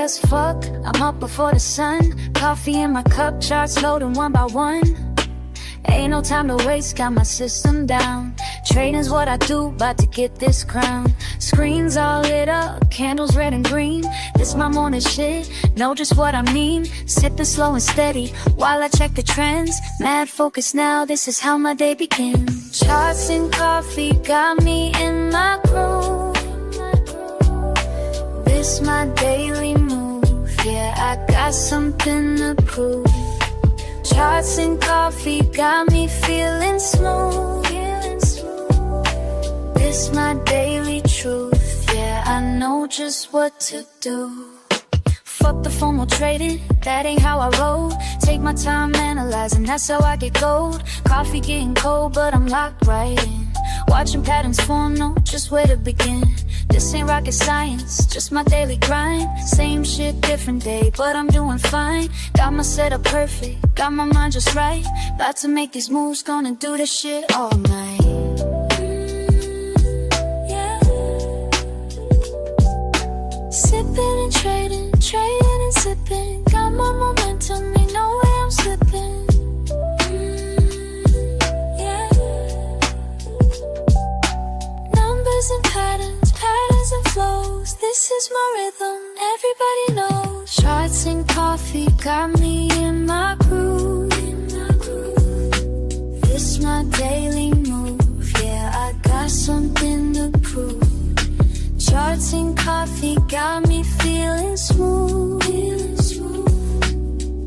as fuck, I'm up before the sun. Coffee in my cup, charts loading one by one. Ain't no time to waste, got my system down. Trading's what I do, about to get this crown. Screens all lit up, candles red and green. This my morning shit, know just what I mean. Sipping slow and steady, while I check the trends. Mad focus now, this is how my day begins. Charts and coffee got me in my groove. This my daily move, yeah, I got something to prove. Charts and coffee got me feeling smooth. This my daily truth, yeah, I know just what to do. Fuck the formal trading, that ain't how I roll. Take my time analyzing, that's how I get gold. Coffee getting cold, but I'm locked right in. Watching patterns form, know just where to begin. This ain't rocket science, just my daily grind. Same shit, different day, but I'm doing fine. Got my setup perfect, got my mind just right. About to make these moves, gonna do this shit all night. Yeah. Sipping and trading, trading and sipping. Got my momentum, ain't no way I'm slipping. And patterns, patterns and flows. This is my rhythm, everybody knows. Charts and coffee got me in my groove. This my daily move, yeah, I got something to prove. Charts and coffee got me feeling smooth.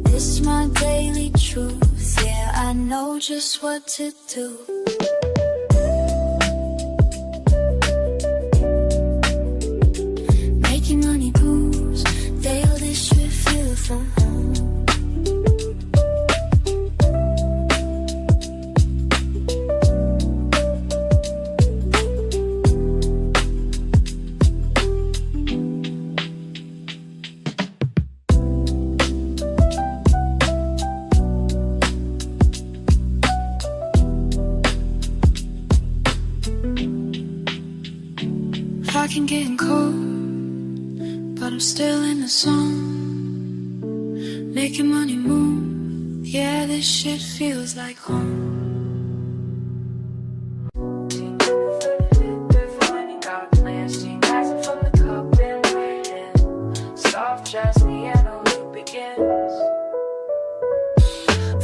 This my daily truth, yeah, I know just what to do. Money moves, they all this shit feel from home. I can get cold, but I'm still in the zone. Making money move, yeah, this shit feels like home.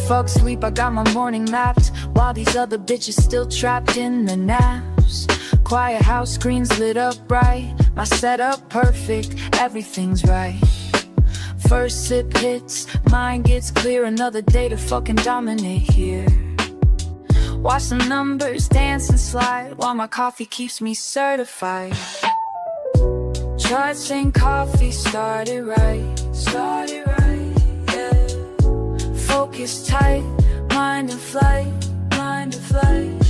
Fuck sleep, I got my morning mapped, while these other bitches still trapped in the naps. Quiet house, screens lit up bright. My setup perfect, everything's right. First sip hits, mind gets clear. Another day to fucking dominate here. Watch the numbers dance and slide, while my coffee keeps me certified. Charts and coffee started right, yeah. Focus tight, mind in flight, mind in flight.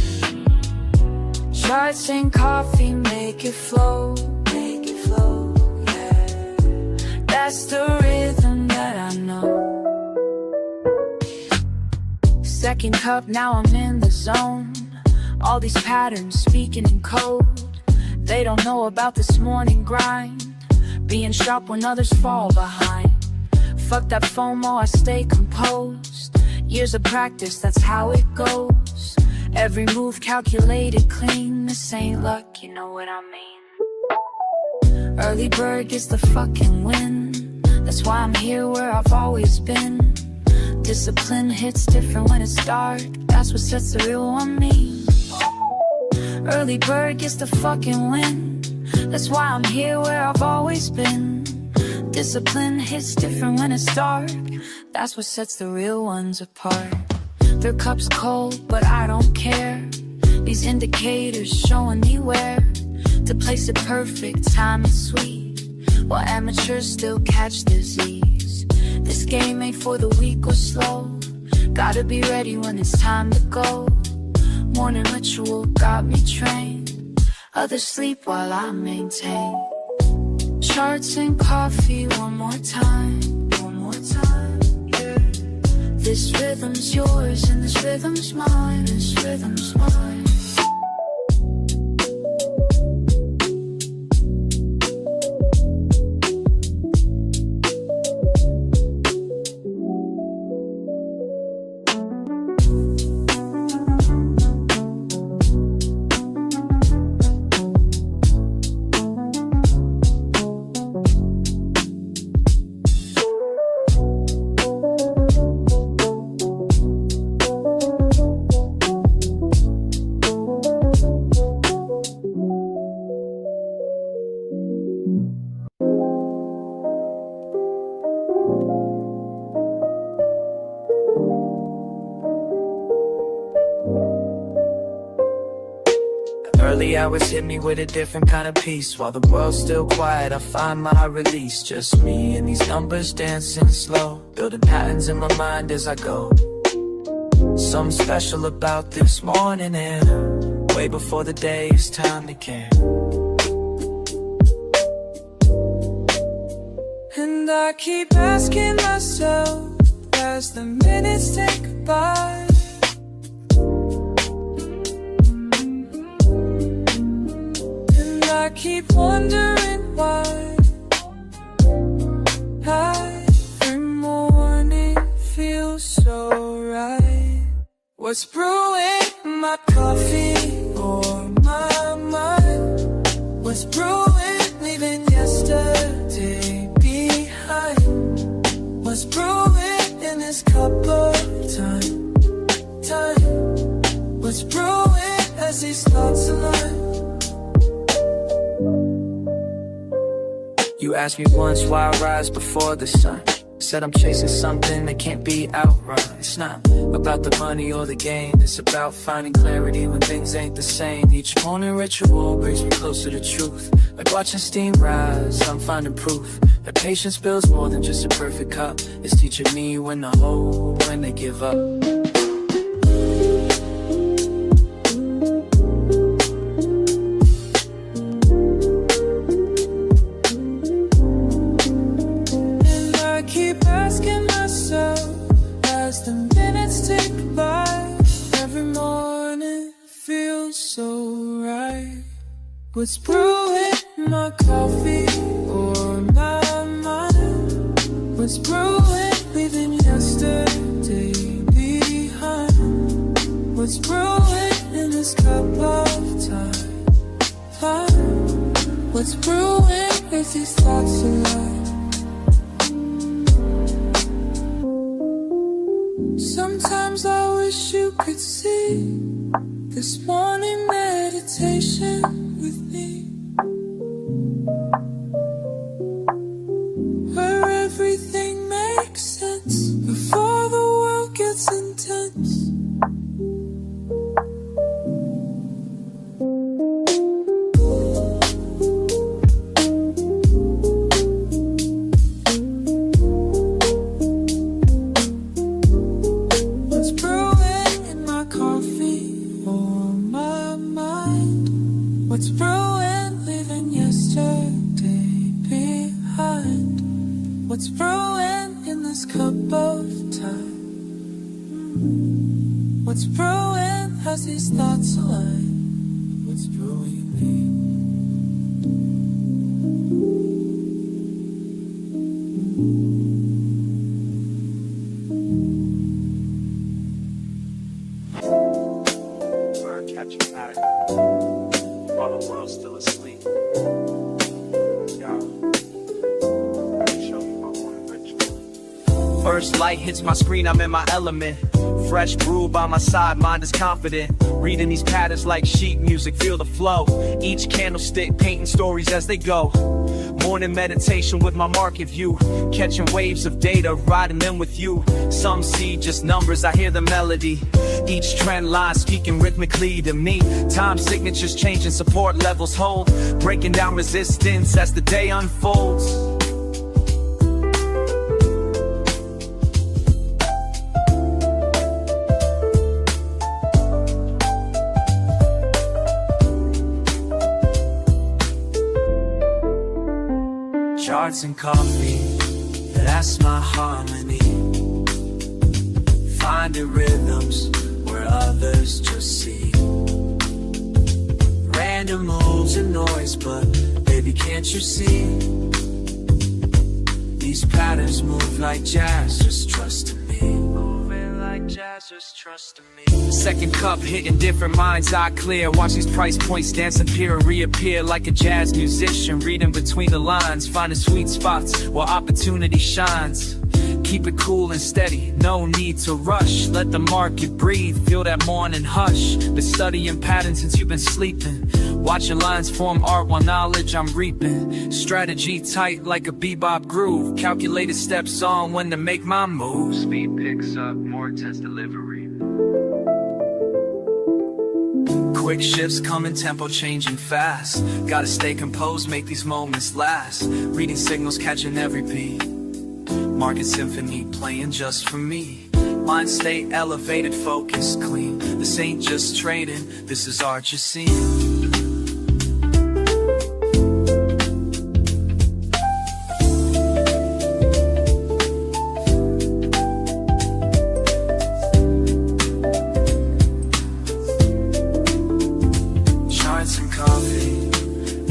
Charts and coffee make it flow, yeah. That's the rhythm that I know. Second cup, now I'm in the zone. All these patterns speaking in code. They don't know about this morning grind, being sharp when others fall behind. Fuck that FOMO, I stay composed. Years of practice, that's how it goes. Every move calculated clean. This ain't luck, you know what I mean. Early bird gets the fucking win. That's why I'm here where I've always been. Discipline hits different when it's dark. That's what sets the real one me. Early bird gets the fucking win. That's why I'm here where I've always been. Discipline hits different when it's dark. That's what sets the real ones apart. Their cup's cold, but I don't care. These indicators showing me where to place it perfect, time is sweet, while amateurs still catch disease. This game ain't for the weak or slow. Gotta be ready when it's time to go. Morning ritual got me trained. Others sleep while I maintain. Charts and coffee one more time, yeah. This rhythm's yours and this rhythm's mine, this rhythm's mine. Early hours hit me with a different kind of peace. While the world's still quiet, I find my release. Just me and these numbers dancing slow, building patterns in my mind as I go. Something special about this morning and way before the day is time to care. And I keep asking myself as the minutes tick by, and I keep wondering why every morning feels so right. What's brewing in my coffee or my mind? What's brewing leaving yesterday behind? What's brewing in this cup of time? What's brewing as these thoughts align? You asked me once why I rise before the sun. Said I'm chasing something that can't be outrun. It's not about the money or the gain, it's about finding clarity when things ain't the same. Each morning ritual brings me closer to truth. Like watching steam rise, I'm finding proof that patience builds more than just a perfect cup. It's teaching me when to hold, when to give up. As the minutes tick by, every morning feels so right. What's brewing in my coffee or my mind? What's brewing leaving yesterday behind? What's brewing in this cup of time? What's brewing as these thoughts align? Sometimes I wish you could see this morning meditation with me, where everything makes sense before the world gets intense. What's brewing, leaving yesterday behind? What's brewing in this cup of time? What's brewing as these thoughts align? What's brewing in me? While the world's still asleep. First light hits my screen, I'm in my element. Fresh brew by my side, mind is confident. Reading these patterns like sheet music, feel the flow. Each candlestick painting stories as they go. Morning meditation with my market view. Catching waves of data, riding them with you. Some see just numbers, I hear the melody. Each trend line speaking rhythmically to me. Time signatures changing, support levels hold. Breaking down resistance as the day unfolds. Charts and coffee, that's my harmony. Finding rhythms where others just see. Random moves and noise, but baby, can't you see? These patterns move like jazz, just trust in me. Moving like jazz, just trust in me. Second cup hitting different minds, eye clear. Watch these price points dance, appear and reappear like a jazz musician. Reading between the lines, finding sweet spots where opportunity shines. Keep it cool and steady, no need to rush. Let the market breathe, feel that morning hush. Been studying patterns since you've been sleeping. Watching lines form art while knowledge I'm reaping. Strategy tight like a bebop groove. Calculated steps on when to make my move. Speed picks up, more intense delivery. Quick shifts come in tempo, changing fast. Gotta stay composed, make these moments last. Reading signals, catching every beat. Market symphony playing just for me. Mind state elevated, focus clean. This ain't just trading, this is art you're seeing. Charts and coffee,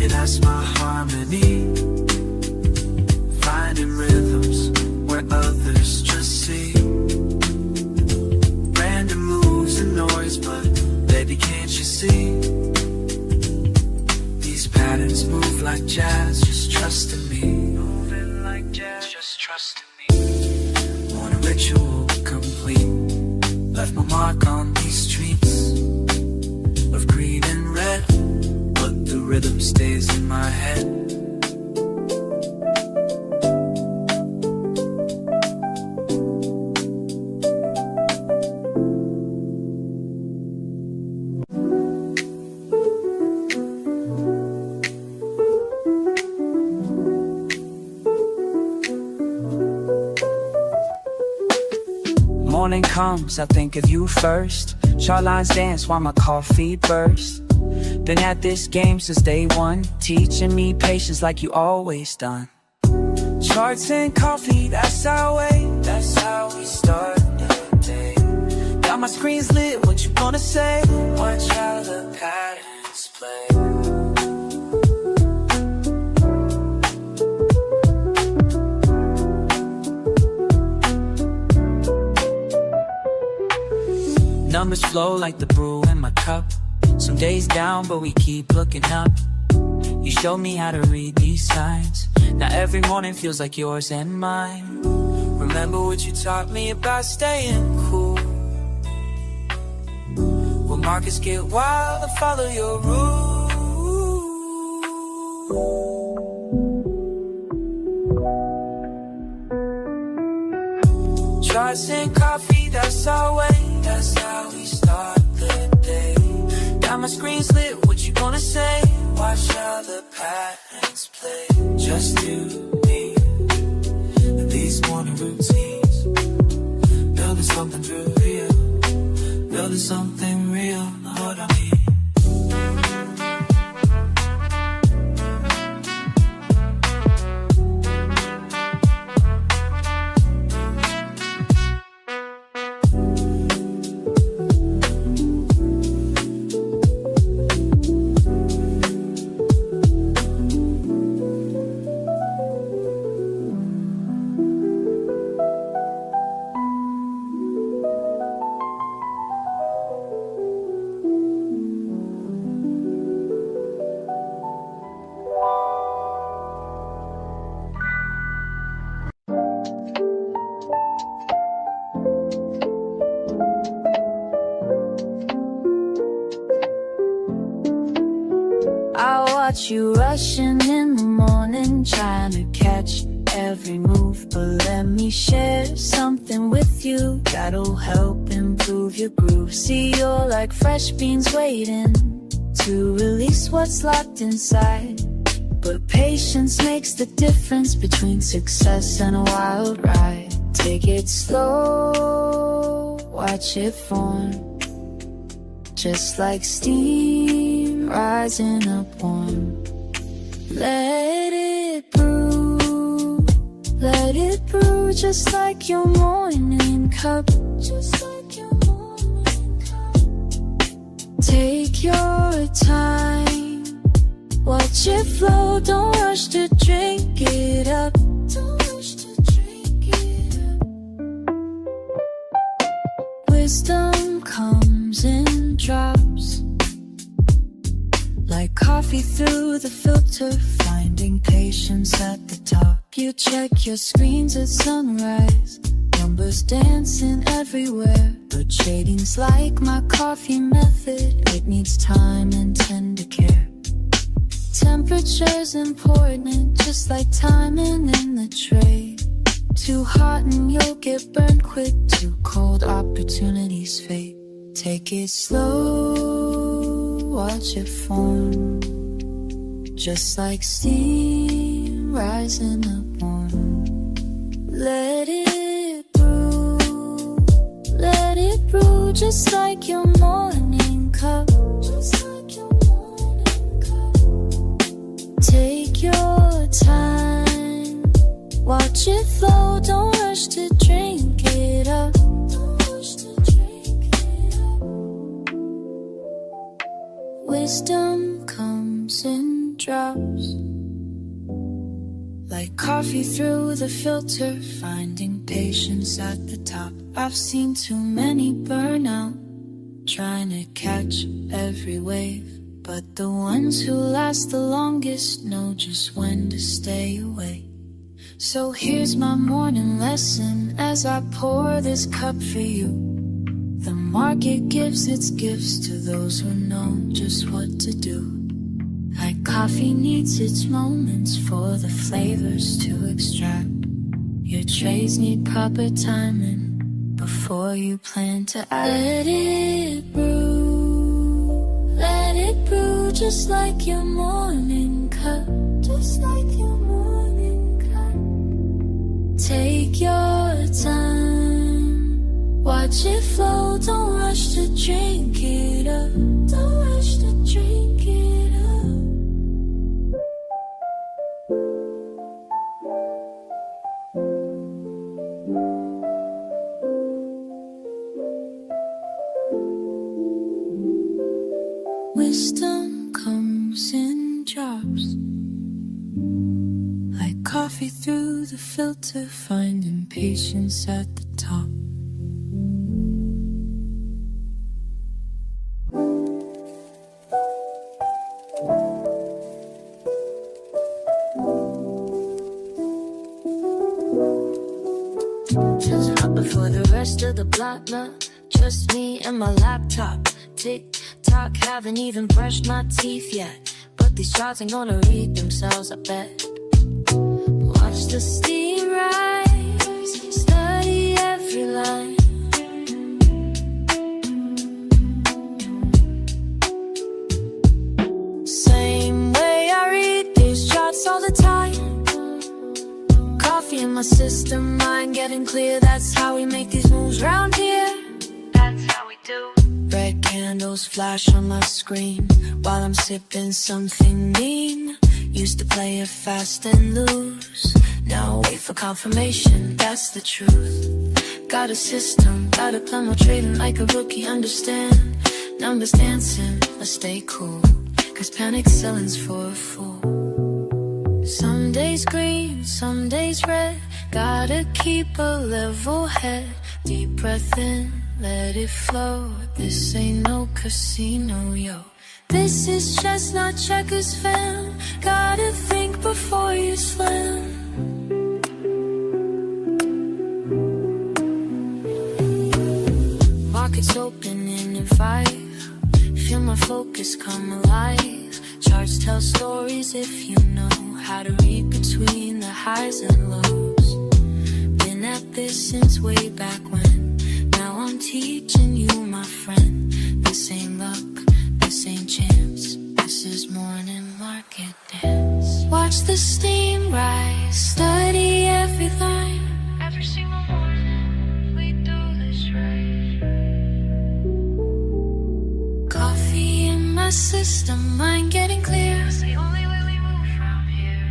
yeah, that's my harmony. Finding rhythms where others just see. Random moves and noise, but baby, can't you see? These patterns move like jazz, just trust in me. Moving like jazz, just trust in me. Want a ritual complete. Left my mark on these streets of green and red, but the rhythm stays in my head. Morning comes, I think of you first. Chart lines dance while my coffee bursts. Been at this game since day one, teaching me patience like you always done. Charts and coffee, that's our way, that's how we start the day. Got my screens lit, what you gonna say? Watch how the patterns play. Numbers flow like the brew in my cup. Some days down, but we keep looking up. You showed me how to read these signs. Now every morning feels like yours and mine. Remember what you taught me about staying cool. When markets get wild, I follow your rules. Charts and coffee, that's our way. That's how we start the day. Got my screens lit, what you gonna say? Watch how the patterns play. Just you, me, and these morning routines. Building something real, building something real, know what I mean? Watch you rushing in the morning, trying to catch every move. But let me share something with you that'll help improve your groove. See, you're like fresh beans waiting to release what's locked inside. But patience makes the difference between success and a wild ride. Take it slow, watch it form, just like steam rising up warm. Let it brew, just like your morning cup, just like your morning cup. Take your time, watch it flow, don't rush to drink it up, don't rush to drink it up. Wisdom comes in drops, like coffee through the filter, finding patience at the top. You check your screens at sunrise, numbers dancing everywhere. But trading's like my coffee method, it needs time and tender care. Temperature's important, just like timing in the trade. Too hot and you'll get burned quick, too cold opportunities fade. Take it slow, watch it form, just like steam rising up warm. Let it brew, just like your morning cup. Take your time, watch it flow, don't rush to drink it up. Wisdom comes in drops, like coffee through the filter, finding patience at the top. I've seen too many burn out, trying to catch every wave, but the ones who last the longest know just when to stay away. So here's my morning lesson as I pour this cup for you. The market gives its gifts to those who know just what to do. Like coffee needs its moments for the flavors to extract. Your trades need proper timing before you plan to act. Let it brew, just like your morning cup. Just like your morning cup. Take your time, watch it flow, don't rush to drink it up. Don't rush to drink it up. Wisdom comes in drops, like coffee through the filter, finding patience at the top. Just up before the rest of the block now. Just me and my laptop. Tick-tock, haven't even brushed my teeth yet, but these charts ain't gonna read themselves, I bet. Watch the steam rise, study every line. Same way I read these charts all the time. Coffee in my system, mind getting clear. That's how we make these moves round here. That's how we do. Red candles flash on my screen while I'm sipping something mean. Used to play it fast and lose, now wait for confirmation, that's the truth. Got a system, got a plan, I'm trading like a rookie, understand. Numbers dancing, I stay cool, cause panic selling's for a fool. Some days green, some days red, gotta keep a level head. Deep breath in, let it flow. This ain't no casino, yo. This is just not checkers, fam. Gotta think before you slam. Markets opening in 5. Feel my focus come alive. Charts tell stories if you know how to read between the highs and lows. Been at this since way back when. Now I'm teaching you, my friend. This ain't luck, this ain't chance. This is morning market dance. Watch the steam rise, study every line. Every single morning, we do this right. Coffee in my system, mind getting clear. It's the only way we move from here.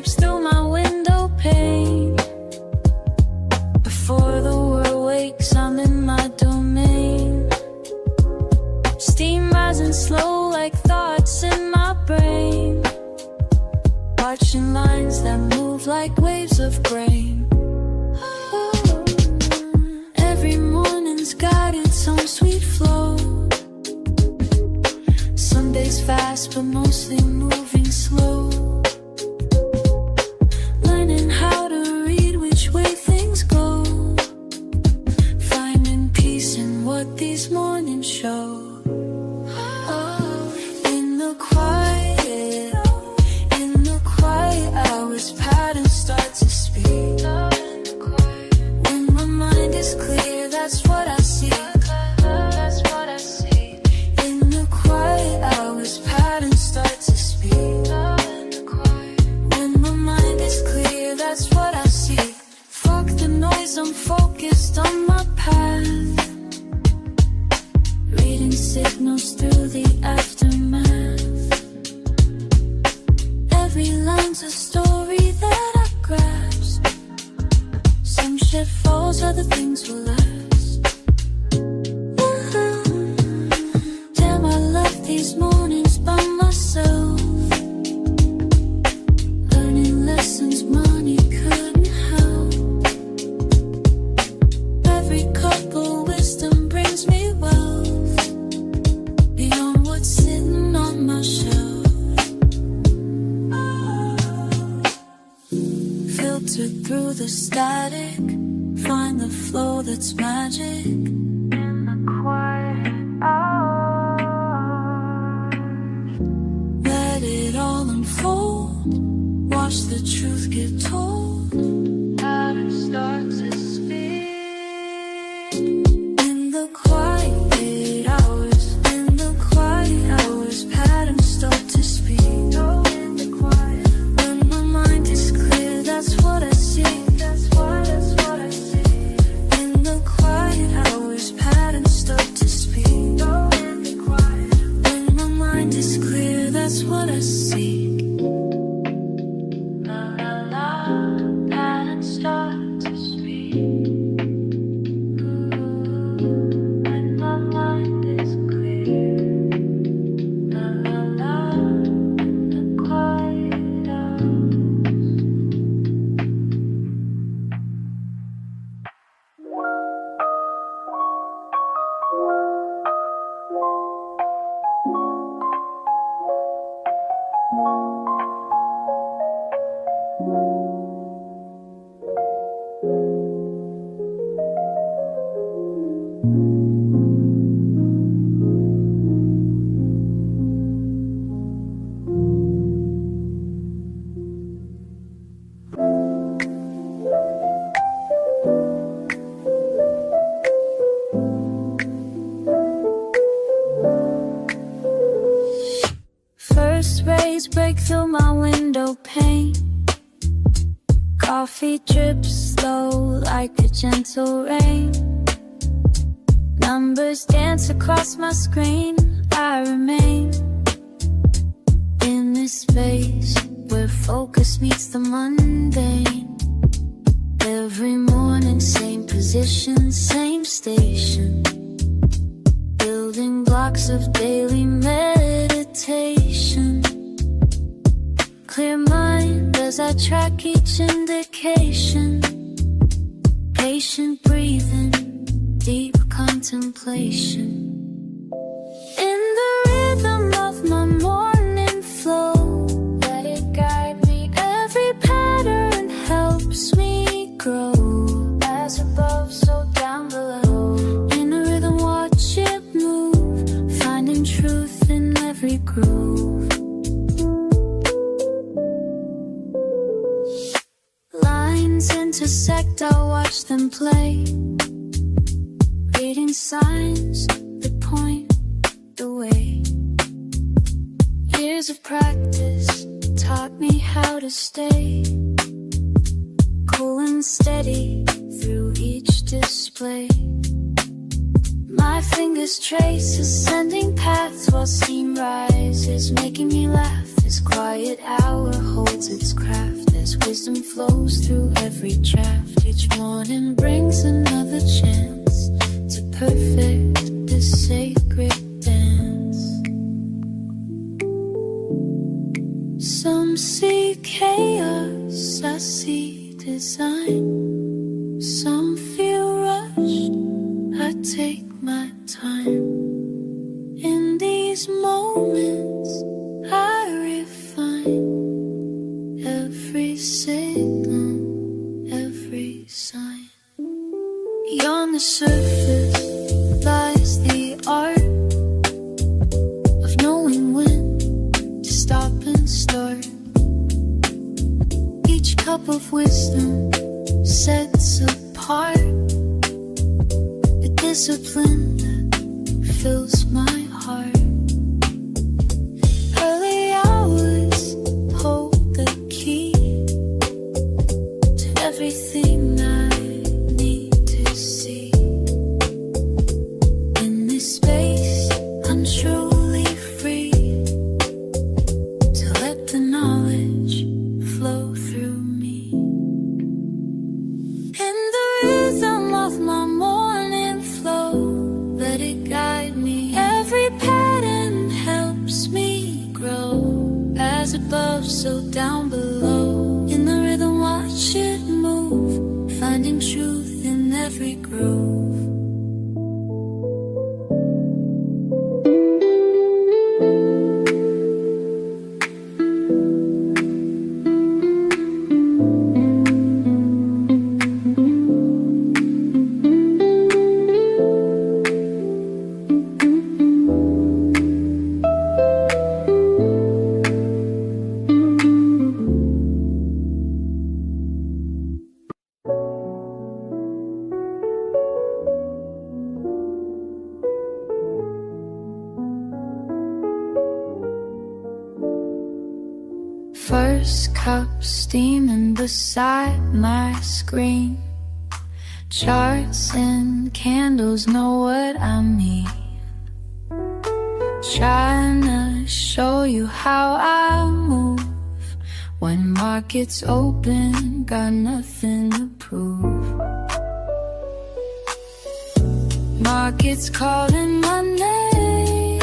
creeps through my window pane. Before the world wakes, I'm in my domain. Steam rising slow like thoughts in my brain. Watching lines that move like waves of grain. Every morning's got its own sweet flow. Some days fast, but mostly moving slow. Learning how to read which way things go. Finding peace in what these mornings show. In the quiet hours, patterns start to speak. When my mind is clear, that's what I see. In the quiet hours, patterns start to speak. When my mind is clear, that's what I see. Fuck the noise, I'm focused on my path. Reading signals through the aftermath. Every line's a story that I grasp. Some shit falls, other things will last. Damn, I love these mornings by myself. Learning lessons money couldn't help. Every cup of wisdom brings me wealth beyond what's sitting on my shelf. Filter through the static, find the flow that's magic. In the quiet hours, let it all unfold. Watch the truth get told. Patterns start to speak. In the quiet hours, patterns start to speak. In the quiet, when my mind is clear, that's what I see. That's what I see. In the quiet hours, patterns start to speak. In the quiet, when my mind is clear, that's what I see. La la la, patterns start to speak. When my mind is clear. La la la, the quiet hours. First rays break through my window pane. Coffee drips slow like a gentle rain. Numbers dance across my screen. I remain in this space where focus meets the mundane. Every morning, same position, same station. Building blocks of daily meditation. Clear mind as I track each indication. Patient breathing, deep contemplation. In the rhythm of my morning flow, let it guide me. Every pattern helps me grow. As above, so down below. In a rhythm, watch it move, finding truth in every groove. Lines intersect, I'll watch them play. Reading signs that point the way. Years of practice taught me how to stay cool and steady through each display. My fingers trace ascending paths while steam rises, making me laugh. This quiet hour holds its craft as wisdom flows through every draft. Each morning brings another chance to perfect this sacred dance. Some see chaos, I see design. Some feel rushed, I take my time. In these moments I refine every signal, every sign. Beyond the surface lies the art of knowing when to stop and start. Each cup of wisdom sets apart the discipline that fills my heart. Early hours hold the key to everything I need to see. In this space, I'm truly free to let the knowledge flow through me. In the rhythm of my morning flow, let it guide me. Every pattern helps me grow. As above, so down below. In the rhythm, watch it move, finding truth in every groove. First cup steaming beside my screen. Charts and candles know what I mean. Trying to show you how I move. When markets open, got nothing to prove. Markets calling my name.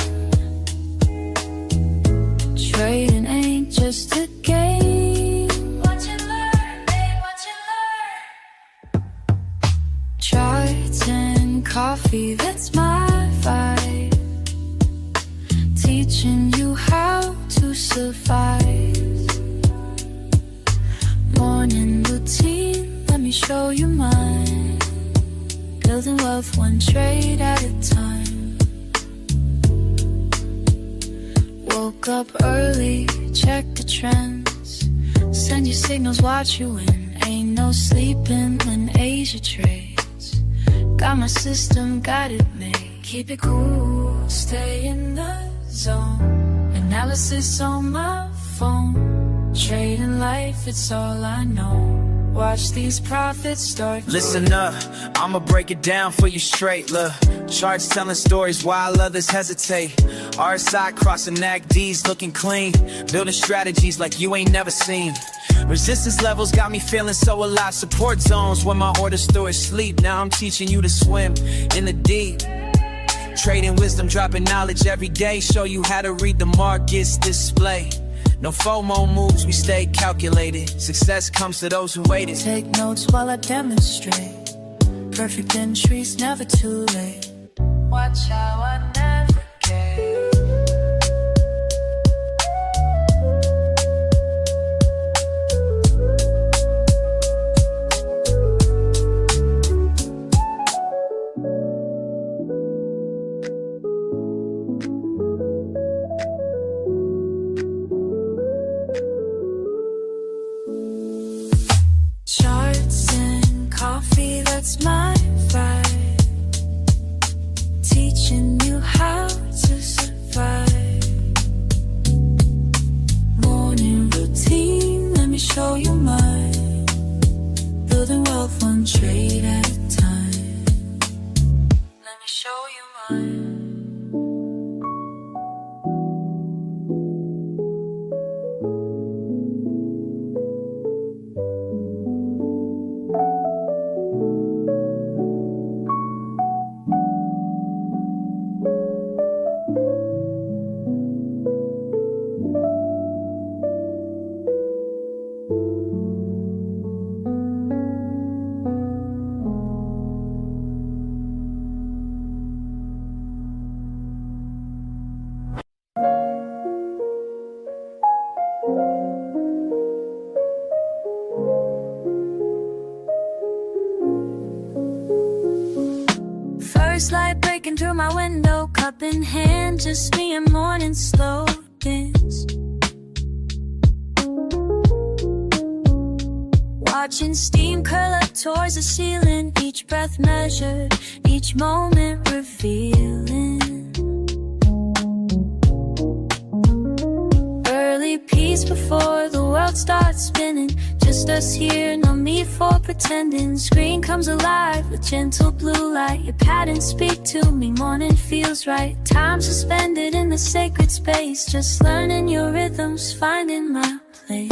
Trading ain't just a game. Watch and learn, babe, watch and learn. Charts and coffee, that's my vibe. Teaching you how to survive. Morning routine, let me show you mine. Building wealth one trade at a time. Woke up early, check the trends. Send your signals, watch you win. Ain't no sleeping when Asia trades. Got my system, got it made. Keep it cool, stay in the zone. Analysis on my phone. Trading life, it's all I know. Watch these profits start. Listen up, I'ma break it down for you straight. Look, charts telling stories while others hesitate. RSI crossing NACDs looking clean. Building strategies like you ain't never seen. Resistance levels got me feeling so alive. Support zones when my order stores sleep. Now I'm teaching you to swim in the deep. Trading wisdom, dropping knowledge every day. Show you how to read the markets display. No FOMO moves, we stay calculated. Success comes to those who waited. Take notes while I demonstrate. Perfect entries, never too late. Watch how I navigate. Charts and coffee, that's my vibe. Teaching you how First light breaking through my window, cup in hand, just me and morning slow dance. Watching steam curl up towards the ceiling, each breath measured, each moment revealing. Early peace before the world starts spinning, just us here, no need for pretending. Screen comes alive with gentle blue light, your patterns speak to me, morning feels right. Time suspended in the sacred space, just learning your rhythms, finding my place.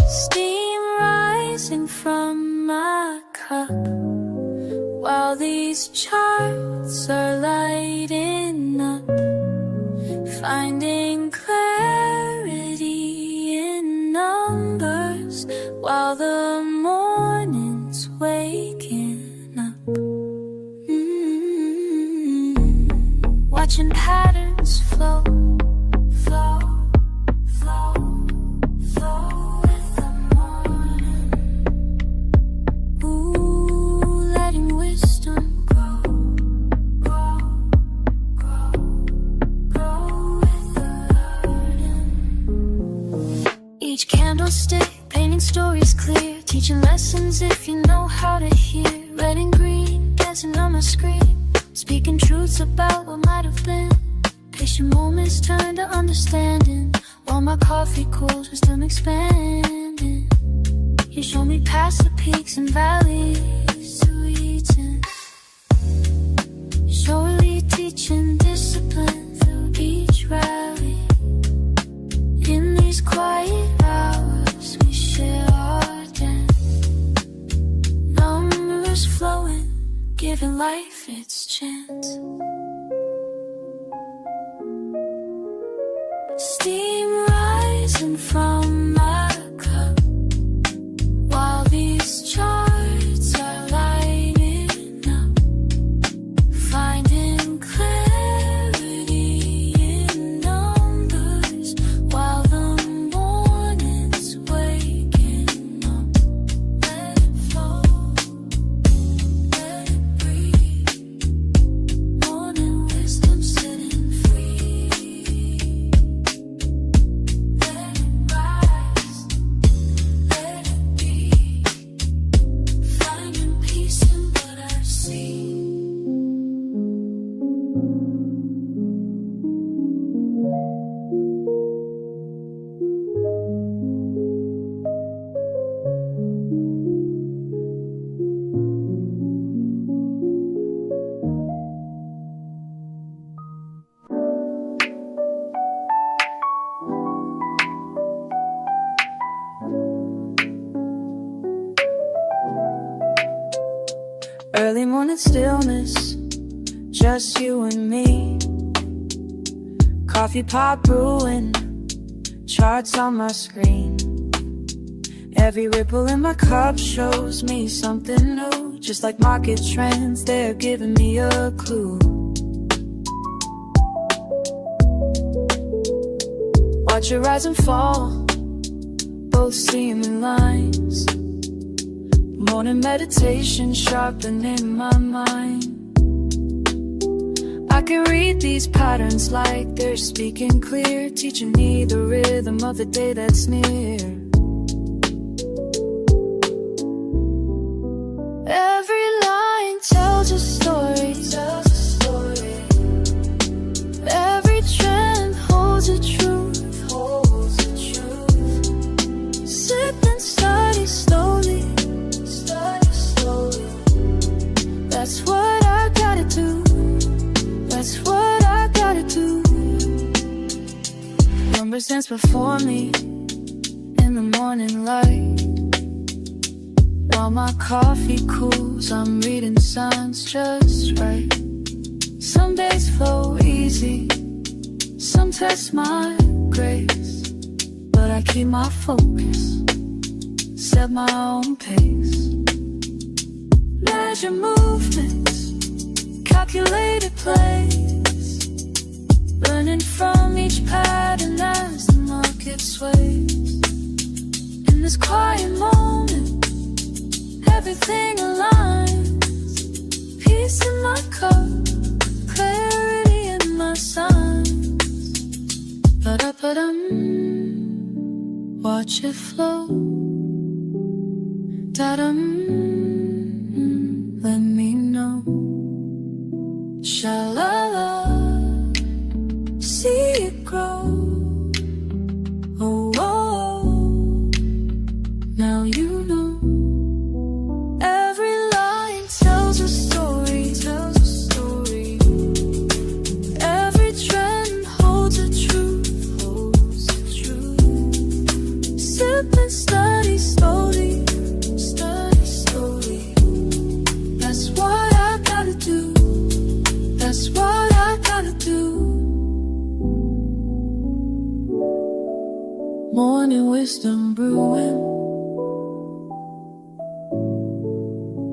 Steam rising from my cup, while these charts are lighting up, finding clarity in numbers, while the morning's waking up. Watching patterns flow, flow, flow, flow with the morning. Ooh, letting wisdom grow, grow, grow, grow with the learning. Each candlestick painting stories clear, teaching lessons if you know how to hear. Red and green dancing on my screen, speaking truths about what might have been. Patient moments turn to understanding, while my coffee cools, wisdom expanding. You show me past the peaks and valleys to reach in. Surely teaching discipline through each rally. In these quiet hours we share our dance, numbers flowing, giving life its chance. Steam rising from my cup, while these charts are lighting up, finding clarity in numbers, while the morning's waking up. Let it flow, let it breathe, morning wisdom sitting free. Let it rise, let it be, finding peace in what I see. Early morning stillness, just you and me. Coffee pot brewing, charts on my screen. Every ripple in my cup shows me something new. Just like market trends, they're giving me a clue. Watch it rise and fall, both seeming lines. Morning meditation sharpening my mind. I can read these patterns like they're speaking clear, teaching me the rhythm of the day that's near. Every line tells a story, every trend holds a truth, Sip and study slowly, that's what I gotta do, that's what I gotta do. Numbers dance before me in the morning light, while my coffee cools, I'm reading signs just right. Some days flow easy, some test my grace, but I keep my focus, set my own pace. Measure movements, calculated plays, learning from each pattern as the market sways. In this quiet moment, everything aligns. Peace in my cup, clarity in my signs. Ba-da-ba-dum, watch it flow. Da-dum, let me know. Sha-la-la, see it grow. Oh, oh, oh, now you know. Every line tells a story, tells a story. Every trend holds a truth, holds a truth. Sip and study slowly, study slowly. That's what I gotta do. That's what I gotta do. Morning wisdom brewing,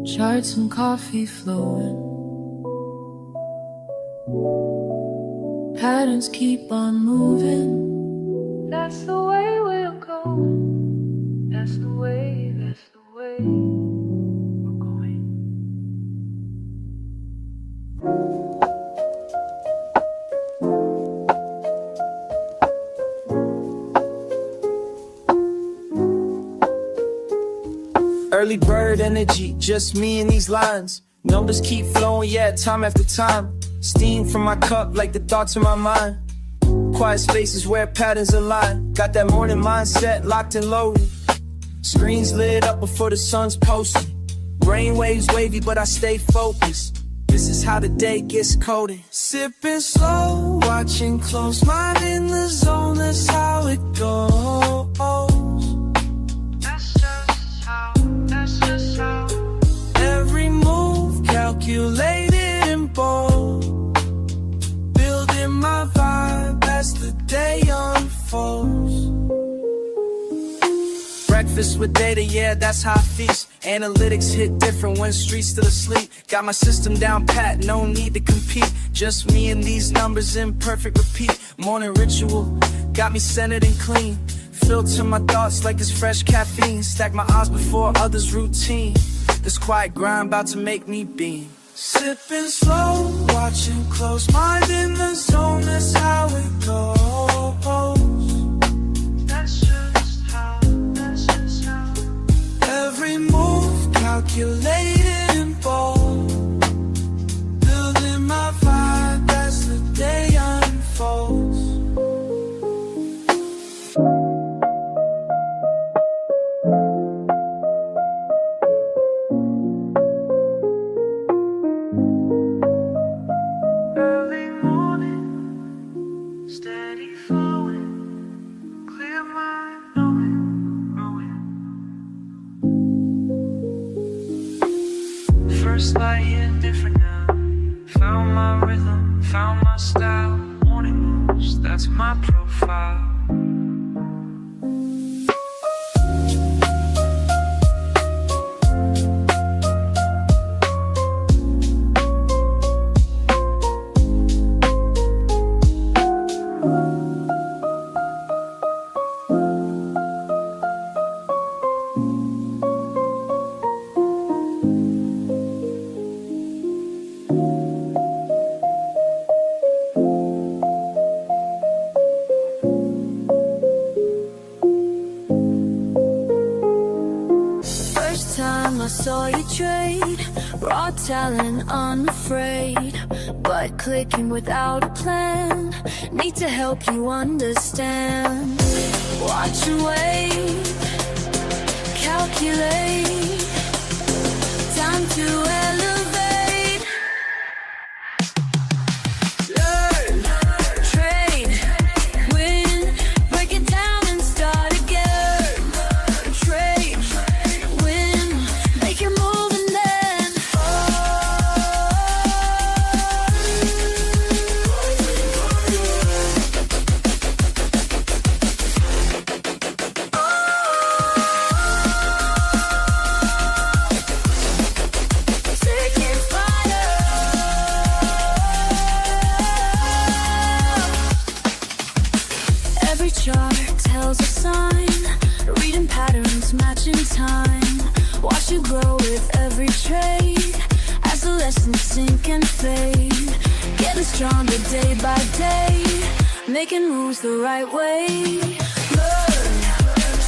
charts and coffee flowing. Patterns keep on moving. That's the way we're going. That's the way, that's the way we're going. Early bird energy, just me and these lines. Numbers keep flowing, yeah, time after time. Steam from my cup like the thoughts in my mind. Quiet spaces where patterns align. Got that morning mindset locked and loaded. Screens lit up before the sun's posted. Brainwaves wavy, but I stay focused. This is how the day gets coded. Sipping slow, watching close, mind in the zone, that's how it goes. Every move calculated and bold. Building my vibe as the day unfolds. Breakfast with data, yeah, that's how I feast. Analytics hit different when streets still asleep. Got my system down pat, no need to compete. Just me and these numbers in perfect repeat. Morning ritual, got me centered and clean. Filter my thoughts like it's fresh caffeine. Stack my odds before others' routine. This quiet grind about to make me beam. Sipping slow, watching close, mind in the zone, that's how it goes. That's just how, that's just how. Every move calculated and bold. Building my vibe as the day unfolds. First light hitting different now. Found my rhythm, found my style. Morning moves, that's my profile. I saw you trade, raw talent, unafraid, but clicking without a plan. Need to help you understand. Watch and wait, calculate, time to elevate. Learn, trade, win, break it down and start again. Trade, win, make your move and then every trade as the lessons sink and fade. Getting stronger day by day, making moves the right way. Learn,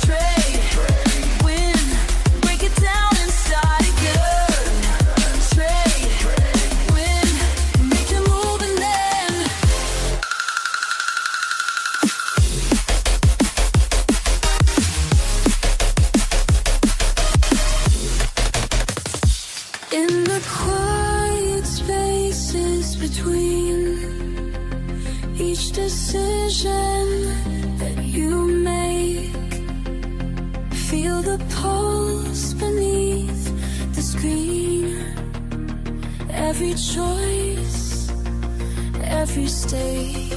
trade, win, break it down inside again. Trade, win, make your move and then in the quiet spaces between each decision that you make, feel the pulse beneath the screen. Every choice, every stake.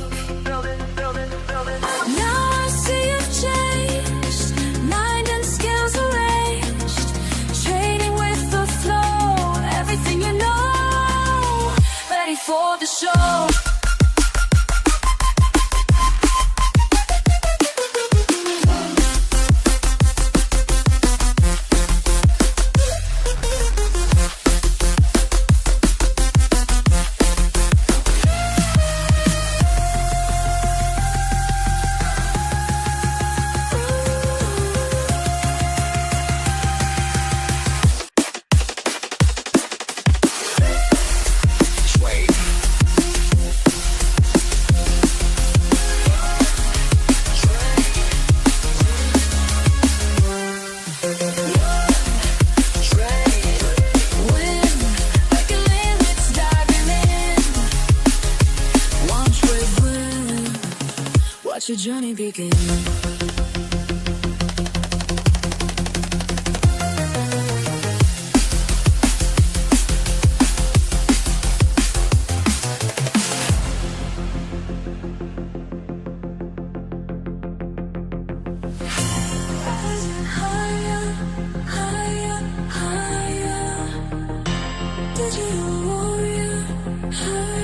Now I see you've changed, mind and skills arranged, trading with the flow, everything you know, ready for the show. Watch your journey begin. Higher, higher, higher. Digital warrior, high,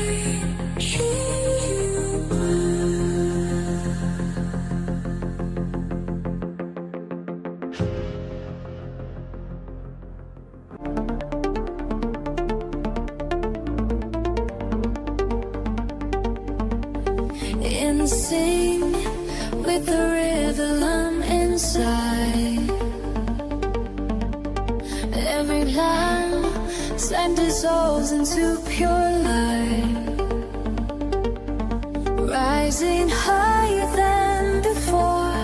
in sync with the rhythm inside. Every line slide dissolves into pure light, rising higher than before,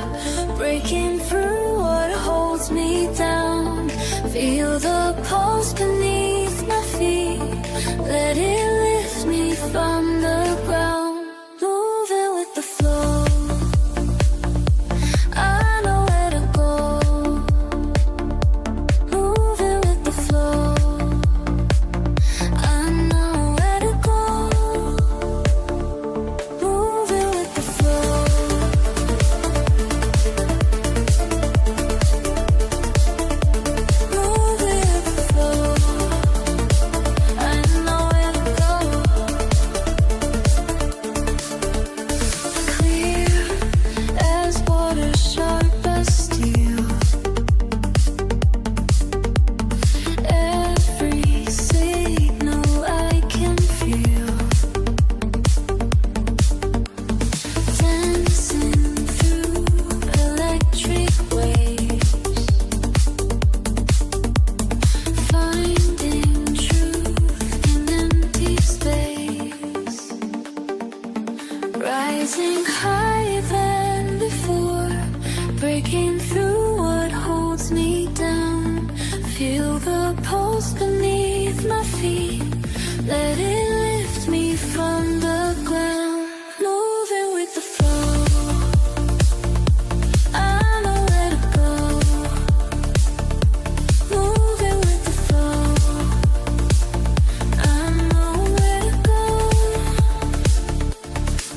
breaking through what holds me down. Feel the pulse beneath my feet, let it lift me from the ground. Moving with the flow, I know where to go. Moving with the flow, I know where to go. Moving with the flow. Moving with the flow, I know where to go. Clear as water, sharp as steel. Every signal I can feel, dancing through electric waves, finding truth in empty space, rising higher than before, breaking through what holds me down. Feel the pulse beneath my feet, let it lift me from the ground. Moving with the flow, I know where to go. Moving with the flow, I know where to go.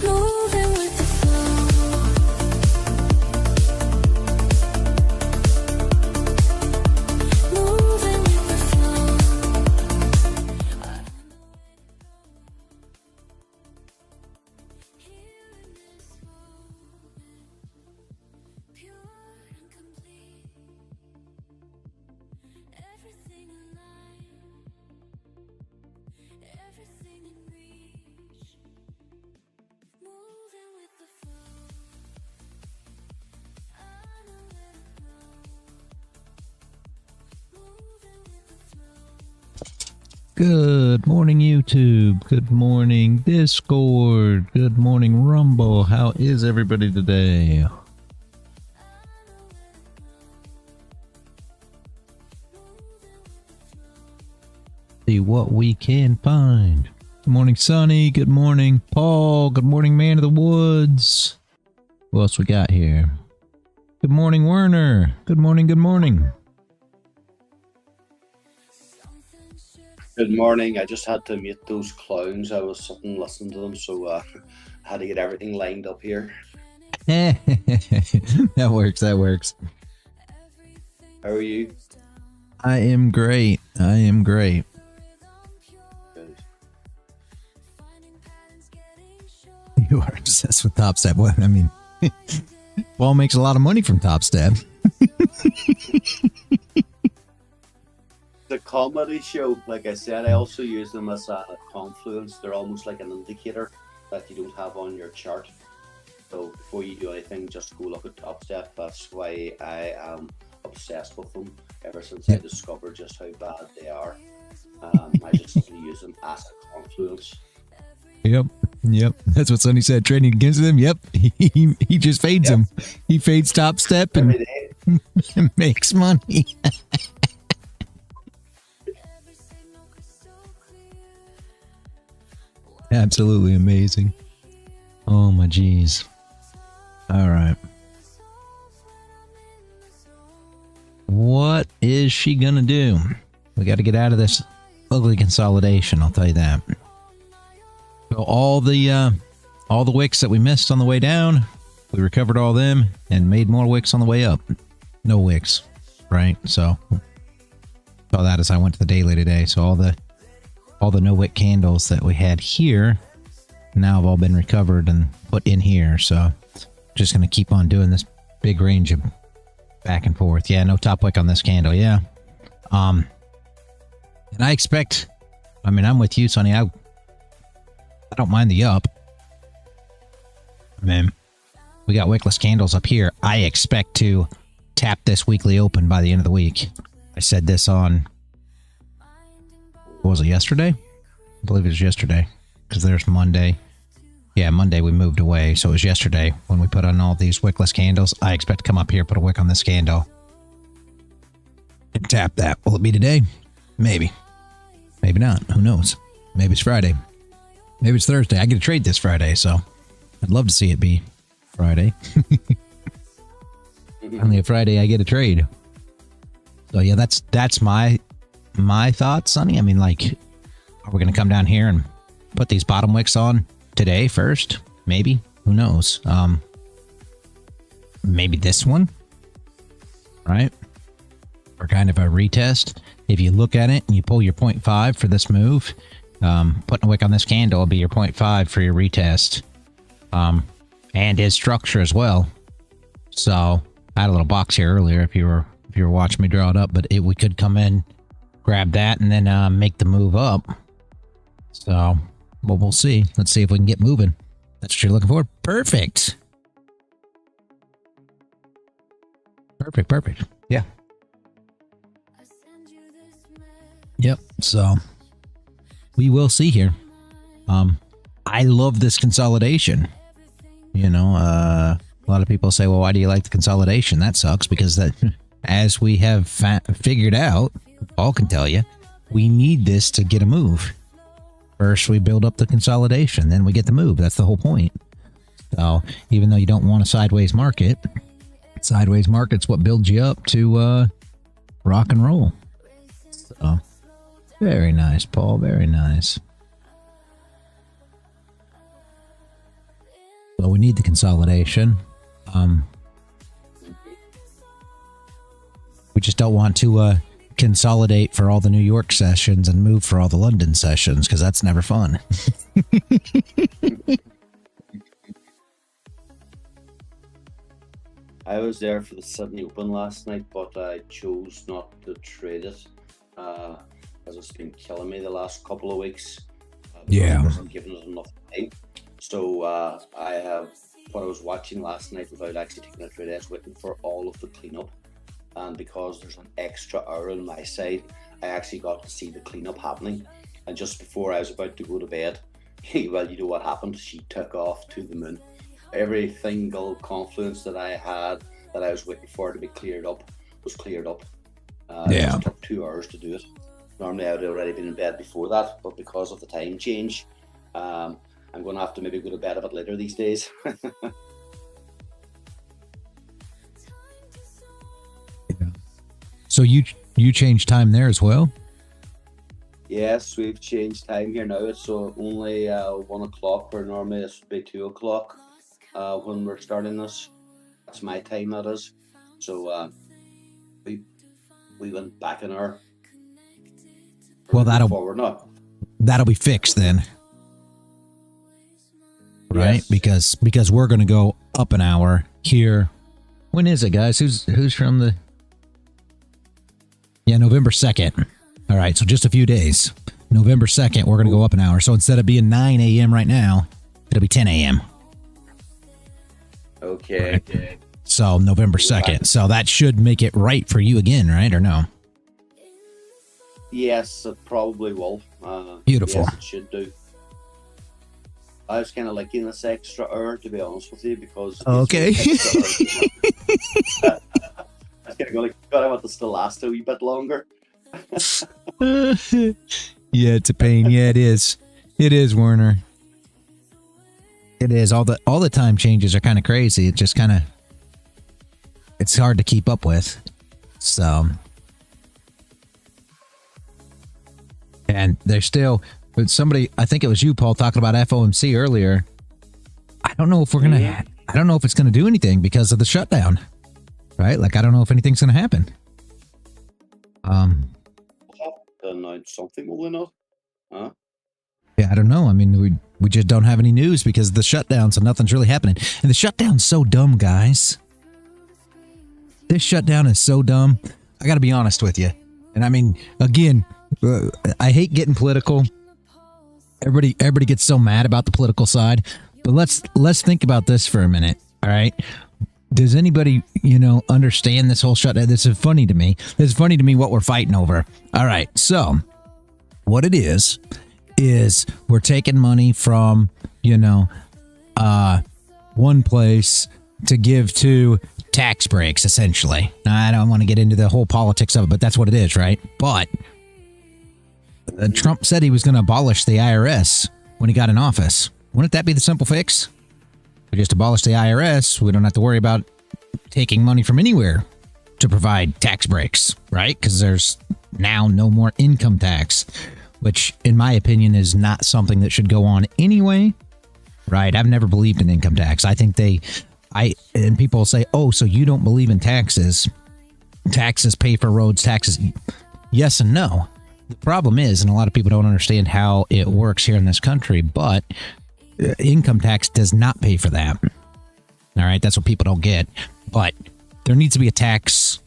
Moving with the flow. Moving with the flow. Good morning, YouTube. Good morning, Discord. Good morning, Rumble. How is everybody today? See what we can find. Good morning, Sonny. Good morning, Paul. Good morning, Man of the Woods. What else we got here? Good morning, Werner. Good morning, good morning. Good morning. I just had to mute those clowns. I was sitting listening to them, so I had to get everything lined up here. That works, that works. How are you? I am great. I am great. Good. You are obsessed with Top Step. Well, I mean, Paul makes a lot of money from Top Step. The comedy show, like I said, I also use them as a confluence. They're almost like an indicator that you don't have on your chart. So before you do anything, just go look at Top Step. That's why I am obsessed with them ever since I discovered just how bad they are. I just simply use them as a confluence. Yep. That's what Sonny said. Trading against them. Yep. He just fades them. He fades Top Step and makes money. Absolutely amazing. Oh my geez. All right. What is she gonna do? We got to get out of this ugly consolidation, I'll tell you that. So all the wicks that we missed on the way down, we recovered all them and made more wicks on the way up. No wicks, right? So saw that as I went to the daily today. So all the no wick candles that we had here now have all been recovered and put in here. So just going to keep on doing this big range of back and forth. Yeah, no top wick on this candle. Yeah. And I expect, I mean, I'm with you, Sonny. I don't mind the up. I mean, we got wickless candles up here. I expect to tap this weekly open by the end of the week. I said this on, what was it, yesterday? I believe it was yesterday, because there's Monday. Yeah, Monday we moved away, so it was yesterday when we put on all these wickless candles. I expect to come up here, put a wick on this candle, and tap that. Will it be today? Maybe. Maybe not. Who knows? Maybe it's Friday. Maybe it's Thursday. I get a trade this Friday, so I'd love to see it be Friday. Only a Friday I get a trade. So yeah, that's my thoughts, Sonny. I mean, like, are we going to come down here and put these bottom wicks on today first? Maybe. Who knows? Maybe this one, right? Or kind of a retest. If you look at it and you pull your 0.5 for this move, putting a wick on this candle will be your 0.5 for your retest. And its structure as well. So I had a little box here earlier if you were watching me draw it up, but we could come in, grab that, and then make the move up. So, well, we'll see. Let's see if we can get moving. That's what you're looking for. Perfect. Perfect. Yeah. Yep. So we will see here. I love this consolidation. You know, a lot of people say, well, why do you like the consolidation? That sucks because that, as we have figured out, Paul can tell you, we need this to get a move. First, we build up the consolidation, then we get the move. That's the whole point. So even though you don't want a sideways market's what builds you up to rock and roll. So very nice, Paul. Very nice. So we need the consolidation. We just don't want to consolidate for all the New York sessions and move for all the London sessions, because that's never fun. I was there for the Sydney Open last night, but I chose not to trade it as it's been killing me the last couple of weeks. Yeah. I wasn't giving it enough time. So I have, what I was watching last night without actually taking a trade, I was waiting for all of the cleanup. And because there's an extra hour on my side, I actually got to see the cleanup happening. And just before I was about to go to bed, well, you know what happened? She took off to the moon. Every single confluence that I had that I was waiting for to be cleared up was cleared up. It just took 2 hours to do it. Normally I would have already been in bed before that, but because of the time change, I'm going to have to maybe go to bed a bit later these days. So you changed time there as well? Yes, we've changed time here now. It's only 1 o'clock, where normally this would be 2 o'clock when we're starting this. That's my time, that is. So we went back an hour. Well, that'll be fixed then, right? Yes. Because we're going to go up an hour here. When is it, guys? Who's from the? Yeah, November 2nd. All right, so just a few days. November 2nd, we're going to go up an hour. So instead of being 9 a.m. right now, it'll be 10 a.m. Okay. Right. So November 2nd. So that should make it right for you again, right? Or no? Yes, it probably will. Beautiful. Yes, it should do. I was kind of liking this extra hour, to be honest with you, because... Okay. I was kind of going, God, I want this to last a wee bit longer. Yeah, it's a pain. Yeah, it is. It is, Werner. It is. All the time changes are kind of crazy. It just kind of... It's hard to keep up with. So... And there's still, but somebody, I think it was you, Paul, talking about FOMC earlier. I don't know if we're going to, I don't know if it's going to do anything because of the shutdown, right? Like, I don't know if anything's going to happen. Announce something, will we not? Huh? Yeah, I don't know. I mean, we just don't have any news because of the shutdown, so nothing's really happening. And the shutdown's so dumb, guys. This shutdown is so dumb. I got to be honest with you. And I mean, again, I hate getting political. Everybody gets so mad about the political side, but let's think about this for a minute. All right. Does anybody, understand this whole shutdown? This is funny to me. It's funny to me what we're fighting over. All right. So what it is we're taking money from, one place to give to tax breaks, essentially. Now, I don't want to get into the whole politics of it, but that's what it is, right? But Trump said he was going to abolish the IRS when he got in office. Wouldn't that be the simple fix? We just abolish the IRS. We don't have to worry about taking money from anywhere to provide tax breaks, right? Because there's now no more income tax, which in my opinion is not something that should go on anyway, right? I've never believed in income tax. I think and people say, oh, so you don't believe in taxes. Taxes pay for roads, taxes. Yes and no. The problem is, and a lot of people don't understand how it works here in this country, but income tax does not pay for that. All right, that's what people don't get. But there needs to be a tax,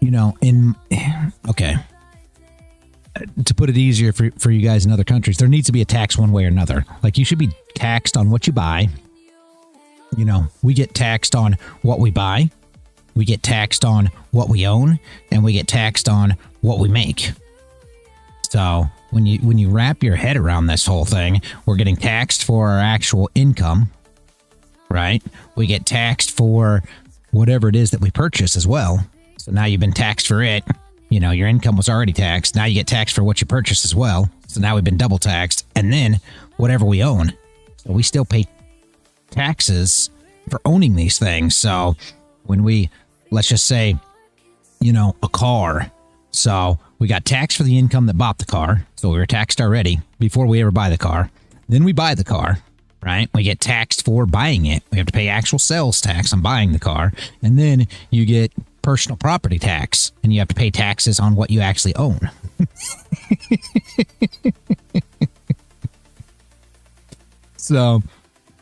okay. To put it easier for you guys in other countries, there needs to be a tax one way or another. Like, you should be taxed on what you buy. We get taxed on what we buy. We get taxed on what we own, and we get taxed on what we make. So when you wrap your head around this whole thing, we're getting taxed for our actual income, right? We get taxed for whatever it is that we purchase as well. So now you've been taxed for it. Your income was already taxed. Now you get taxed for what you purchase as well. So now we've been double taxed. And then whatever we own. So we still pay taxes for owning these things. So when let's just say, a car. So we got taxed for the income that bought the car. So we were taxed already before we ever buy the car. Then we buy the car, right? We get taxed for buying it. We have to pay actual sales tax on buying the car. And then you get personal property tax, and you have to pay taxes on what you actually own. So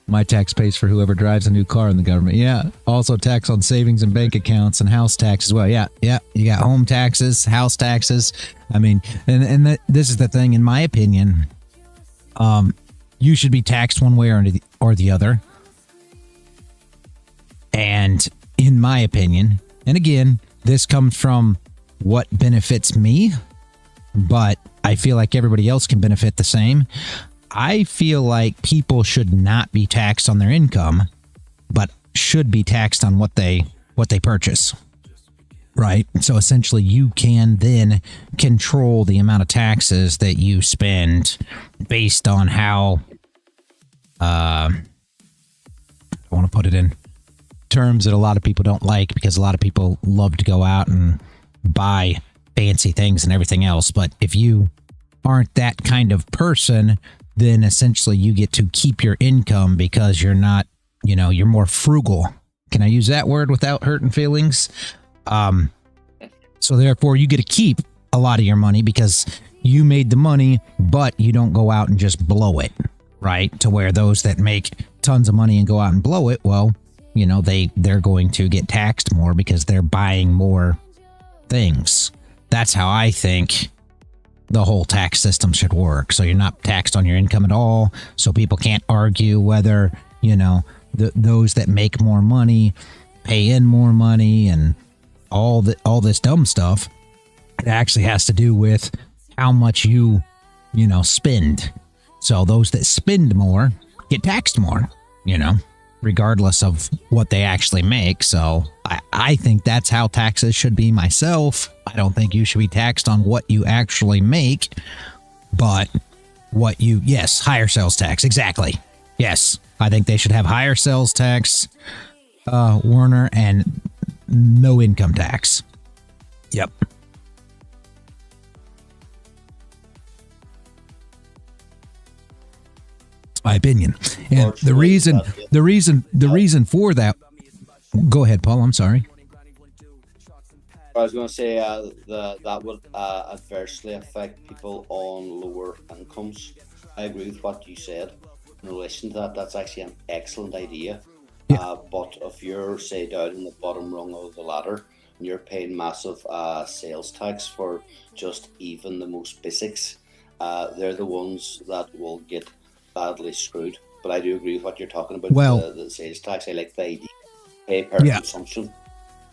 my tax pays for whoever drives a new car in the government. Yeah. Also tax on savings and bank accounts and house tax as well. Yeah. Yeah. You got home taxes, house taxes. I mean, this is the thing, in my opinion, you should be taxed one way or the other. And in my opinion, and again, this comes from what benefits me, but I feel like everybody else can benefit the same. I feel like people should not be taxed on their income, but should be taxed on what they purchase. Right. So essentially you can then control the amount of taxes that you spend based on how, I want to put it in terms that a lot of people don't like, because a lot of people love to go out and buy fancy things and everything else. But if you aren't that kind of person, then essentially you get to keep your income because you're not, you're more frugal. Can I use that word without hurting feelings? So therefore you get to keep a lot of your money because you made the money, but you don't go out and just blow it, right? To where those that make tons of money and go out and blow it, well, they're going to get taxed more because they're buying more things. That's how I think the whole tax system should work. So you're not taxed on your income at all. So people can't argue whether, those that make more money pay in more money and all this dumb stuff. It actually has to do with how much you spend. So those that spend more get taxed more, regardless of what they actually make. So I think that's how taxes should be myself. I don't think you should be taxed on what you actually make, but yes, higher sales tax. Exactly. Yes. I think they should have higher sales tax, Werner, and no income tax. Yep. My opinion. And the reason for that. Go ahead, Paul. I'm sorry. I was going to say that would adversely affect people on lower incomes. I agree with what you said in relation to that. That's actually an excellent idea. Yeah. But if you're, say, down in the bottom rung of the ladder and you're paying massive sales tax for just even the most basics, they're the ones that will get badly screwed. But I do agree with what you're talking about. Well, the sales tax. I like the idea. Pay per consumption.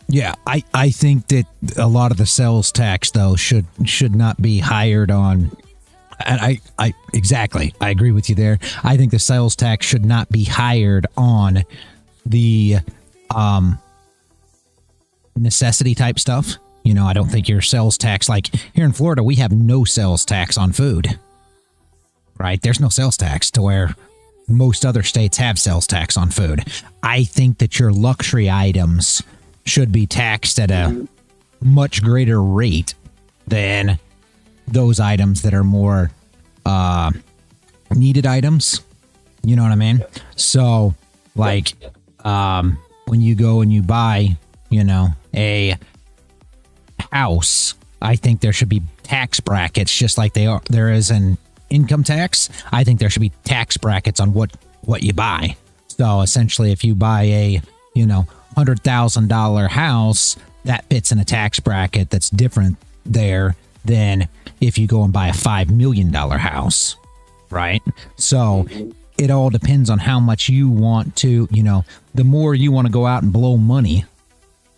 Yeah, I think that a lot of the sales tax though should not be hired on. And I exactly, I agree with you there. I think the sales tax should not be hired on the necessity type stuff. I don't think your sales tax, like here in Florida, we have no sales tax on food. Right? There's no sales tax, to where most other states have sales tax on food. I think that your luxury items should be taxed at a much greater rate than those items that are more needed items. You know what I mean? So, like, when you go and you buy, a house, I think there should be tax brackets, just like there is an income tax. I think there should be tax brackets on what you buy. So essentially, if you buy a $100,000 house, that fits in a tax bracket that's different there than if you go and buy a $5 million house, right? So it all depends on how much you want to, the more you want to go out and blow money,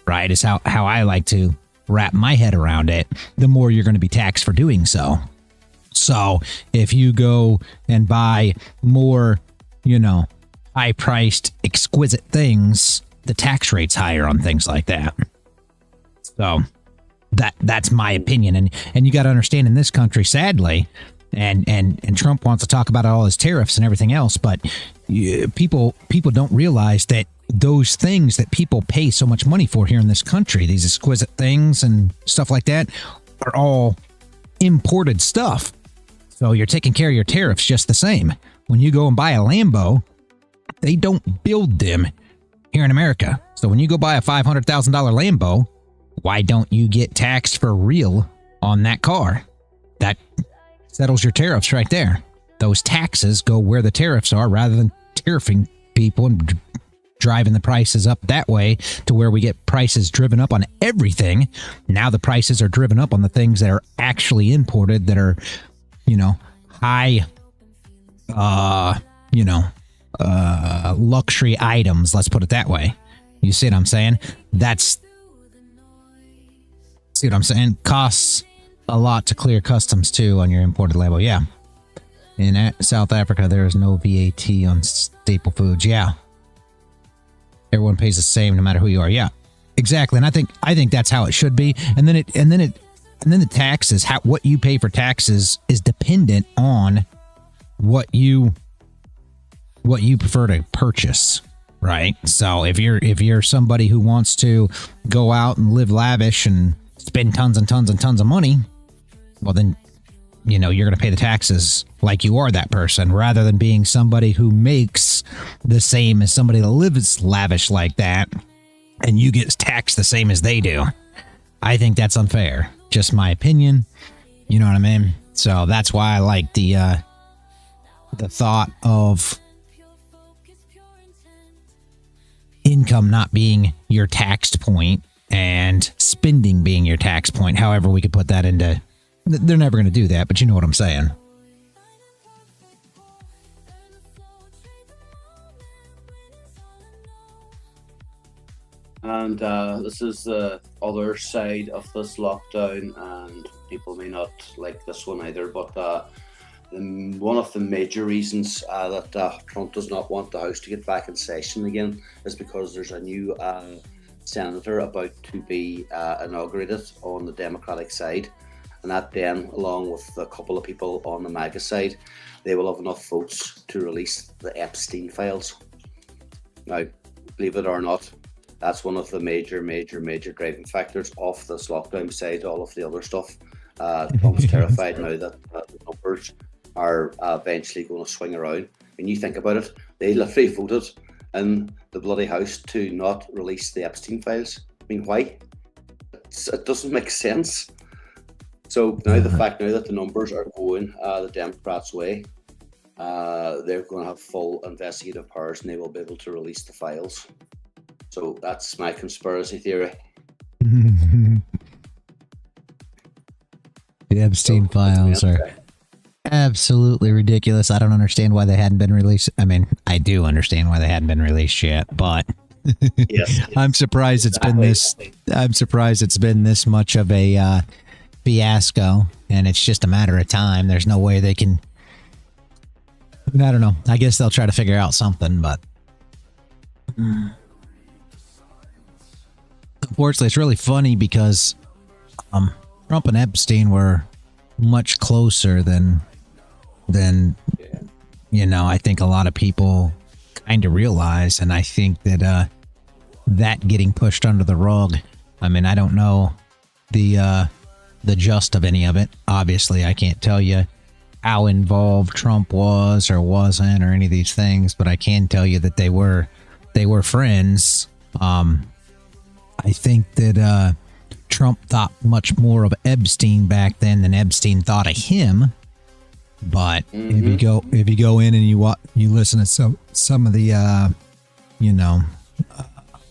right, is how I like to wrap my head around it, the more you're going to be taxed for doing so. So if you go and buy more, high-priced, exquisite things, the tax rate's higher on things like that. So that's my opinion. And you got to understand, in this country, sadly, and Trump wants to talk about all his tariffs and everything else, but people don't realize that those things that people pay so much money for here in this country, these exquisite things and stuff like that, are all imported stuff. So you're taking care of your tariffs just the same. When you go and buy a Lambo, they don't build them here in America. So when you go buy a $500,000 Lambo, why don't you get taxed for real on that car? That settles your tariffs right there. Those taxes go where the tariffs are, rather than tariffing people and driving the prices up that way, to where we get prices driven up on everything. Now the prices are driven up on the things that are actually imported, that are, high, luxury items. Let's put it that way. You see what I'm saying? See what I'm saying? Costs a lot to clear customs too on your imported label. Yeah. In South Africa, there is no VAT on staple foods. Yeah. Everyone pays the same no matter who you are. Yeah. Exactly. And I think that's how it should be. And then the taxes, what you pay for taxes is dependent on what you prefer to purchase, right? So if you're somebody who wants to go out and live lavish and spend tons and tons and tons of money, well then, you're going to pay the taxes like you are that person, rather than being somebody who makes the same as somebody that lives lavish like that, and you get taxed the same as they do. I think that's unfair. Just my opinion. You know what I mean? So that's why I like the thought of income not being your taxed point and spending being your tax point. However, we could put that into... They're never going to do that, but you know what I'm saying. And this is the other side of this lockdown, and people may not like this one either, but one of the major reasons that Trump does not want the House to get back in session again is because there's a new senator about to be inaugurated on the Democratic side, and that then, along with a couple of people on the MAGA side, they will have enough votes to release the Epstein files. Now, believe it or not, that's one of the major driving factors of this lockdown, besides all of the other stuff. Trump's terrified now that the numbers are eventually going to swing around. When you think about it, they literally voted in the bloody House to not release the Epstein files. I mean, why? It doesn't make sense. So now the fact now that the numbers are going the Democrats' way, they're going to have full investigative powers and they will be able to release the files. So that's my conspiracy theory. The Epstein files are absolutely ridiculous. I don't understand why they hadn't been released. I mean, I do understand why they hadn't been released yet, but yes, I'm surprised it's been this. I'm surprised it's been this much of a fiasco, and it's just a matter of time. There's no way they can. I mean, I don't know. I guess they'll try to figure out something, but unfortunately, it's really funny because Trump and Epstein were much closer than I think a lot of people kind of realize, and I think that that getting pushed under the rug. I mean, I don't know the gist of any of it. Obviously, I can't tell you how involved Trump was or wasn't or any of these things, but I can tell you that they were friends. I think that Trump thought much more of Epstein back then than Epstein thought of him. But if you go in and you listen to some of the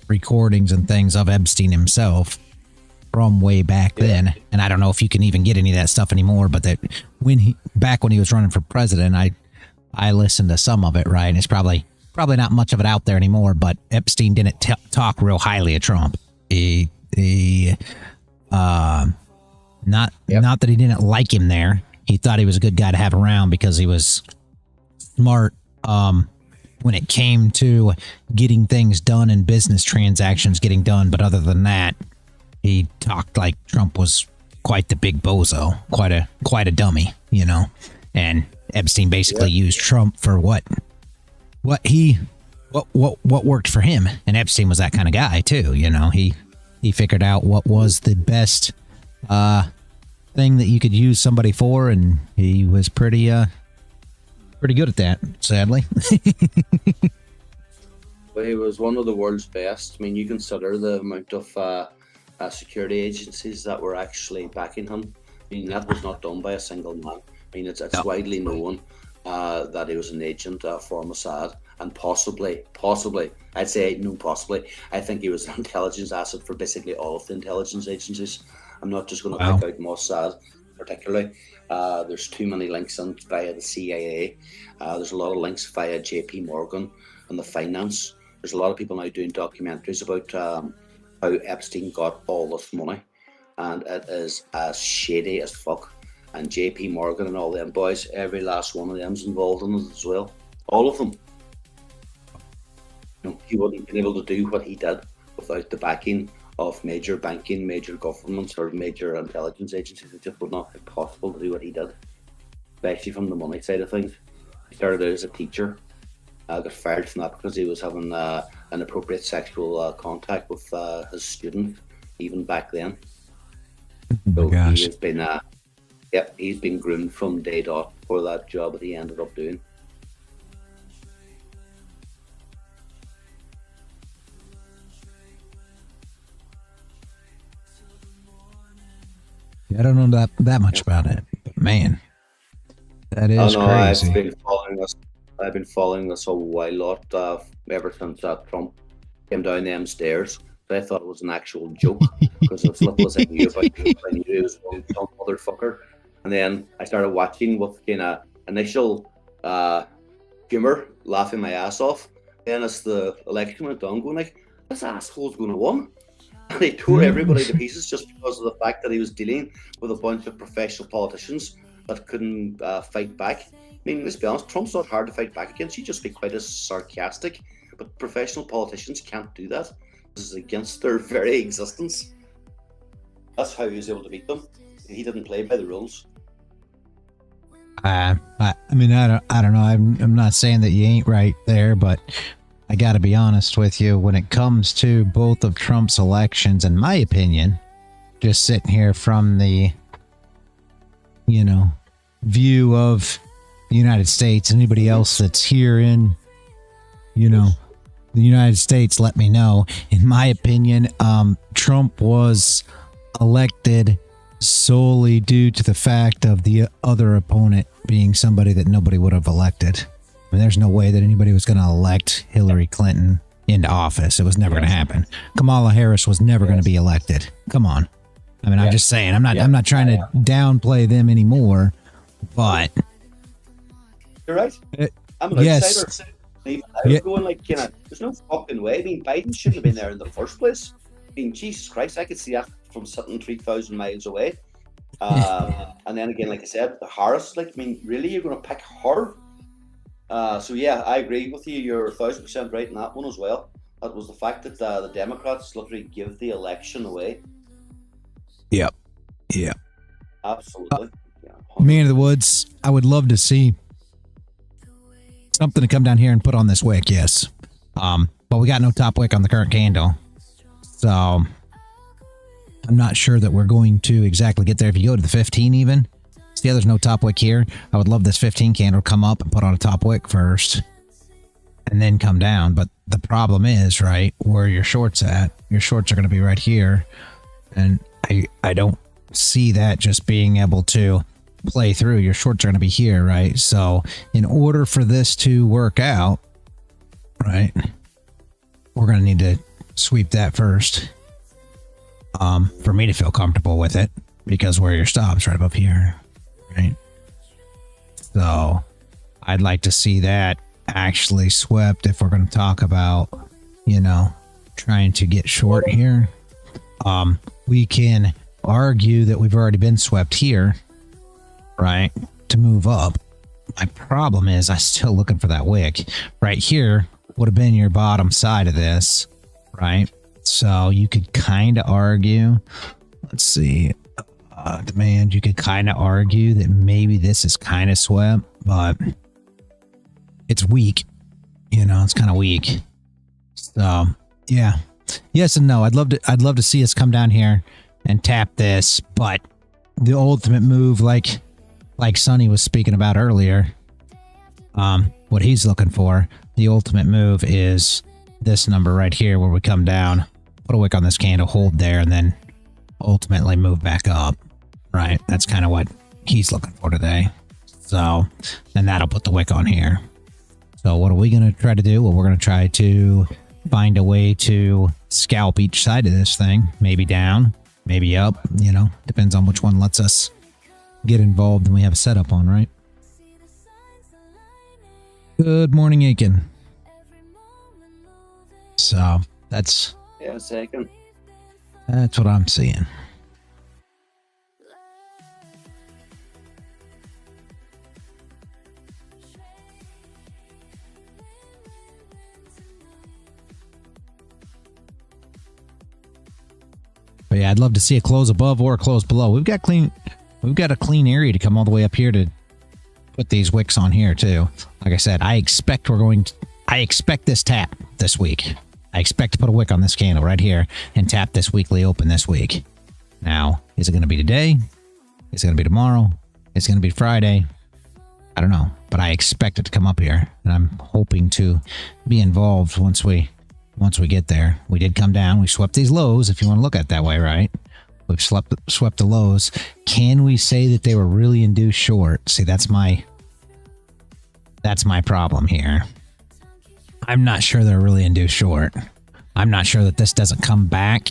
recordings and things of Epstein himself from way back then, and I don't know if you can even get any of that stuff anymore, but that when he was running for president, I listened to some of it, right? And it's probably not much of it out there anymore, but Epstein didn't talk real highly of Trump. Not that he didn't like him there. He thought he was a good guy to have around because he was smart when it came to getting things done and business transactions getting done. But other than that, he talked like Trump was quite the big bozo, quite a dummy, And Epstein basically used Trump for what worked for him. And Epstein was that kind of guy too. He figured out what was the best thing that you could use somebody for, and he was pretty good at that, sadly. Well, he was one of the world's best. I mean, you consider the amount of security agencies that were actually backing him. I mean, that was not done by a single man. I mean, it's widely known that he was an agent for Mossad, and possibly, I'd say no possibly, I think he was an intelligence asset for basically all of the intelligence agencies. I'm not just going to pick out Mossad particularly. There's too many links in via the CIA. There's a lot of links via JP Morgan and the finance. There's a lot of people now doing documentaries about how Epstein got all this money. and it is as shady as fuck. And JP Morgan and all them boys, every last one of them's involved in it as well. All of them. You know, he wouldn't have been able to do what he did without the backing of major banking, major governments, or major intelligence agencies. It just would not be possible to do what he did, especially from the money side of things. He started out as a teacher, got fired from that because he was having inappropriate sexual contact with his student, even back then. So he has been, he's been groomed from day dot for that job that he ended up doing. Yeah, I don't know that much about it, but man, that is crazy. I've been following this a while, ever since Trump came down them stairs. I thought it was an actual joke because as little as I knew about him, I knew he was some motherfucker. And then I started watching with kind of initial humor, laughing my ass off. Then as the election went on, going like, this asshole's going to win. And he tore everybody to pieces just because of the fact that he was dealing with a bunch of professional politicians that couldn't fight back. I mean, let's be honest, Trump's not hard to fight back against. He just be quite as sarcastic. But professional politicians can't do that. This is against their very existence. That's how he was able to beat them. He didn't play by the rules. I mean, I don't know. I'm not saying that you ain't right there, but I got to be honest with you. When it comes to both of Trump's elections, in my opinion, just sitting here from the, view of the United States, anybody else that's here in, the United States, let me know. In my opinion, Trump was elected solely due to the fact of the other opponent being somebody that nobody would have elected. I mean, there's no way that anybody was going to elect Hillary Clinton into office. It was never going to happen. Kamala Harris was never going to be elected. Come on. I mean, I'm just saying, I'm not trying to downplay them anymore, but you're right. I'm an outsider. I was going like, there's no fucking way. I mean, Biden shouldn't have been there in the first place. I mean, Jesus Christ, I could see that from sitting 3,000 miles away. And then again, like I said, the Harris, like, I mean, really, you're going to pick her? So yeah, I agree with you. You're 1,000% right in that one as well. That was the fact that the Democrats literally give the election away. Yep. Absolutely. Man of the Woods, I would love to see something to come down here and put on this wick, yes. But we got no top wick on the current candle. So I'm not sure that we're going to exactly get there. If you go to the 15 even, see how there's no top wick here? I would love this 15 candle to come up and put on a top wick first and then come down. But the problem is, right, where your shorts at, your shorts are going to be right here. And I don't see that just being able to play through. Your shorts are going to be here, right? So in order for this to work out, right, we're going to need to sweep that first for me to feel comfortable with it, because where your stop's right above here, right? So I'd like to see that actually swept if we're going to talk about, trying to get short here. We can argue that we've already been swept here, right, to move up. My problem is I'm still looking for that wick. Right here would have been your bottom side of this, right? So you could kind of argue, let's see, demand, you could kind of argue that maybe this is kind of swept, but it's weak. It's kind of weak. So yeah, yes and no. I'd love to see us come down here and tap this, but the ultimate move, like Sonny was speaking about earlier, what he's looking for, the ultimate move is this number right here, where we come down, put a wick on this candle, hold there, and then ultimately move back up, right? That's kind of what he's looking for today. So, and that'll put the wick on here. So what are we going to try to do? Well, we're going to try to find a way to scalp each side of this thing, maybe down, maybe up, depends on which one lets us get involved and we have a setup on, right? Good morning, Aiken. So that's second. That's what I'm seeing. But yeah, I'd love to see a close above or a close below. We've got a clean area to come all the way up here to put these wicks on here too. Like I said, I expect this tap this week. I expect to put a wick on this candle right here and tap this weekly open this week. Now, is it going to be today? Is it going to be tomorrow? Is it going to be Friday? I don't know, but I expect it to come up here, and I'm hoping to be involved once we get there. We did come down. We swept these lows, if you want to look at it that way, right? We've swept the lows. Can we say that they were really induced short? See, that's my problem here. I'm not sure they're really induced short. I'm not sure that this doesn't come back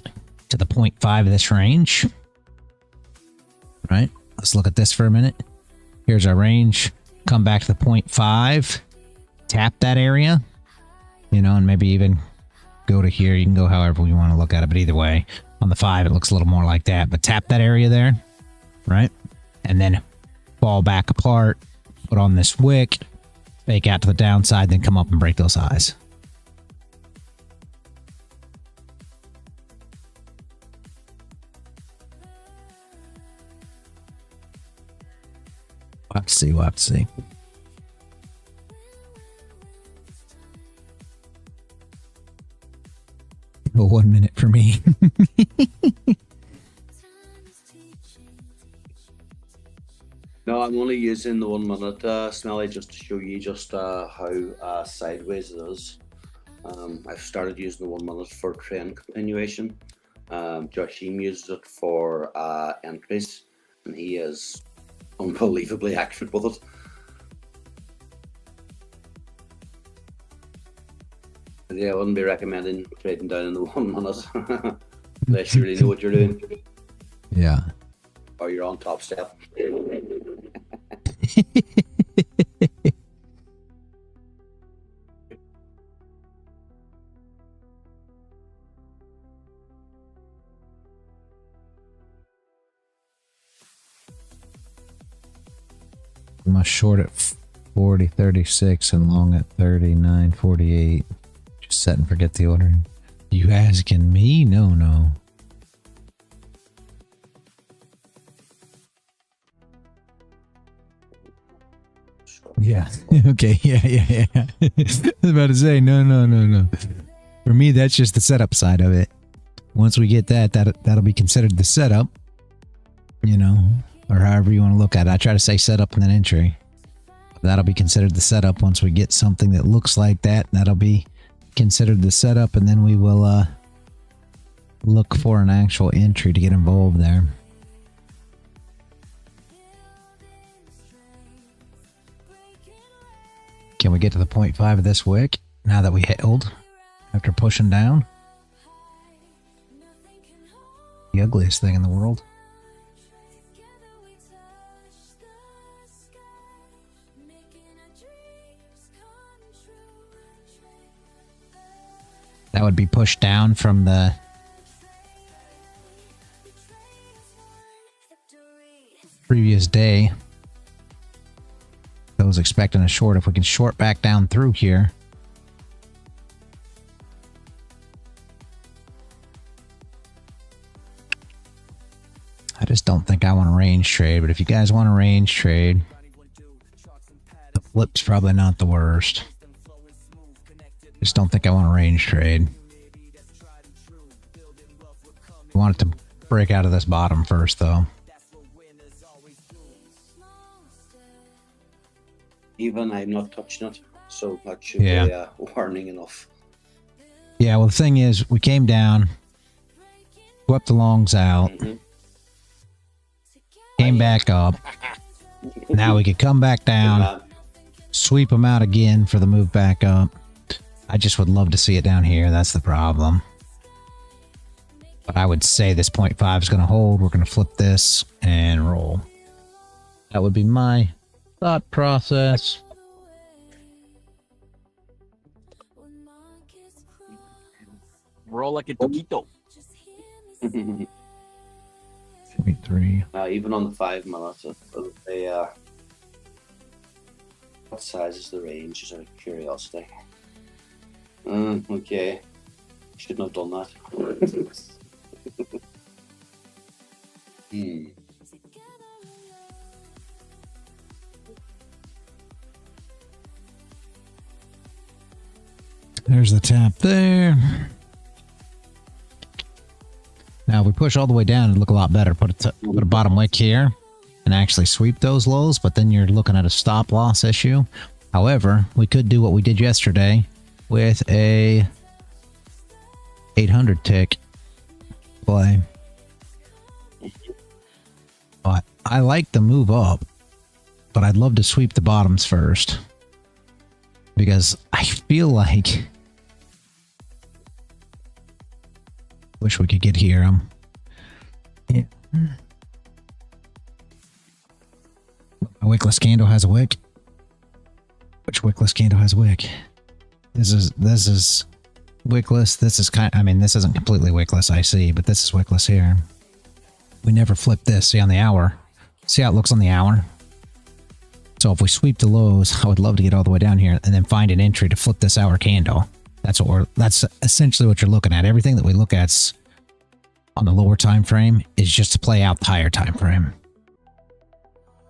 to the 0.5 of this range. Right? Let's look at this for a minute. Here's our range. Come back to the 0.5. Tap that area. You know, and maybe even go to here. You can go however you want to look at it. But either way, on the 5, it looks a little more like that. But tap that area there. Right? And then fall back apart. Put on this wick. Fake out to the downside. Then come up and break those highs. We'll have to see. Well, 1 minute for me. No, I'm only using the 1 minute, Smelly, just to show you just how sideways it is. I've started using the 1 minute for trend continuation. Joshim uses it for entries, and he is unbelievably accurate with it. But yeah, I wouldn't be recommending trading down in the 1 minute unless you really know what you're doing. Yeah. Or you're on top step. I'm short at 40.36 and long at 39.48. Just set and forget the order. You asking me? No. Yeah. Okay. Yeah. I was about to say no. For me, that's just the setup side of it. Once we get that'll be considered the setup. You know. Or however you want to look at it. I try to say setup and then entry. That'll be considered the setup once we get something that looks like that. That'll be considered the setup, and then we will look for an actual entry to get involved there. Can we get to the 0.5 of this wick now that we held after pushing down? The ugliest thing in the world. That would be pushed down from the previous day. I was expecting a short. If we can short back down through here. I just don't think I want to range trade, but if you guys want to range trade, the flip's probably not the worst. Just don't think I want to range trade. I want it to break out of this bottom first, though. Even I'm not touching it, so that should be warning enough. Yeah, well, the thing is, we came down, swept the longs out, came back up. Now we could come back down, sweep them out again for the move back up. I just would love to see it down here. That's the problem. But I would say this 0.5 is going to hold. We're going to flip this and roll. That would be my thought process. Roll like a toquito. 0.3. Even on the 5 minutes, what size is the range? Just out of curiosity. Okay. Shouldn't have done that. There's the tap there. Now, if we push all the way down, it'd look a lot better. Put a bottom wick here and actually sweep those lows, but then you're looking at a stop loss issue. However, we could do what we did yesterday with a 800 tick play. But I like the move up, but I'd love to sweep the bottoms first because I feel like wish we could get here. Yeah. A wickless candle has a wick. Which wickless candle has a wick? This is wickless. This is I mean, this isn't completely wickless, I see, but this is wickless here. We never flip this. See on the hour. See how it looks on the hour? So if we sweep the lows, I would love to get all the way down here and then find an entry to flip this hour candle. That's essentially what you're looking at. Everything that we look at on the lower time frame is just to play out the higher time frame.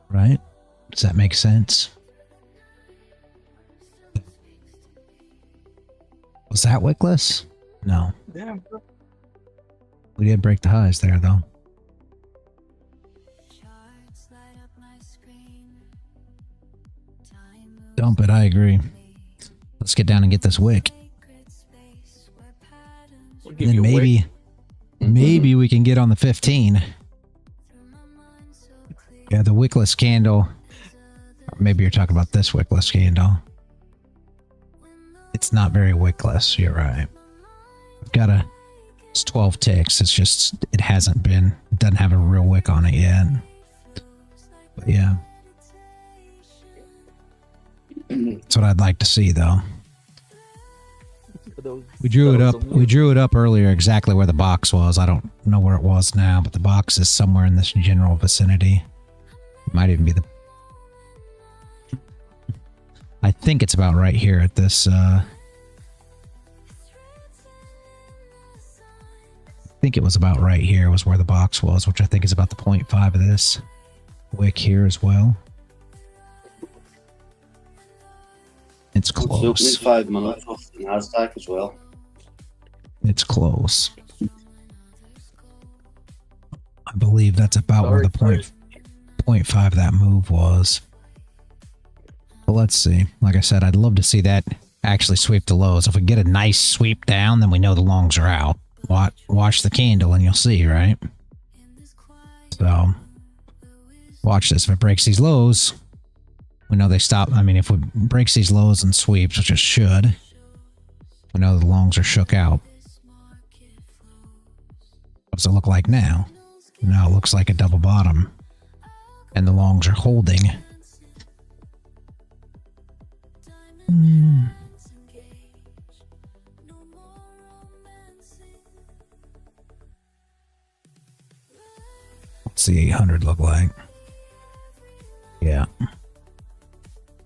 Right? Does that make sense? Was that wickless? No. Damn. We did break the highs there, though. Dump it, I agree. Let's get down and get this wick. We'll give And you then a maybe we can get on the 15. Yeah, the wickless candle. Or maybe you're talking about this wickless candle. It's not very wickless, you're right. I've got it's 12 ticks. It's just, it doesn't have a real wick on it yet. But yeah. That's what I'd like to see, though. We drew it up. We drew it up earlier exactly where the box was. I don't know where it was now, but the box is somewhere in this general vicinity. It might even be I think it's about right here at this. I think it was about right here was where the box was, which I think is about the 0.5 of this wick here as well. It's close. It's 5 minutes off the Nasdaq as well. It's close. I believe that's about where the 0.5 of that move was. But let's see. Like I said, I'd love to see that actually sweep the lows. If we get a nice sweep down, then we know the longs are out. Watch the candle and you'll see, right? So, watch this. If it breaks these lows, we know they stop. I mean, if it breaks these lows and sweeps, which it should, we know the longs are shook out. What does it look like now? Now it looks like a double bottom. And the longs are holding. What's the 800 look like? Yeah.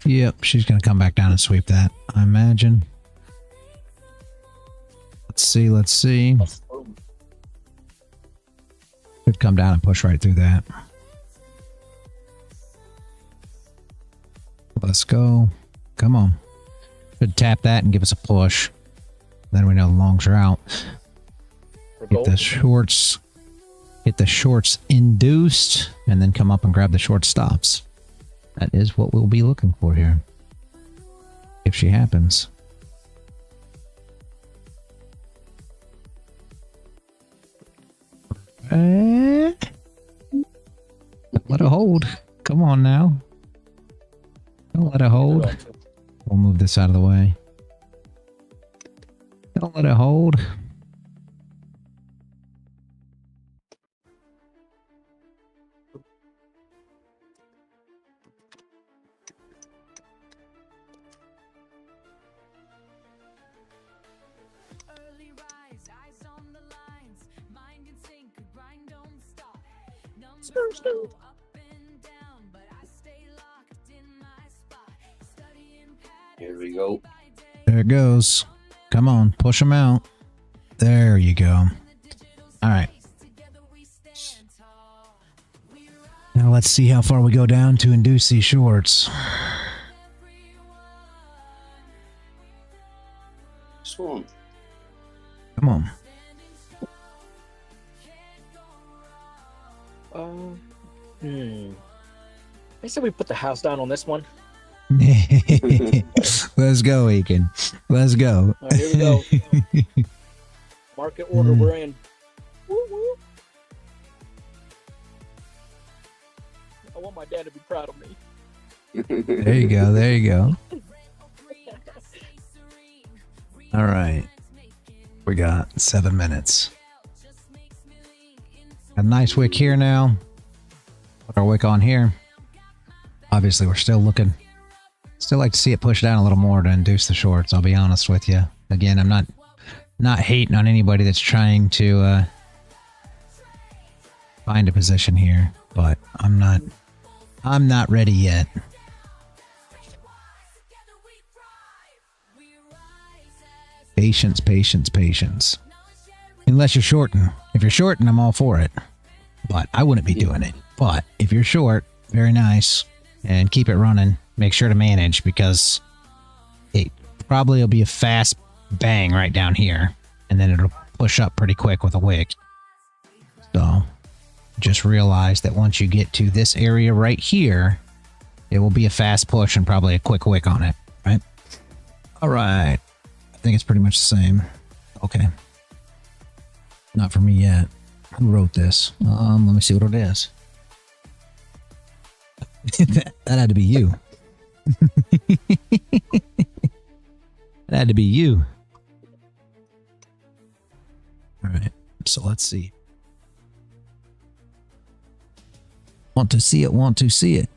Yep, she's going to come back down and sweep that, I imagine. Let's see, let's see. Could come down and push right through that. Let's go. Come on. Should tap that and give us a push. Then we know the longs are out. Get the shorts. Get the shorts induced. And then come up and grab the short stops. That is what we'll be looking for here. If she happens. Let it hold. Come on now. Don't let it hold. We'll move this out of the way. Don't let it hold. Here we go. There it goes. Come on, push them out. There you go. All right. Now let's see how far we go down to induce these shorts. Swan. Come on. I said we put the house down on this one. Let's go, Aiken. Let's go. All right, here we go. Market order we're in. Woo woo. I want my dad to be proud of me. There you go. There you go. All right. We got 7 minutes. A nice wick here now. Put our wick on here. Obviously, we're still looking. Still like to see it push down a little more to induce the shorts. I'll be honest with you. Again, I'm not hating on anybody that's trying to find a position here, but I'm not ready yet. Patience, patience, patience. Unless you're shorting. If you're shorting, I'm all for it. But I wouldn't be doing it. But if you're short, very nice. And keep it running. Make sure to manage because it probably will be a fast bang right down here. And then it'll push up pretty quick with a wick. So just realize that once you get to this area right here, it will be a fast push and probably a quick wick on it. Right? All right. I think it's pretty much the same. Okay. Not for me yet. Who wrote this? Let me see what it is. that had to be you. That had to be you. All right. So let's see. Want to see it, want to see it.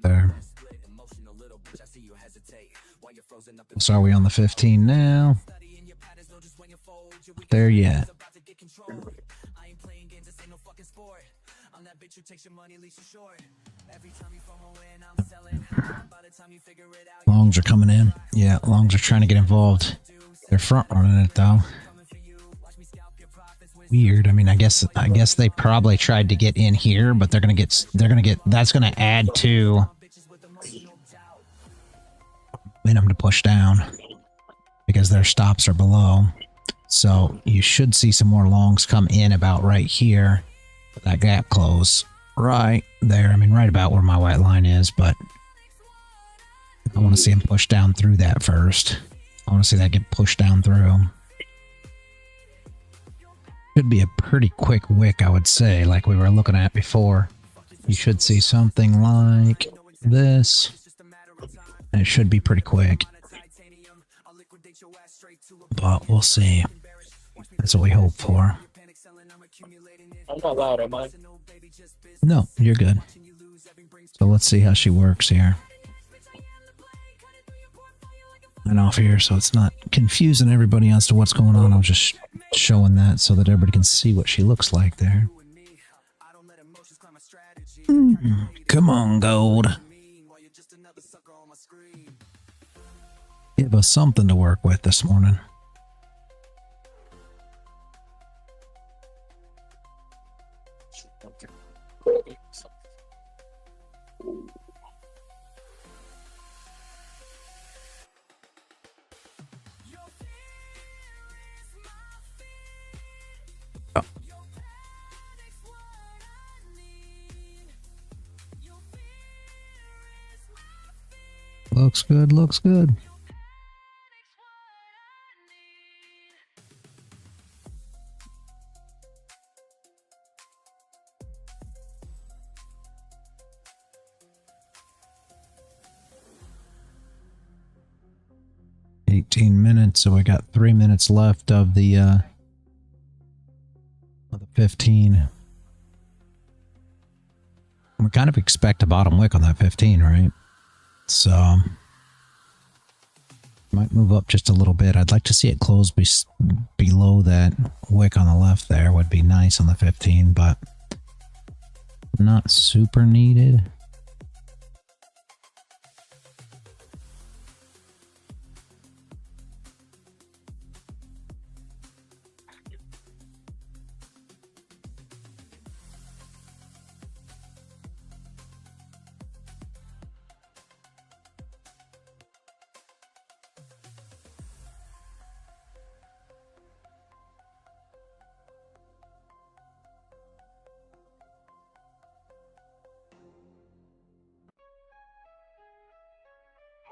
There. So are we on the 15 now? There yet. Longs are coming in. Yeah, longs are trying to get involved. They're front running it though. Weird. I mean, I guess they probably tried to get in here, but they're gonna get that's gonna add to momentum to push down because their stops are below. So you should see some more longs come in about right here. That gap close right there. I mean, right about where my white line is, but I want to see them push down through that first. I want to see that get pushed down through. Should be a pretty quick wick, I would say, like we were looking at before. You should see something like this. And it should be pretty quick. But we'll see. That's what we hope for. I'm not loud, am I? No, you're good. So let's see how she works here. And off here, so it's not confusing everybody as to what's going on. I'm just showing that so that everybody can see what she looks like there. Come on, gold. Give us something to work with this morning. Looks good, looks good. So we got 3 minutes left of the 15. We kind of expect a bottom wick on that 15, right? So might move up just a little bit. I'd like to see it close below that wick on the left there. Would be nice on the 15, but not super needed.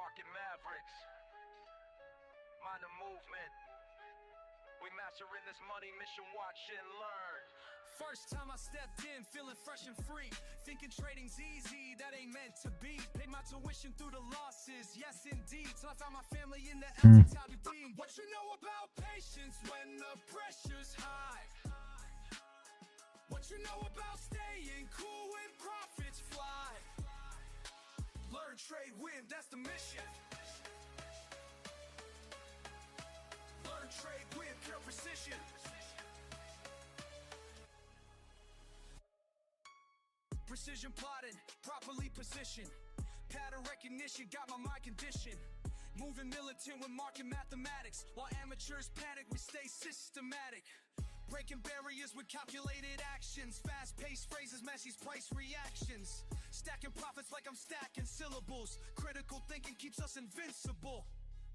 Market Mavericks, mind the movement. We mastering this money mission, watch and learn. First time I stepped in, feeling fresh and free. Thinking trading's easy, that ain't meant to be. Paid my tuition through the losses, yes indeed. Till I found my family in the LTW team. What you know about patience when the pressure's high? What you know about staying cool when profits fly? Learn, trade, win, that's the mission. Learn, trade, win, pure precision. Precision plotting, properly positioned. Pattern recognition, got my mind conditioned. Moving militant with market mathematics. While amateurs panic, we stay systematic. Breaking barriers with calculated actions. Fast-paced phrases, Messi's price reactions. Stacking profits like I'm stacking syllables. Critical thinking keeps us invincible.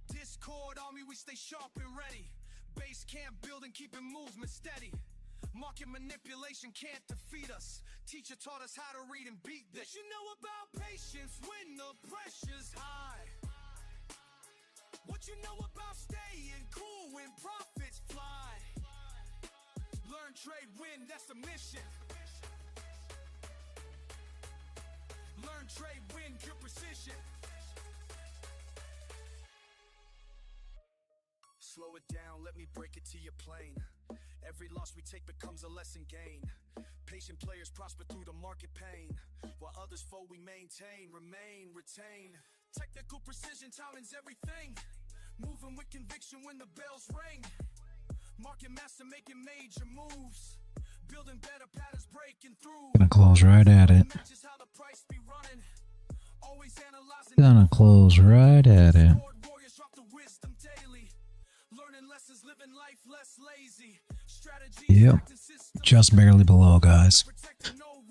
Discord army, we stay sharp and ready. Base camp building, keeping movement steady. Market manipulation can't defeat us. Teacher taught us how to read and beat this. You know about patience when the pressure's high? What you know about staying cool when profits fly? Learn, trade, win, that's the mission. Learn, trade, win, pure precision. Slow it down, let me break it to your plane. Every loss we take becomes a lesson gained. Patient players prosper through the market pain, while others fold we maintain, remain, retain. Technical precision, timing's everything. Moving with conviction when the bells ring. Market master making major moves. Building better patterns, breaking through. Gonna close right at it. Matches how the price be running. Always analyzing. Gonna close right at it. Warriors drop the wisdom daily. Learning lessons, living life less lazy. Yep. Just barely below, guys.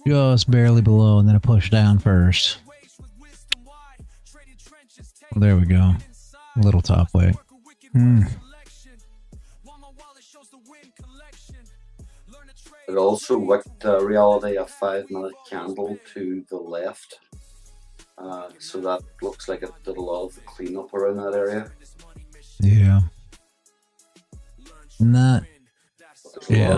Just barely below, and then a push down first. Well, there we go. A little top way. It also wicked reality a 5-minute candle to the left. So that looks like it did a lot of the cleanup around that area. Yeah. Not. Yeah.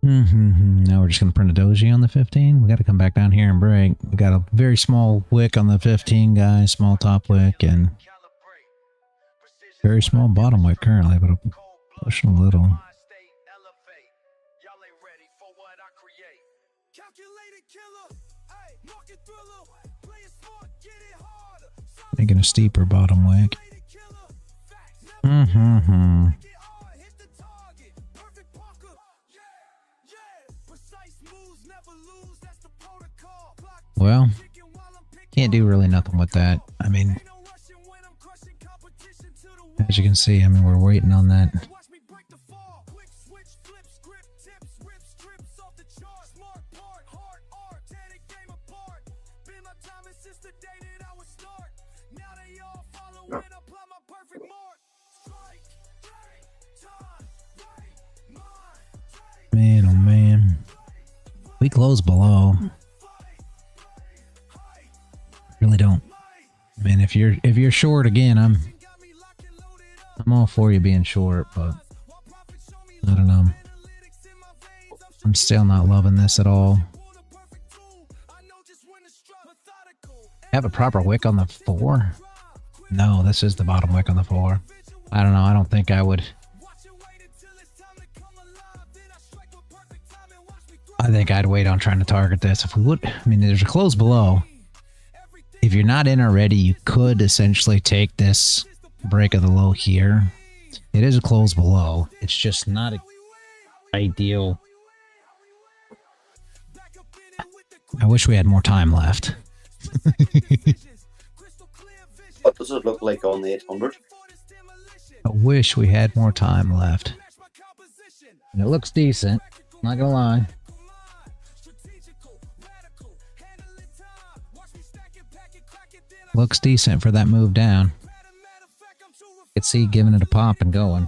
Now we're just going to print a doji on the 15. We got to come back down here and break. We got a very small wick on the 15, guys. Small top wick and very small bottom wick currently, but I'm pushing a little. Making a steeper bottom wick. Well, can't do really nothing with that. I mean, as you can see, I mean, we're waiting on that. Man, oh man, we close below. Really don't. I mean, if you're short again, I'm all for you being short, but I don't know. I'm still not loving this at all. Have a proper wick on the 4? No, this is the bottom wick on the 4. I don't know. I don't think I would. I think I'd wait on trying to target this. If we would, I mean, there's a close below. If you're not in already, you could essentially take this break of the low here It is a close below. It's just not ideal. I wish we had more time left. What does it look like on the 800? I wish we had more time left. And it looks decent, not gonna lie. Looks decent for that move down. Could see giving it a pop and going.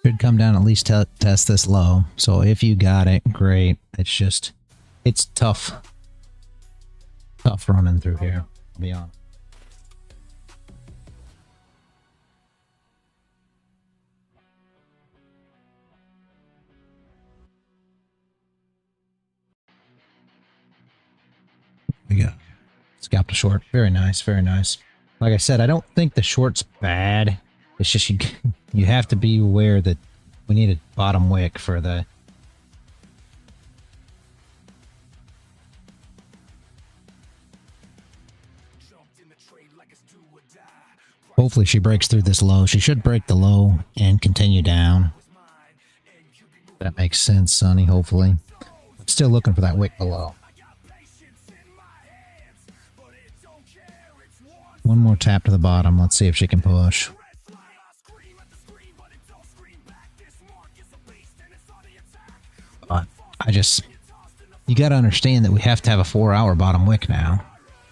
Should come down at least test this low. So if you got it, great. It's just, it's tough. Tough running through here, I'll be honest. We got scalped a short. Very nice, very nice. Like I said, I don't think the short's bad. It's just you have to be aware that we need a bottom wick for the... Hopefully she breaks through this low. She should break the low and continue down. That makes sense, Sonny, hopefully. I'm still looking for that wick below. One more tap to the bottom. Let's see if she can push. But you got to understand that we have to have a 4-hour bottom wick now.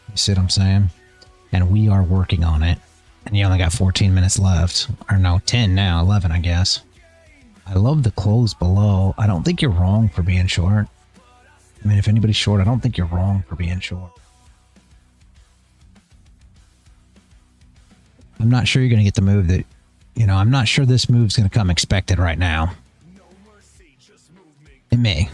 You see what I'm saying? And we are working on it. And you only got 14 minutes left. Or no, 10 now, 11 I guess. I love the close below. I don't think you're wrong for being short. I mean, if anybody's short, I don't think you're wrong for being short. I'm not sure you're going to get the move that, you know, I'm not sure this move's going to come expected right now. It may.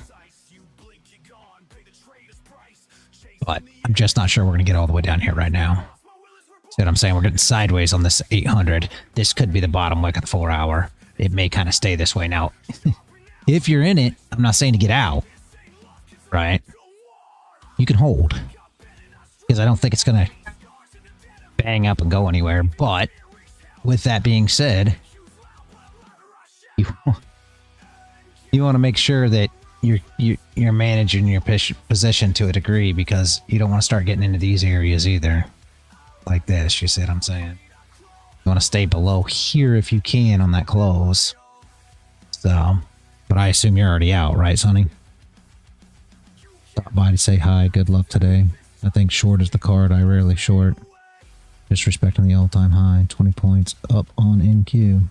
But I'm just not sure we're going to get all the way down here right now. See what I'm saying? We're getting sideways on this 800. This could be the bottom wick of the 4-hour. It may kind of stay this way. Now, if you're in it, I'm not saying to get out. Right? You can hold. Because I don't think it's going to bang up and go anywhere. But with that being said, you want to make sure that you're managing your position to a degree, because you don't want to start getting into these areas either. Like this, you see what I'm saying? You want to stay below here if you can on that close. So, but I assume you're already out, right, Sonny? Stop by to say hi. Good luck today. I think short is the card. I rarely short. Disrespecting the all-time high. 20 points up on NQ.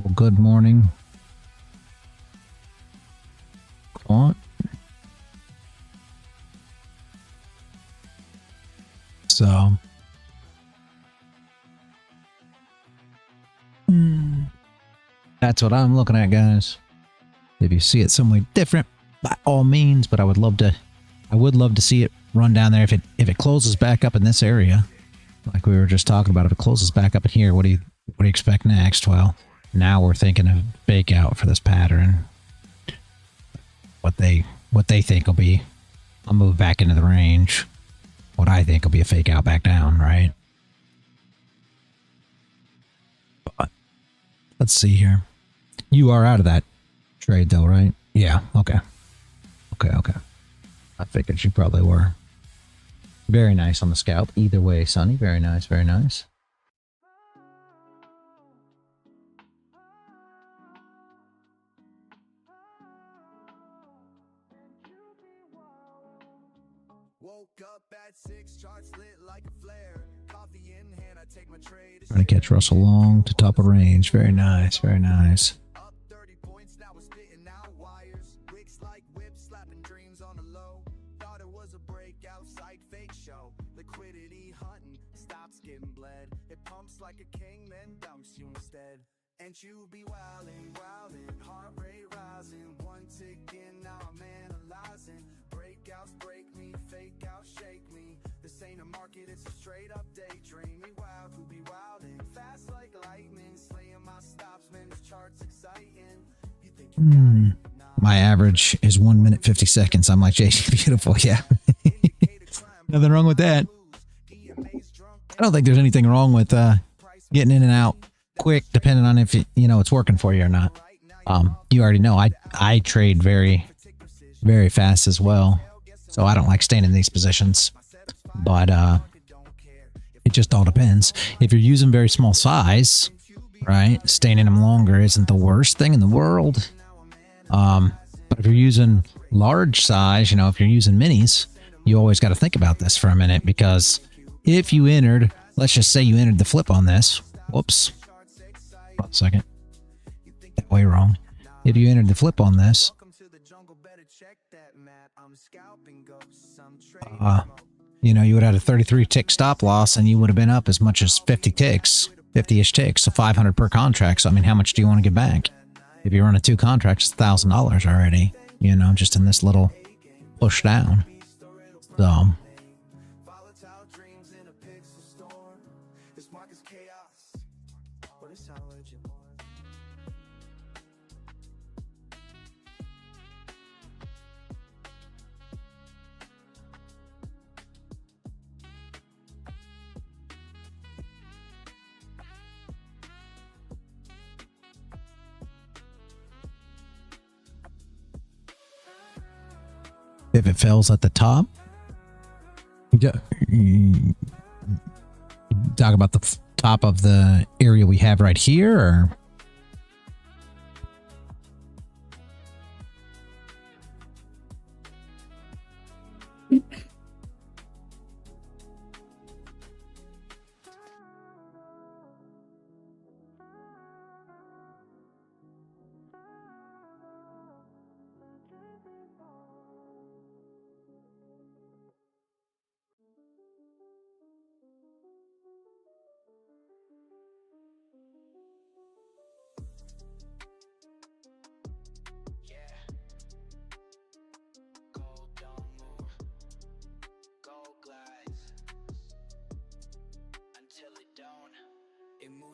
Well, good morning. Quant. So, that's what I'm looking at, guys. If you see it some way different, by all means, but I would love to see it run down there. If it closes back up in this area, like we were just talking about, if it closes back up in here, what do you expect next? Well, now we're thinking of fake out for this pattern. What they think will be, I'll move back into the range. What I think will be a fake out back down, right? But let's see here. You are out of that trade though, right? Yeah, okay. Okay. I figured you probably were. Very nice on the scalp. Either way, Sonny. Very nice, very nice. Trying to catch Russell Long to top of range. Very nice, very nice. And you be wildin', heart rate rising, one tick in, now I'm analyzing. Breakouts break me, fake out shake me. This This ain't a market, it's a straight up daydream. We wild, who be wildin', fast like lightning, slaying my stops, man, this chart's exciting. You think you got it? My average is 1 minute 50 seconds. I'm like, JC, beautiful. Yeah. Nothing wrong with that. I don't think there's anything wrong with getting in and out quick, depending on if it's working for you or not. You already know I trade very, very fast as well, so I don't like staying in these positions. But it just all depends. If you're using very small size, right, staying in them longer isn't the worst thing in the world. But if you're using large size, if you're using minis, you always got to think about this for a minute, because if you entered, let's just say you entered the flip on this. Whoops. Hold on a second. That way wrong. If you entered the flip on this, you would have had a 33 tick stop loss, and you would have been up as much as 50 ticks, 50-ish ticks, so 500 per contract. So, I mean, how much do you want to get back? If you're running 2 contracts, it's $1,000 already, just in this little push down. So, if it fails at the top, talk about the top of the area we have right here, or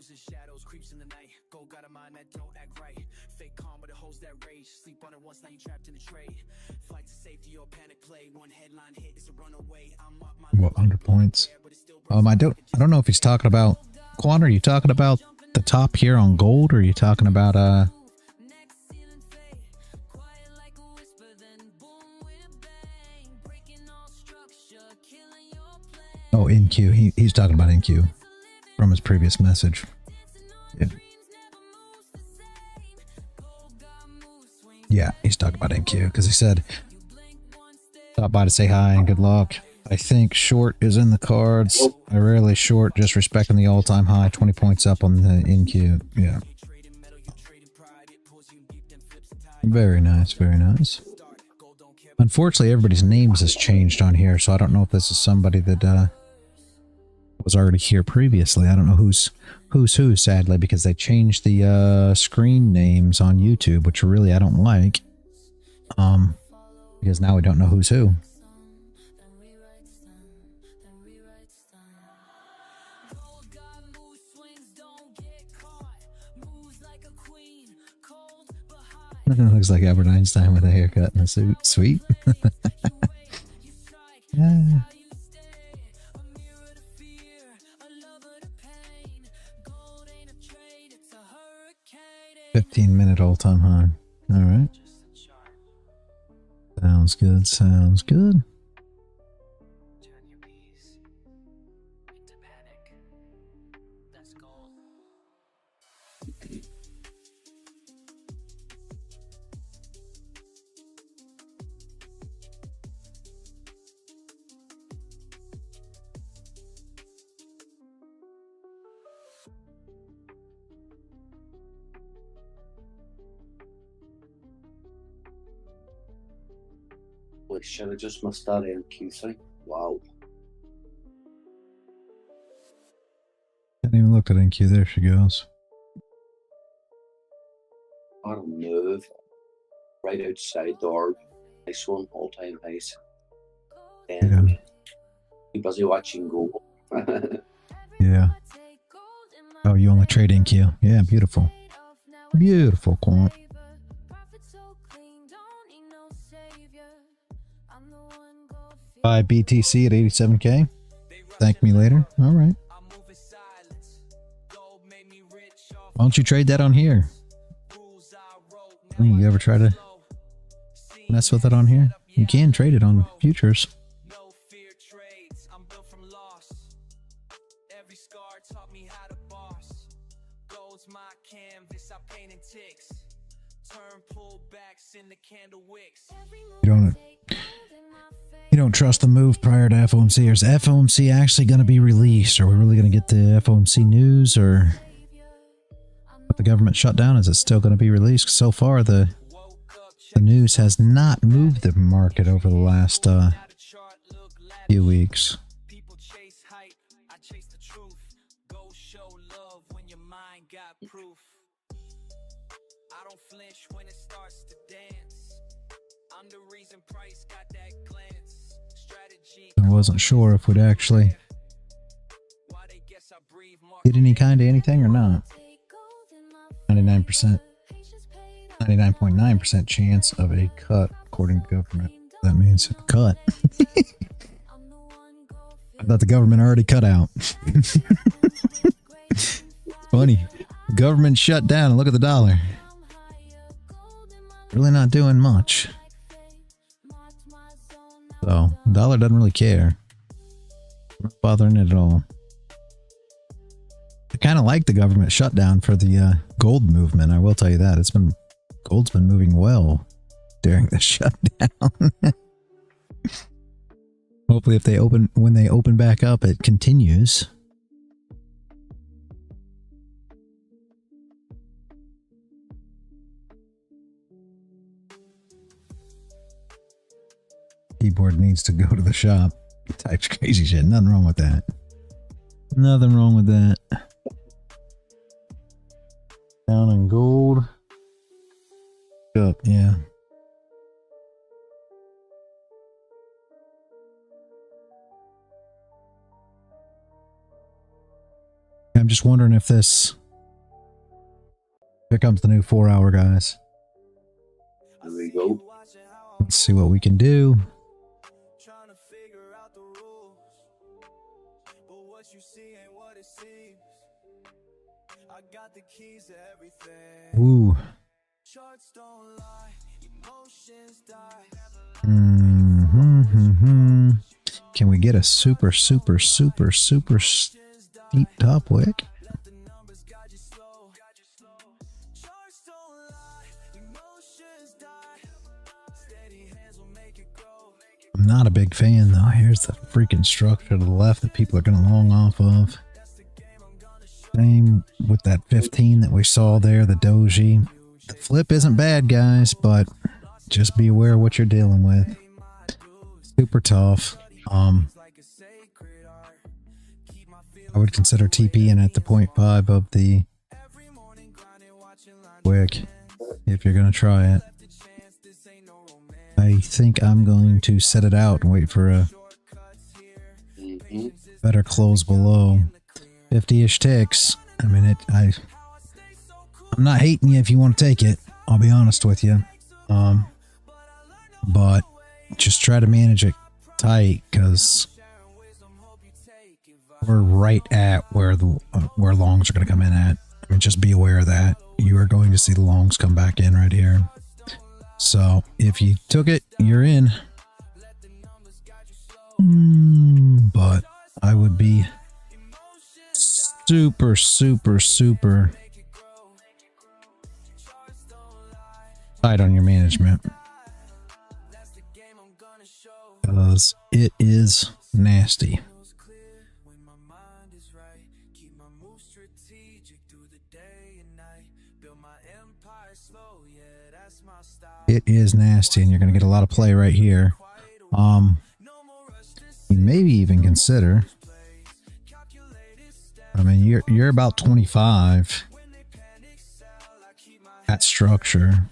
and shadows creeps in the night. Gold got a mind that don't act right. Fake calm but it holds that rage. Sleep on it once, now you trapped in a trade. Flight to safety or panic play. One headline hit is a runaway. I'm up my 100 points. I don't know if he's talking about Quan. Are you talking about the top here on gold, or are you talking about oh, NQ. He's talking about NQ from his previous message. Yeah, he's talking about NQ because he said, stop by to say hi and good luck. I think short is in the cards. I rarely short, just respecting the all-time high. 20 points up on the NQ. Yeah. Very nice, very nice. Unfortunately, everybody's names has changed on here, so I don't know if this is somebody that was already here previously. I don't know who's who, sadly, because they changed the screen names on YouTube, which really I don't like. Because now we don't know who's who. It looks like Albert Einstein with a haircut and a suit. Sweet. Yeah. 15-minute all-time high. All right. Sounds good. Sounds good. Turn your peace into panic. That's gold. Holy shit, I just missed that NQ thing. Wow. Can't even look at NQ. There she goes. What a move. Right outside the orb. Nice one, all time highs. Yeah. Too busy watching gold. Yeah. Oh, you only trade NQ. Yeah, beautiful. Beautiful, quant. Buy BTC at 87K. Thank me later. All right. Why don't you trade that on here? You ever try to mess with it on here? You can trade it on futures. You don't trust the move prior to FOMC. Or is FOMC actually going to be released? Are we really going to get the FOMC news, or with the government shutdown, is it still going to be released? So far, the news has not moved the market over the last few weeks. I wasn't sure if we'd actually get any kind of anything or not. 99%, 99.9% chance of a cut, according to government. That means a cut. I thought the government already cut out. Funny. Government shut down and look at the dollar. Really not doing much. So, dollar doesn't really care. Not bothering it at all. I kind of like the government shutdown for the gold movement. I will tell you that. Gold's been moving well during the shutdown. Hopefully when they open back up, it continues. Keyboard needs to go to the shop. Types crazy shit. Nothing wrong with that. Nothing wrong with that. Down in gold. Up, yeah. I'm just wondering if this... Here comes the new 4-hour, guys. There we go. Let's see what we can do. Ooh. Can we get a super steep top wick? I'm not a big fan though. Here's the freaking structure to the left that people are going to long off of. Same with that 15 that we saw there, the doji. The flip isn't bad, guys, but just be aware of what you're dealing with. Super tough. I would consider TPing at the 0.5 of the wick if you're going to try it. I think I'm going to set it out and wait for a better close below. 50-ish ticks. I mean, I'm not hating you if you want to take it. I'll be honest with you. But just try to manage it tight, because we're right at where longs are going to come in at. I mean, just be aware of that. You are going to see the longs come back in right here. So if you took it, you're in. But I would be super tight on your management, because it is nasty. It is nasty, and you're going to get a lot of play right here. You maybe even consider, I mean, you're about 25 at structure,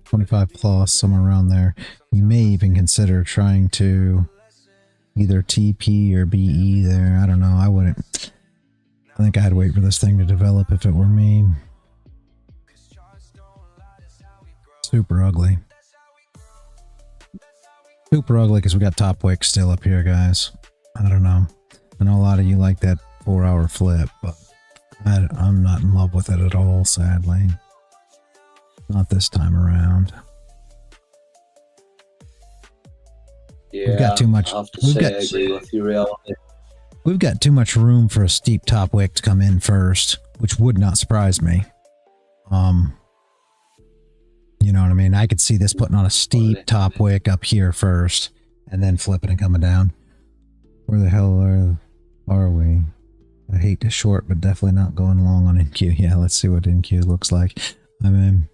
25 plus, somewhere around there. You may even consider trying to either TP or BE there. I don't know. I wouldn't. I think I'd wait for this thing to develop if it were me. Super ugly. Super ugly because we got top wick still up here, guys. I don't know. I know a lot of you like that 4-hour flip, but I'm not in love with it at all, sadly. Not this time around. Yeah, We've got too much. I have to say, I agree with you, reality. We've got too much room for a steep top wick to come in first, which would not surprise me. You know what I mean? I could see this putting on a steep top wick up here first, and then flipping and coming down. Where the hell are we? I hate to short, but definitely not going long on NQ. Yeah, let's see what NQ looks like. I mean,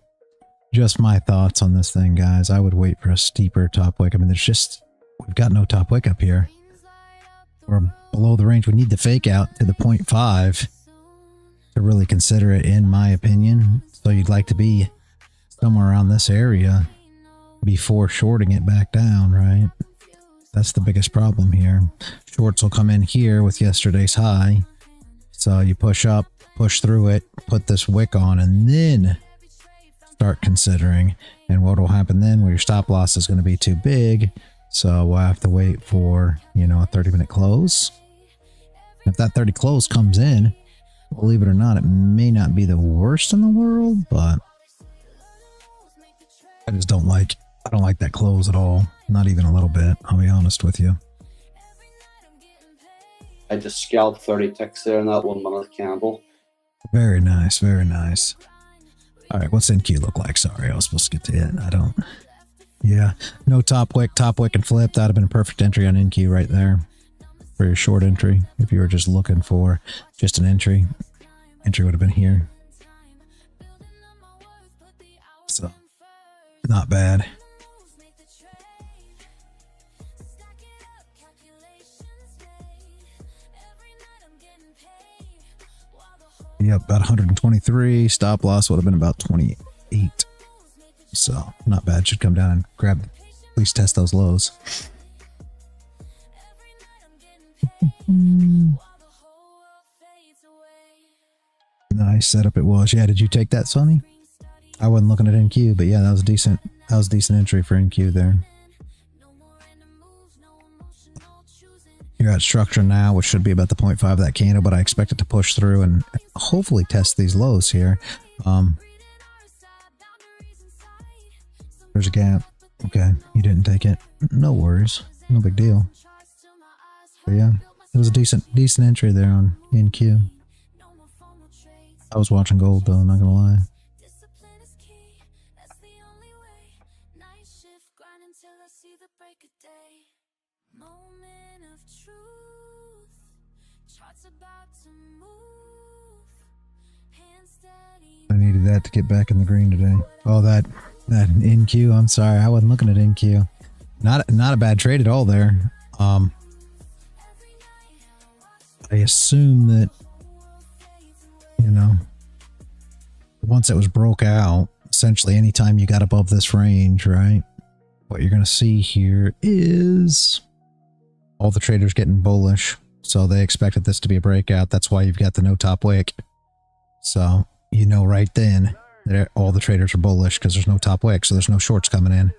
just my thoughts on this thing, guys. I would wait for a steeper top wick. I mean, we've got no top wick up here. We're below the range. We need the fake out to the 0.5 to really consider it, in my opinion. So you'd like to be somewhere around this area before shorting it back down, right? That's the biggest problem here. Shorts will come in here with yesterday's high. So you push up, push through it, put this wick on, and then start considering. And what will happen then? Well, your stop loss is going to be too big. So we'll have to wait for, you know, a 30-minute close. If that 30 close comes in, believe it or not, it may not be the worst in the world, but I don't like that close at all. Not even a little bit, I'll be honest with you. I just scalped 30 ticks there in that 1 minute candle. Very nice, very nice. All right, what's NQ look like? Sorry, I was supposed to get to it. I don't. Yeah, no top wick and flip. That'd have been a perfect entry on NQ right there for your short entry. If you were just looking for just an entry would have been here. So, not bad. Yep, about 123. Stop loss would have been about 28. So, not bad. Should come down and grab, at least test those lows. Nice setup it was. Yeah, did you take that, Sonny? I wasn't looking at NQ, but yeah, that was a decent entry for NQ there. You're at structure now, which should be about the 0.5 of that candle, but I expect it to push through and hopefully test these lows here. There's a gap. Okay, you didn't take it. No worries. No big deal. But yeah, it was a decent entry there on NQ. I was watching gold though, not gonna lie. I needed that to get back in the green today. Oh, that NQ. I'm sorry, I wasn't looking at NQ. Not a bad trade at all there. I assume that, you know, once it was broke out, essentially anytime you got above this range, right, what you're going to see here is all the traders getting bullish. So they expected this to be a breakout. That's why you've got the no top wick. So you know right then that all the traders are bullish because there's no top wick, so there's no shorts coming in.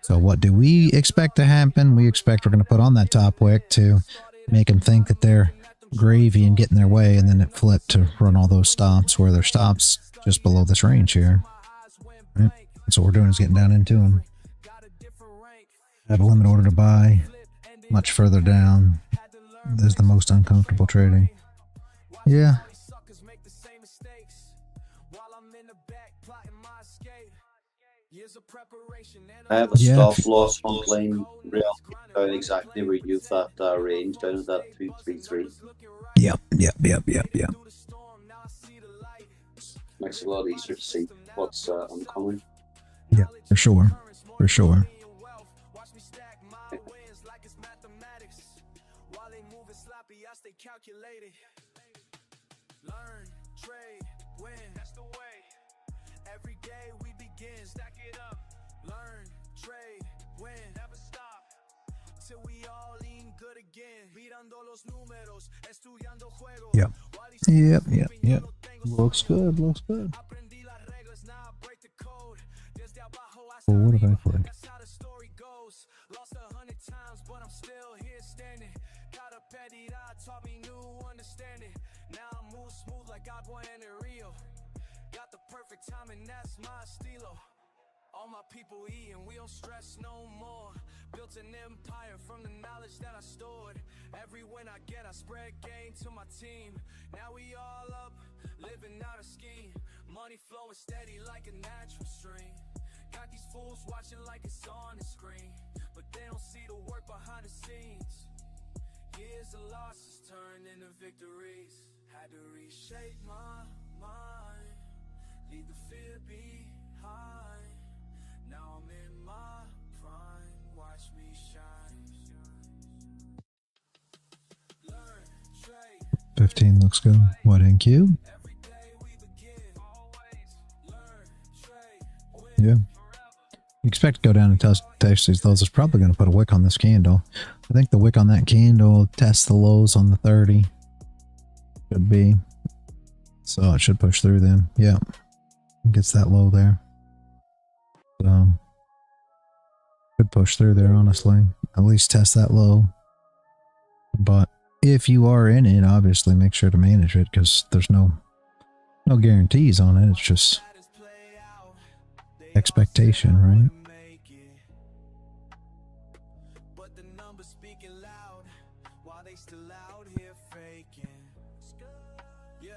So what do we expect to happen? We expect we're going to put on that top wick to make them think that they're gravy and get in their way, and then it flipped to run all those stops where their stops just below this range here. Right? So what we're doing is getting down into them. I have a limit order to buy much further down. This is the most uncomfortable trading. Yeah. I have a stop loss on playing real down exactly where you've that range down at that 233. Yep. Makes it a lot easier to see what's oncoming. Yeah, for sure. Learn, trade, win. That's the way. Every day we begin. Stack it up. Learn, trade, win. Never stop till we all eat good again. Yep. Yep. Looks good. Looks good. Well, what have I played? Lost 100 times, but I'm still here standing. Got a petty that taught me new understanding. Now I move smooth like agua en el Rio. Got the perfect timing, that's my estilo. All my people eating, we don't stress no more. Built an empire from the knowledge that I stored. Every win I get, I spread gain to my team. Now we all up, living out a scheme. Money flowing steady like a natural stream. Got these fools watching like it's on the screen, but they don't see the work behind the scenes. Years of losses turned into victories. Had to reshape my mind, leave the fear behind. Now I'm in my prime, watch me shine. Learn, trade, 15 looks good. What in Q? every day we begin. Always learn, trade, win. Yeah. You expect to go down and test these lows. It's probably going to put a wick on this candle. I think the wick on that candle tests the lows on the 30. Should be. So it should push through them. Yeah. Gets that low there. Could push through there, honestly. At least test that low. But if you are in it, obviously make sure to manage it, because there's no guarantees on it. It's just expectation, right? But the numbers speaking loud while they still out here faking. Yeah.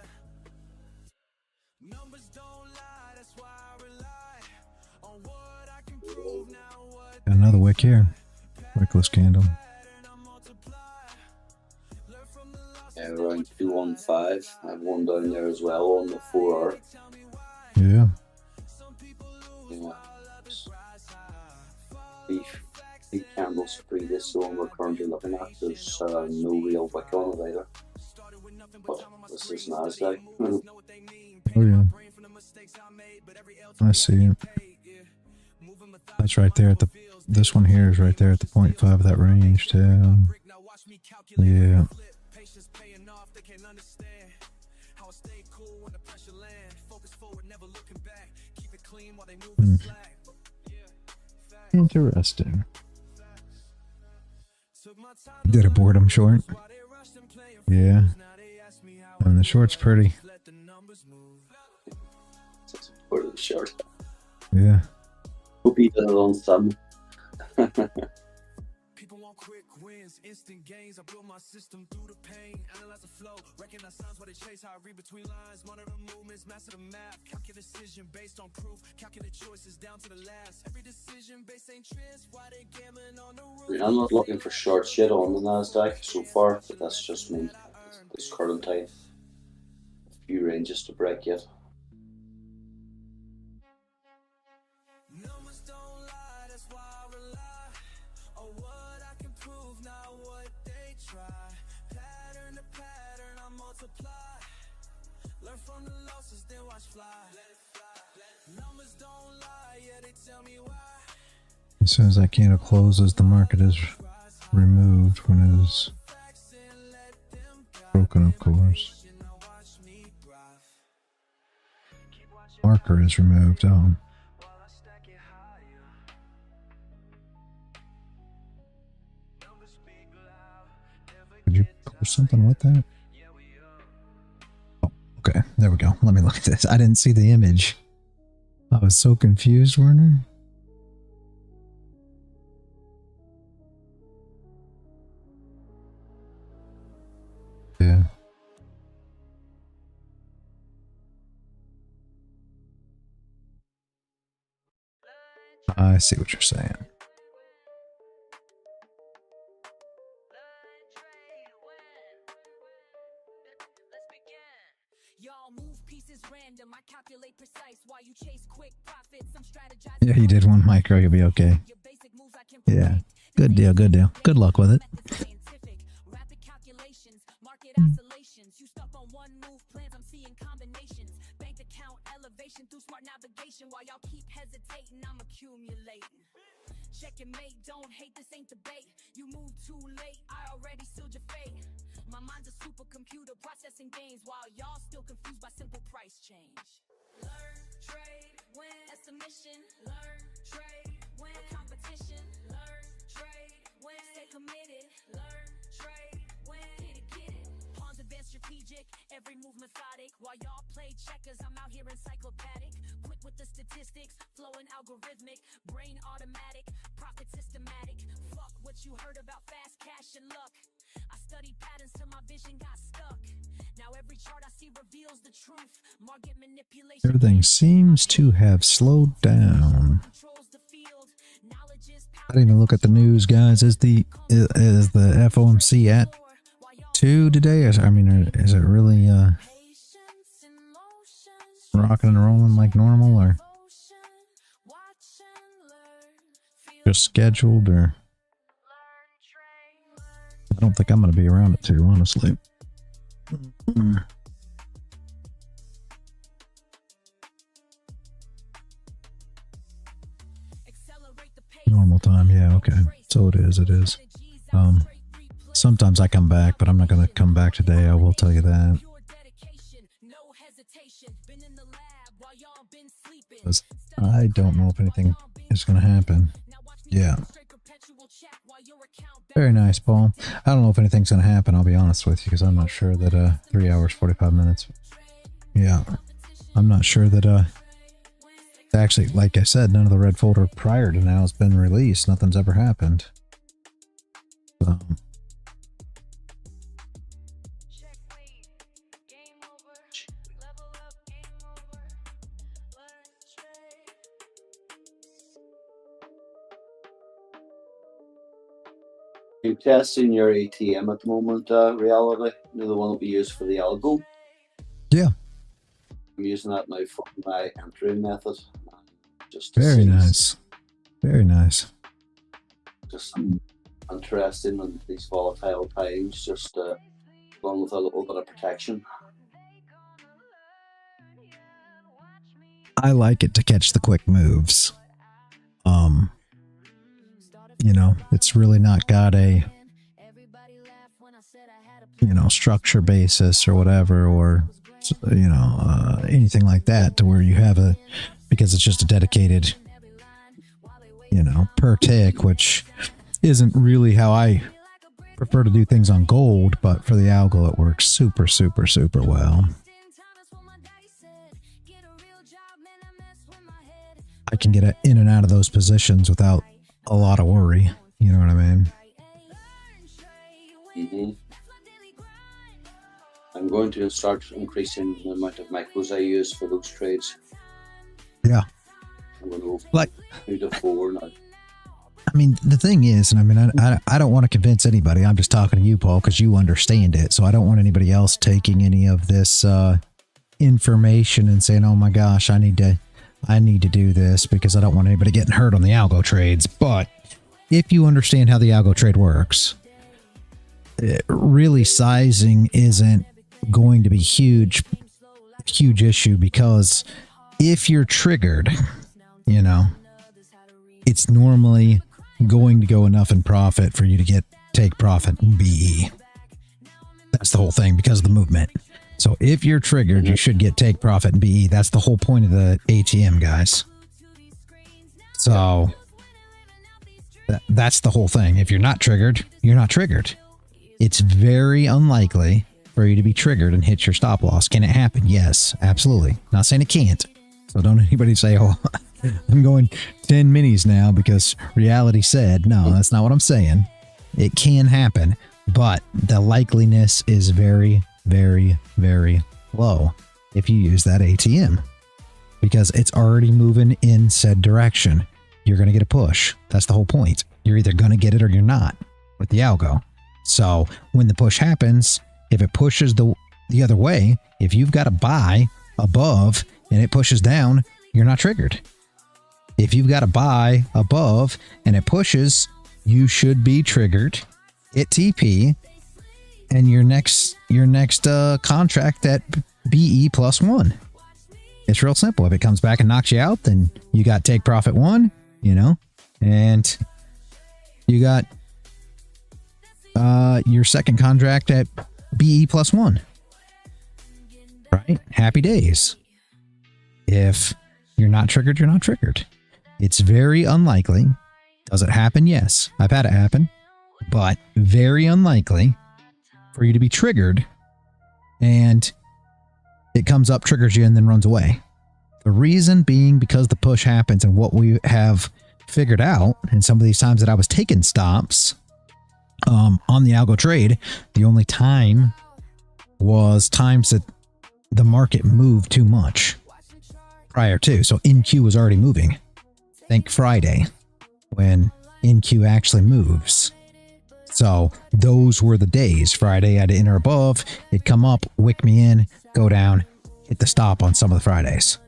Numbers don't lie, that's why I rely on what I can prove now. What Got another wick here. Wickless candle. Yeah, around 215. I have one down there as well on the 4 hour. Yeah. Yeah. The candles previous, the one we're currently looking at, there's no real wick on it either. But this is Nasdaq. Oh yeah. I see it. That's right there at the. This one here is right there at the 0.5 of that range too. Yeah. Patience paying off, they can't understand how I stay cool when the pressure land. Focus forward, never looking back. Keep it clean while they move the slack. Interesting. Did a boredom short. Yeah. And the short's pretty. It's pretty short. Yeah. Hope he did it on some. People want quick wins, instant gains. I build my system through the pain. Analyze the flow, recognize signs while they chase. How I read between lines, monitor movements, master the map. Calculate decision based on proof. Calculate choices down to the last. Every decision based ain't trends. Why they gambling on the roof? I'm not looking for short shit on the Nasdaq so far, but that's just me. This current time. A few ranges to break yet. Numbers don't lie, that's why I rely on what I can prove, not what they try. Pattern to pattern, I multiply. Learn from the losses, then watch fly. Numbers don't lie, yeah, they tell me why. As soon as that candle closes, the market is removed when it is broken, of course. Marker is removed. Oh. Could you push something with that? Oh, okay. There we go. Let me look at this. I didn't see the image. I was so confused, Werner. Yeah. I see what you're saying. Y'all move pieces random. I calculate precise while you chase quick profits. I'm strategizing. Yeah, you did one micro. You'll be okay. Your basic moves I can Yeah. predict. Good deal. Good deal. Good luck with it. Scientific, rapid calculations, market oscillations. You stuck on one move plans. I'm seeing combinations. Bank account elevation through smart navigation. While y'all keep hesitating, I'm accumulating. Check and mate, don't hate, this ain't debate. You move too late, I already sealed your fate. My mind's a supercomputer processing gains while y'all still confused by simple price change. Learn, trade, win. That's a mission. Learn, trade, win. A competition. Learn, trade, win. Stay committed. Learn, trade, win. Get it. Pawns advance strategic, every move methodic. While y'all play checkers, I'm out here encyclopedic. Quick with the statistics, flowing algorithmic, brain automatic, profit systematic. Fuck what you heard about fast cash and luck. I studied patterns till my vision got stuck. Now every chart I see reveals the truth. Market manipulation. Everything seems to have slowed down. I didn't even look at the news, guys. Is the FOMC at 2 today? I mean, is it really rocking and rolling like normal, or just scheduled? Or I don't think I'm going to be around at 2, honestly. Normal time, yeah, okay. So it is. Sometimes I come back, but I'm not going to come back today, I will tell you that. Because I don't know if anything is going to happen. Yeah. Very nice, Paul. I don't know if anything's going to happen, I'll be honest with you, because I'm not sure that 3 hours, 45 minutes. Yeah. I'm not sure that actually, like I said, none of the red folder prior to now has been released. Nothing's ever happened. So. You're testing your ATM at the moment, Reality. You know, the one that we use for the algo. Yeah. I'm using that now for my entry method. Just very nice. Very nice. Just interesting in these volatile times, just along with a little bit of protection. I like it to catch the quick moves. You know, it's really not got a, you know, structure basis or whatever, or, you know, anything like that, to where you have a, because it's just a dedicated, you know, per tick, which isn't really how I prefer to do things on gold, but for the algo it works super, super, super well. I can get in and out of those positions without a lot of worry, you know what I mean? Mm-hmm. I'm going to start increasing the amount of macros I use for those trades. Yeah. I'm going to go like 2 to 4 now. I mean, the thing is, and I mean, I don't want to convince anybody. I'm just talking to you, Paul, because you understand it. So I don't want anybody else taking any of this information and saying, oh my gosh, I need to do this, because I don't want anybody getting hurt on the algo trades. But if you understand how the algo trade works, really sizing isn't going to be huge issue, because if you're triggered, you know, it's normally going to go enough in profit for you to take profit in BE. That's the whole thing, because of the movement. So if you're triggered, you should get take profit in BE. That's the whole point of the ATM, guys. So that's the whole thing. If you're not triggered, you're not triggered. It's very unlikely for you to be triggered and hit your stop loss. Can it happen? Yes, absolutely. Not saying it can't. So don't anybody say, oh, I'm going 10 minis now because reality said. No, that's not what I'm saying. It can happen, but the likeliness is very, very, very low if you use that ATM, because it's already moving in said direction. You're going to get a push. That's the whole point. You're either going to get it or you're not with the algo. So when the push happens, if it pushes the other way, if you've got a buy above and it pushes down, you're not triggered. If you've got a buy above and it pushes, you should be triggered. Hit TP and your next contract at BE +1. It's real simple. If it comes back and knocks you out, then you got take profit 1, you know, And you got your second contract at BE +1. Right? Happy days. If you're not triggered, you're not triggered. It's very unlikely. Does it happen? Yes. I've had it happen. But very unlikely for you to be triggered and it comes up, triggers you, and then runs away. The reason being because the push happens, and what we have figured out in some of these times that I was taking stops on the algo trade, the only time was times that the market moved too much prior to. So NQ was already moving. Think Friday when NQ actually moves. So those were the days. Friday I had to enter above, it'd come up, wick me in, go down, hit the stop on some of the Fridays.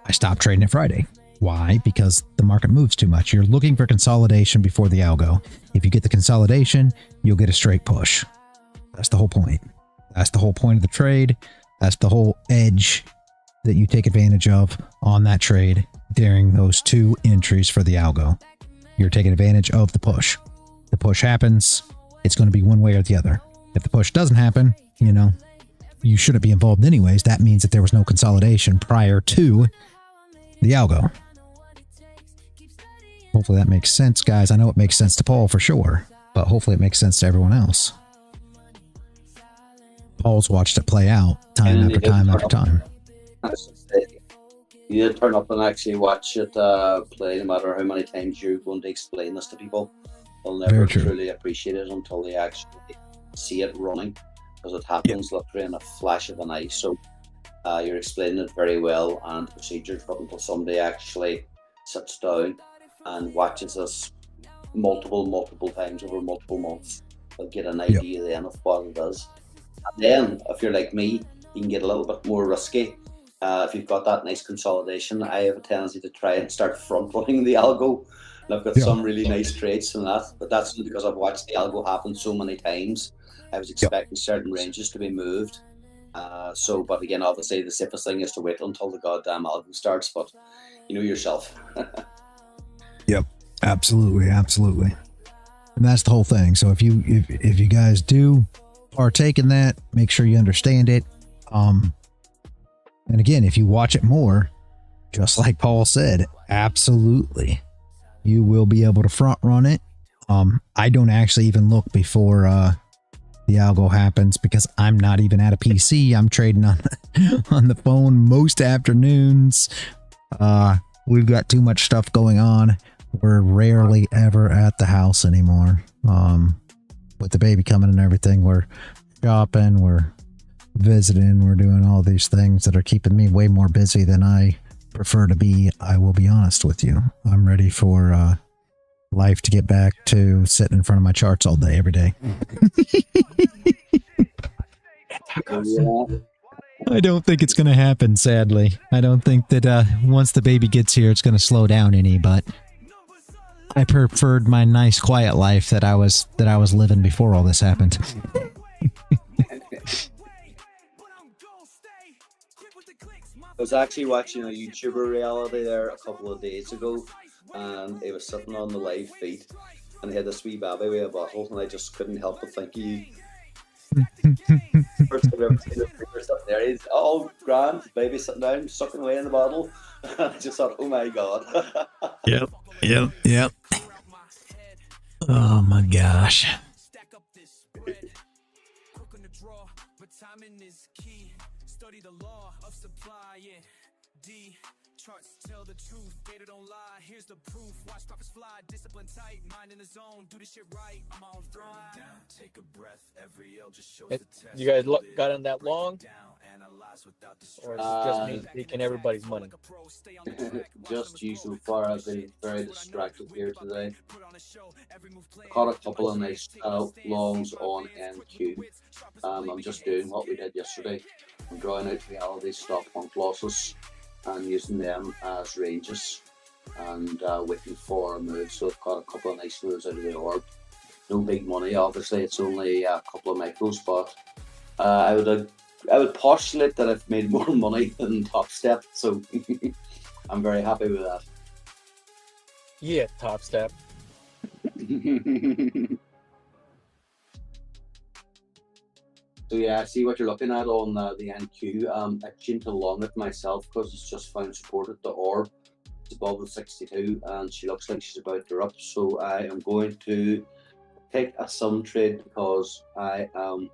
I stopped trading it Friday. Why? Because the market moves too much. You're looking for consolidation before the algo. If you get the consolidation, you'll get a straight push. That's the whole point. That's the whole point of the trade. That's the whole edge that you take advantage of on that trade during those two entries for the algo. You're taking advantage of the push. The push happens, it's going to be one way or the other. If the push doesn't happen, you know, you shouldn't be involved anyways. That means that there was no consolidation prior to the algo. Hopefully that makes sense, guys. I know it makes sense to Paul for sure, but hopefully it makes sense to everyone else. Paul's watched it play out time after time after time. You need to turn up and actually watch it play, no matter how many times you're going to explain this to people. They'll never truly appreciate it until they actually see it running, because it happens literally in a flash of an eye. So you're explaining it very well and the procedures, but until somebody actually sits down and watches this multiple times over multiple months, they'll get an idea then of what it is. And then, if you're like me, you can get a little bit more risky. If you've got that nice consolidation, I have a tendency to try and start front running the algo. And I've got some really nice trades in that, but that's because I've watched the algo happen so many times. I was expecting certain ranges to be moved. But again, obviously the safest thing is to wait until the goddamn algo starts, but you know yourself. Yep, absolutely. And that's the whole thing. So if you guys do partake in that, make sure you understand it. And again, if you watch it more, just like Paul said, absolutely, you will be able to front run it. I don't actually even look before the algo happens, because I'm not even at a PC. I'm trading on the phone most afternoons. We've got too much stuff going on. We're rarely ever at the house anymore. With the baby coming and everything, we're shopping, we're visiting, we're doing all these things that are keeping me way more busy than I prefer to be. I will be honest with you. I'm ready for life to get back to sitting in front of my charts all day, every day. I don't think it's going to happen, sadly. I don't think that once the baby gets here, it's going to slow down any, but I preferred my nice, quiet life that I was living before all this happened. I was actually watching a YouTuber reality there a couple of days ago, and he was sitting on the live feed, and he had this wee baby with a bottle, and I just couldn't help but think of you. First time I've ever seen a figure sitting there. He's all grand, baby sitting down, sucking away in the bottle. And I just thought, oh my god. Yep. Oh my gosh. Charts tell the truth, data don't lie. Here's the proof. Watch profits fly, discipline tight, mind in the zone. Do this shit right. I'm on throne. Down, take a breath. Every L just shows the test. You guys got in that long? Or is it just me taking everybody's money? Just you so far. I've been very distracted here today. Caught a couple of nice longs on NQ. I'm just doing what we did yesterday. I'm drawing out reality stop point losses and using them as ranges and waiting for a move. So I've got a couple of nice moves out of the orb. No big money, obviously. It's only a couple of micros, but I would postulate that I've made more money than Top Step, so I'm very happy with that. Yeah, Top Step. So yeah, I see what you're looking at on the NQ. Itching to long it myself because it's just found support at the orb. It's above the 62 and she looks like she's about to up. So I am going to take a sum trade because I am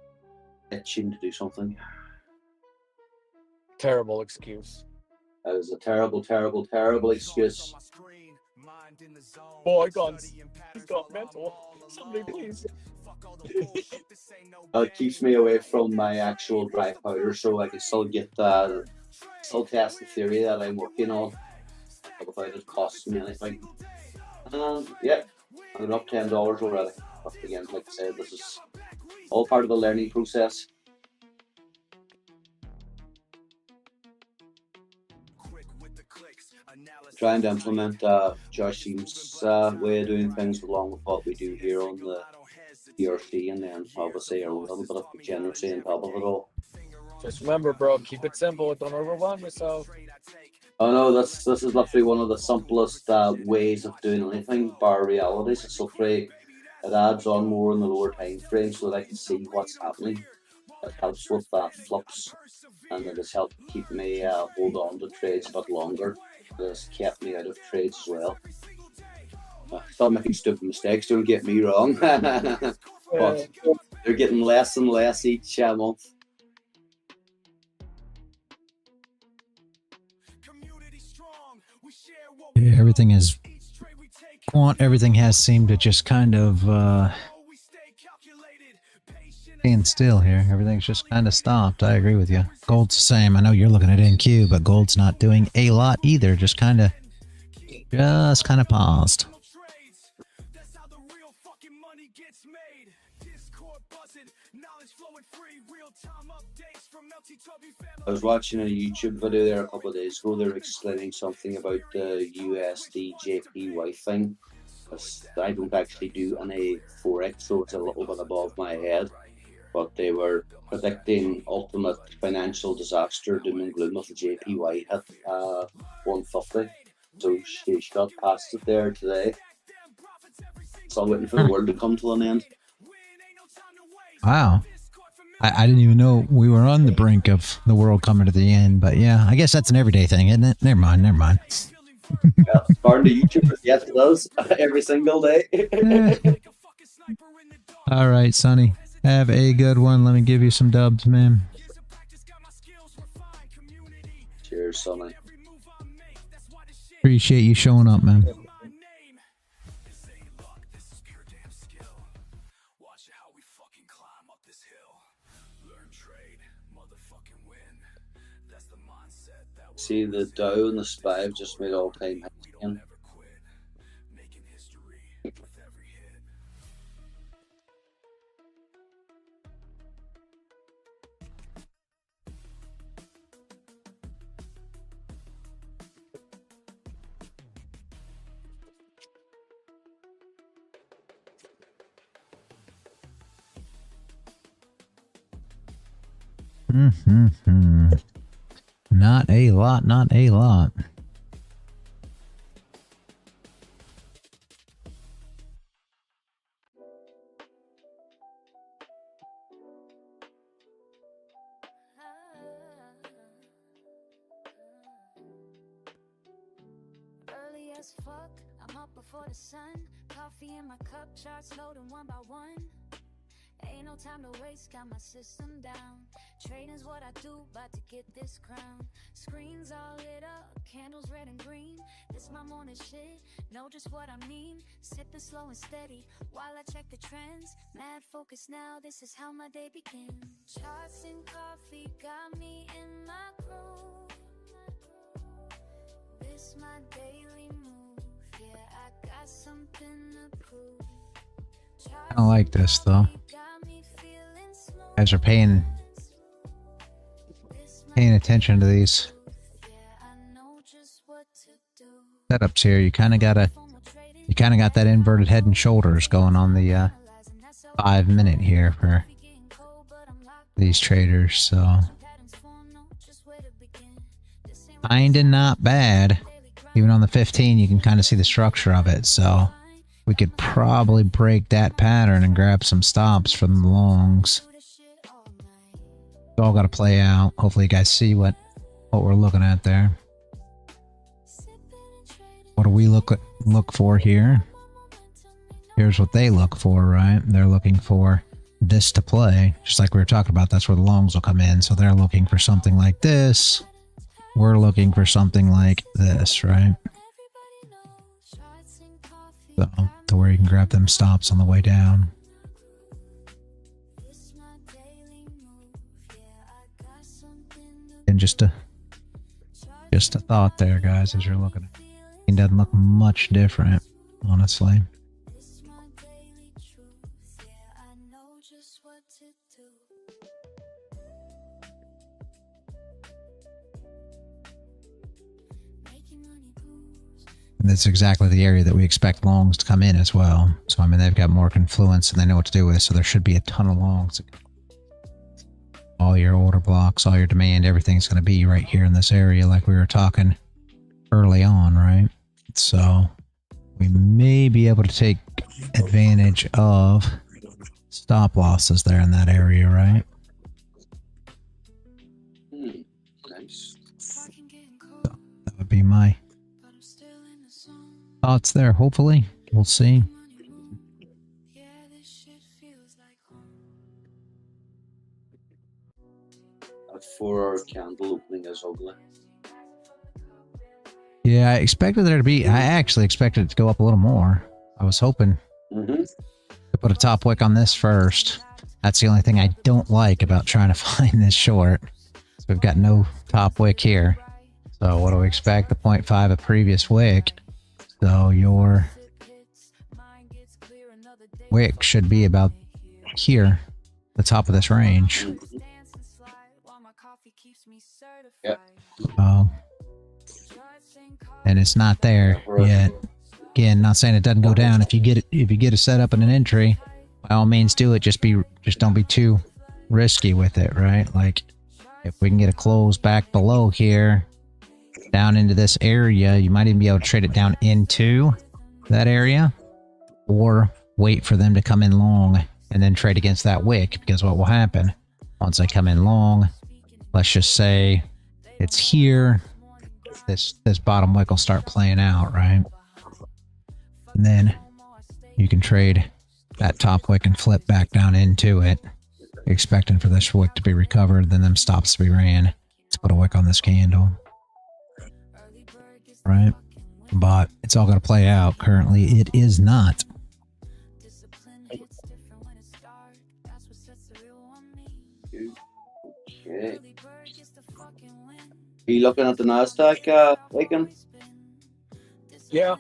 itching to do something. Terrible excuse. That is a terrible, terrible, terrible excuse. Boy, he's got mental. Somebody please. It keeps me away from my actual dry powder, so I can still get still test the theory that I'm working on without it costing me anything. Yeah, I'm up $10 already. But again, like I said, this is all part of the learning process. Trying to implement Josh Seam's way of doing things along with what we do here on the DRC, and then obviously a little bit of degeneracy on top of it all. Just remember, bro, keep it simple. Don't overwhelm yourself. Oh no, this is literally one of the simplest ways of doing anything, bar realities. It's so free. It adds on more in the lower time frame so that I can see what's happening. It helps with flips, and it has helped keep me hold on to trades a bit longer. It has kept me out of trades as well. Stop making stupid mistakes, don't get me wrong. But they're getting less and less each month. Yeah, everything is everything has seemed to just kind of stand still here. Everything's just kind of stopped. I agree with you. Gold's the same. I know you're looking at NQ, but gold's not doing a lot either. Just kind of paused. I was watching a YouTube video there a couple of days ago. They were explaining something about the USD JPY thing. I don't actually do any forex, so it's a little bit above my head. But they were predicting ultimate financial disaster, doom and gloom if the JPY hit 150. So she got past it there today. Still waiting for the world to come to an end. Wow. I didn't even know we were on the brink of the world coming to the end, but yeah, I guess that's an everyday thing, isn't it? Never mind. Yeah, according to YouTubers, yes, it does. Every single day. All right, Sonny. Have a good one. Let me give you some dubs, man. Cheers, Sonny. Appreciate you showing up, man. See, the Dow and the SPY have just made all-time highs again. Not a lot, not a lot. Early as fuck, I'm up before the sun. Coffee in my cup, charts loading one by one. Ain't no time to waste, got my system down. Trading's what I do, about to get this crown. Screens all lit up, candles red and green. This my morning shit, know just what I mean. Sipping slow and steady, while I check the trends. Mad focus now, this is how my day begins. Charts and coffee got me in my groove. This my daily move, yeah, I got something to prove. I don't like this though. Guys are paying attention to these setups here. You kind of got that inverted head and shoulders going on the 5 minute here for these traders. So kinda not bad. Even on the 15, you can kind of see the structure of it. So we could probably break that pattern and grab some stops from the longs. It's all got to play out. Hopefully you guys see what we're looking at there. What do we look for here? Here's what they look for, right? They're looking for this to play, just like we were talking about. That's where the longs will come in. So they're looking for something like this. We're looking for something like this, right? So to where you can grab them stops on the way down. And just a thought there, guys, as you're looking at it. It doesn't look much different, honestly. And that's exactly the area that we expect longs to come in as well. So, I mean, they've got more confluence and they know what to do with it. So there should be a ton of longs. All your order blocks, all your demand, everything's going to be right here in this area like we were talking early on, right? So we may be able to take advantage of stop losses there in that area, right? Nice. So that would be my thoughts there. Hopefully, we'll see. That 4-hour candle opening is ugly. Yeah, I expected there to be. I actually expected it to go up a little more. I was hoping to put a top wick on this first. That's the only thing I don't like about trying to find this short. So we've got no top wick here. So what do we expect? The 0.5 of previous wick. So your wick should be about here, the top of this range. Yep. And it's not there yet. Again, not saying it doesn't go down. If you get a setup and an entry, by all means do it. Just don't be too risky with it, right? Like if we can get a close back below here, down into this area, you might even be able to trade it down into that area, or wait for them to come in long and then trade against that wick, because what will happen once they come in long, let's just say it's here, this bottom wick will start playing out, right? And then you can trade that top wick and flip back down into it, expecting for this wick to be recovered, then them stops to be ran. Let's put a wick on this candle, right? But it's all going to play out. Currently, it is not. Okay. Are you looking at the Nasdaq, Aiken? Yeah.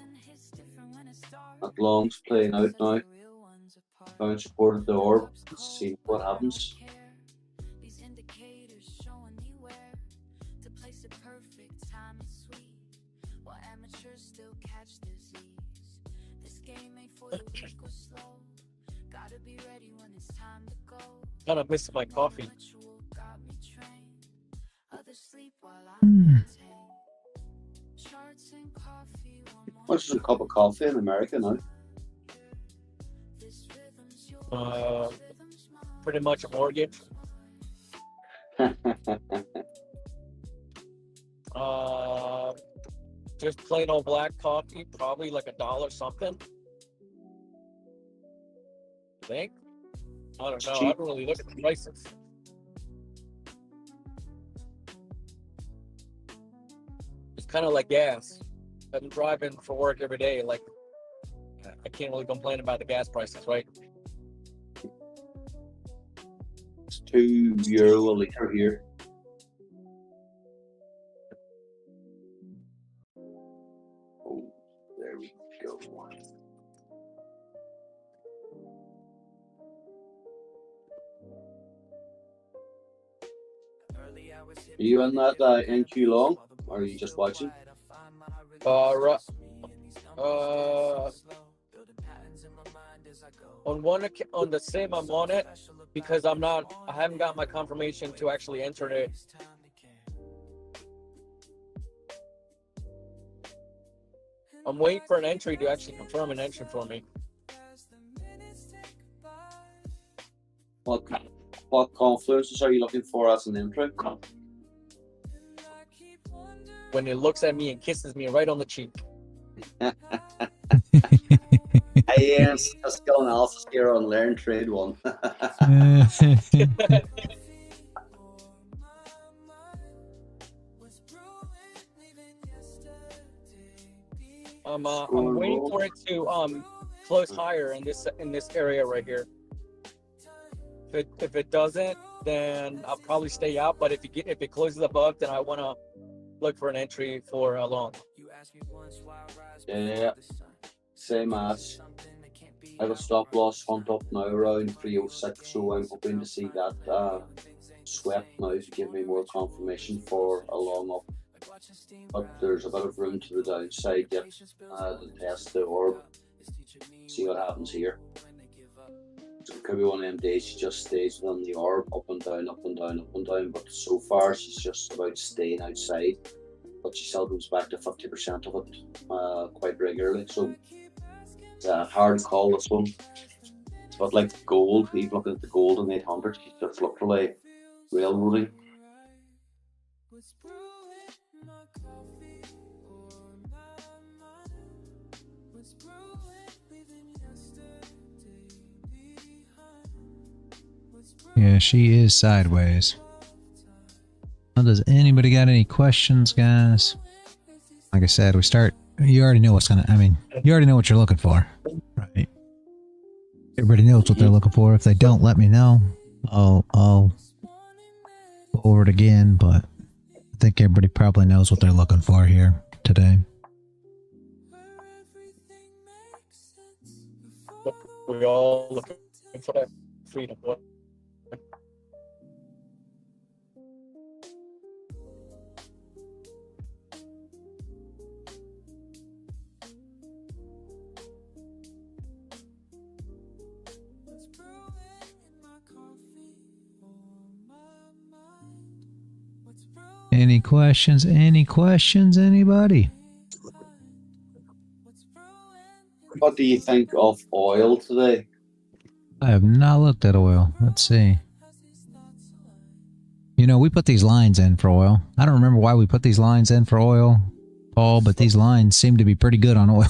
That long's playing out now. Found support at the orb. Let's see what happens. Kind of missing my coffee. What's a cup of coffee in America now? Pretty much a mortgage. Just plain old black coffee, probably like $1 something. I think. I don't know. I don't really look at the prices. It's kind of like gas. I'm driving for work every day. Like, I can't really complain about the gas prices, right? It's €2 a litre here. Oh, there we go. Are you in that NQ long, or are you just watching? On the same I'm on it, because I haven't got my confirmation to actually enter it. I'm waiting for an entry to actually confirm an entry for me. What confluences are you looking for as an entry? When it looks at me and kisses me right on the cheek. Yes, a skill analysis here on LearnTradeWin. I'm waiting for it to close higher in this area right here. If it doesn't, then I'll probably stay out. But if it closes above, then I want to look for an entry for a long. Yeah, same as. I have a stop loss hunt up now around 306, so I'm hoping to see that swept now to give me more confirmation for a long up. But there's a bit of room to the downside yet to test the orb. See what happens here. So it could be one of them days she just stays within the orb, up and down, up and down, up and down. But so far she's just about staying outside. But she still goes back to 50% of it quite regularly. So it's a hard call, this one. But like gold, even looking at the gold in 800, she's just literally railroading. Yeah, she is sideways. Well, does anybody got any questions, guys? Like I said, you already know what's you already know what you're looking for, right? Everybody knows what they're looking for. If they don't, let me know. I'll go over it again, but I think everybody probably knows what they're looking for here today. We're all looking for that freedom. Any questions? Any questions, anybody? What do you think of oil today? I have not looked at oil. Let's see. You know, we put these lines in for oil. I don't remember why we put these lines in for oil, Paul, but these lines seem to be pretty good on oil.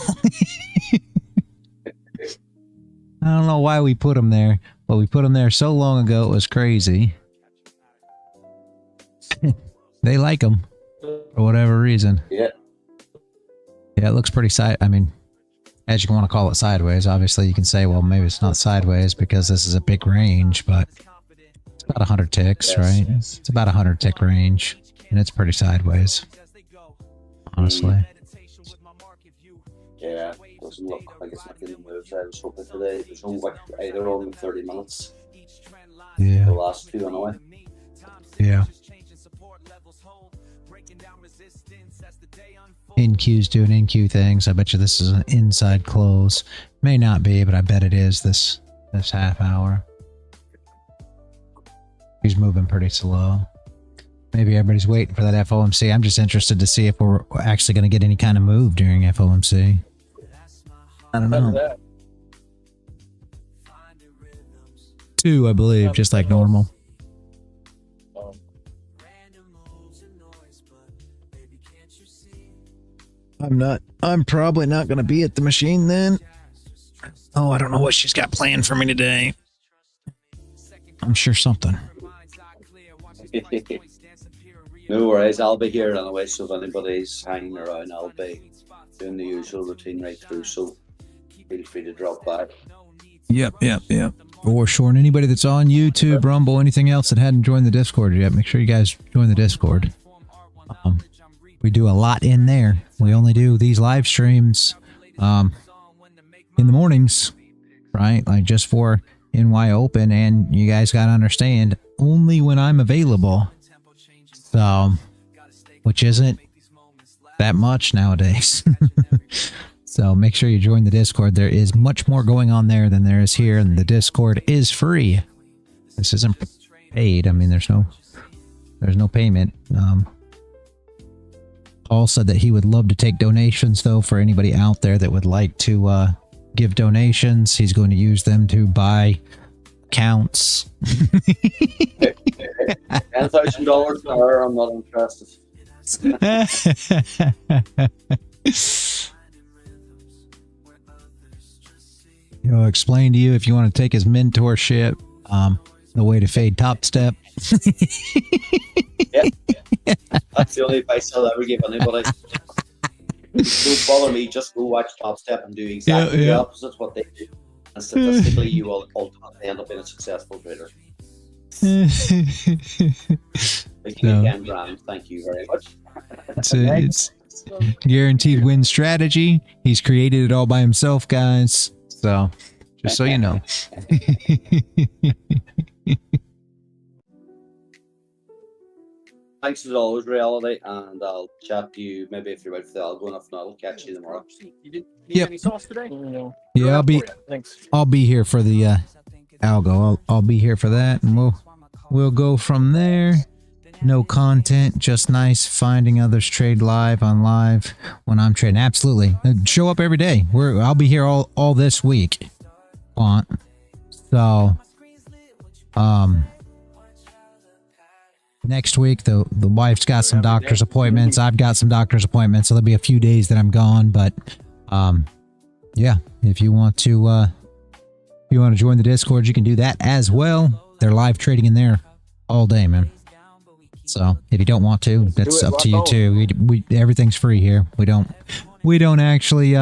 I don't know why we put them there, but we put them there so long ago it was crazy. They like them for whatever reason. Yeah. Yeah, it looks pretty as you want to call it sideways. Obviously, you can say, well, maybe it's not sideways because this is a big range, but it's about 100 ticks, yes, right? Yes. It's about 100 tick range, and it's pretty sideways, honestly. Yeah, doesn't look like it's making the moves I was hoping today. There's no like either on 30 minutes. Yeah. The last two anyway. Yeah. NQ's doing NQ things. I bet you this is an inside close. May not be, but I bet it is this half hour. He's moving pretty slow. Maybe everybody's waiting for that FOMC. I'm just interested to see if we're actually going to get any kind of move during FOMC. I don't know. 2, I believe, just like normal. I'm probably not going to be at the machine then. Oh, I don't know what she's got planned for me today. I'm sure something. No worries, I'll be here anyway, so if anybody's hanging around, I'll be doing the usual routine right through, so feel free to drop by. Yep. For sure. And anybody that's on YouTube, Rumble, anything else that hadn't joined the Discord yet, make sure you guys join the Discord. We do a lot in there. We only do these live streams in the mornings, right? Like just for NY Open, and you guys got to understand, only when I'm available. So, which isn't that much nowadays. So make sure you join the Discord. There is much more going on there than there is here, and the Discord is free. This isn't paid. I mean, there's no payment. Paul said that he would love to take donations, though, for anybody out there that would like to give donations. He's going to use them to buy accounts. $10,000 an hour, I'm not interested. He'll explain to you if you want to take his mentorship, the way to fade top step. Yeah. That's the only advice I'll ever give anybody. Don't bother me, just go watch Top Step and do exactly the opposite of what they do. And statistically, you will ultimately end up being a successful trader. Like you get 10 grand, thank you very much. It's guaranteed win strategy. He's created it all by himself, guys. So, just so you know. Thanks as always, Reality, and I'll chat to you maybe if you're out for the algo, and if not, I'll catch you tomorrow. You didn't need any sauce today? No. Yeah, Thanks. I'll be here for the algo. I'll be here for that, and we'll go from there. No content, just nice finding others trade live on live when I'm trading. Absolutely, show up every day. I'll be here all this week. So, next week the wife's got some doctor's appointments. I've got some doctor's appointments, so there'll be a few days that I'm gone. But yeah, if you want to join the Discord, you can do that as well. They're live trading in there all day, man. So if you don't want to, that's up to you too. We everything's free here. We don't actually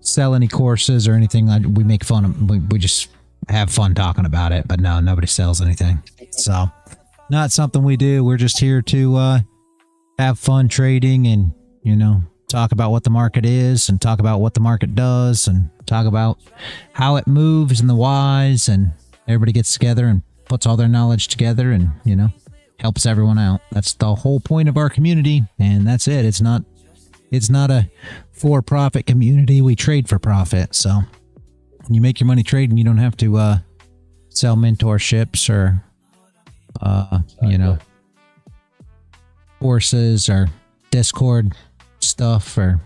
sell any courses or anything. We make fun of. We just have fun talking about it. But no, nobody sells anything. So not something we do. We're just here to have fun trading and, you know, talk about what the market is and talk about what the market does and talk about how it moves and the whys, and everybody gets together and puts all their knowledge together and, you know, helps everyone out. That's the whole point of our community, and that's it. It's not a for-profit community. We trade for profit. So when you make your money trading, you don't have to sell mentorships or you know, courses or Discord stuff, or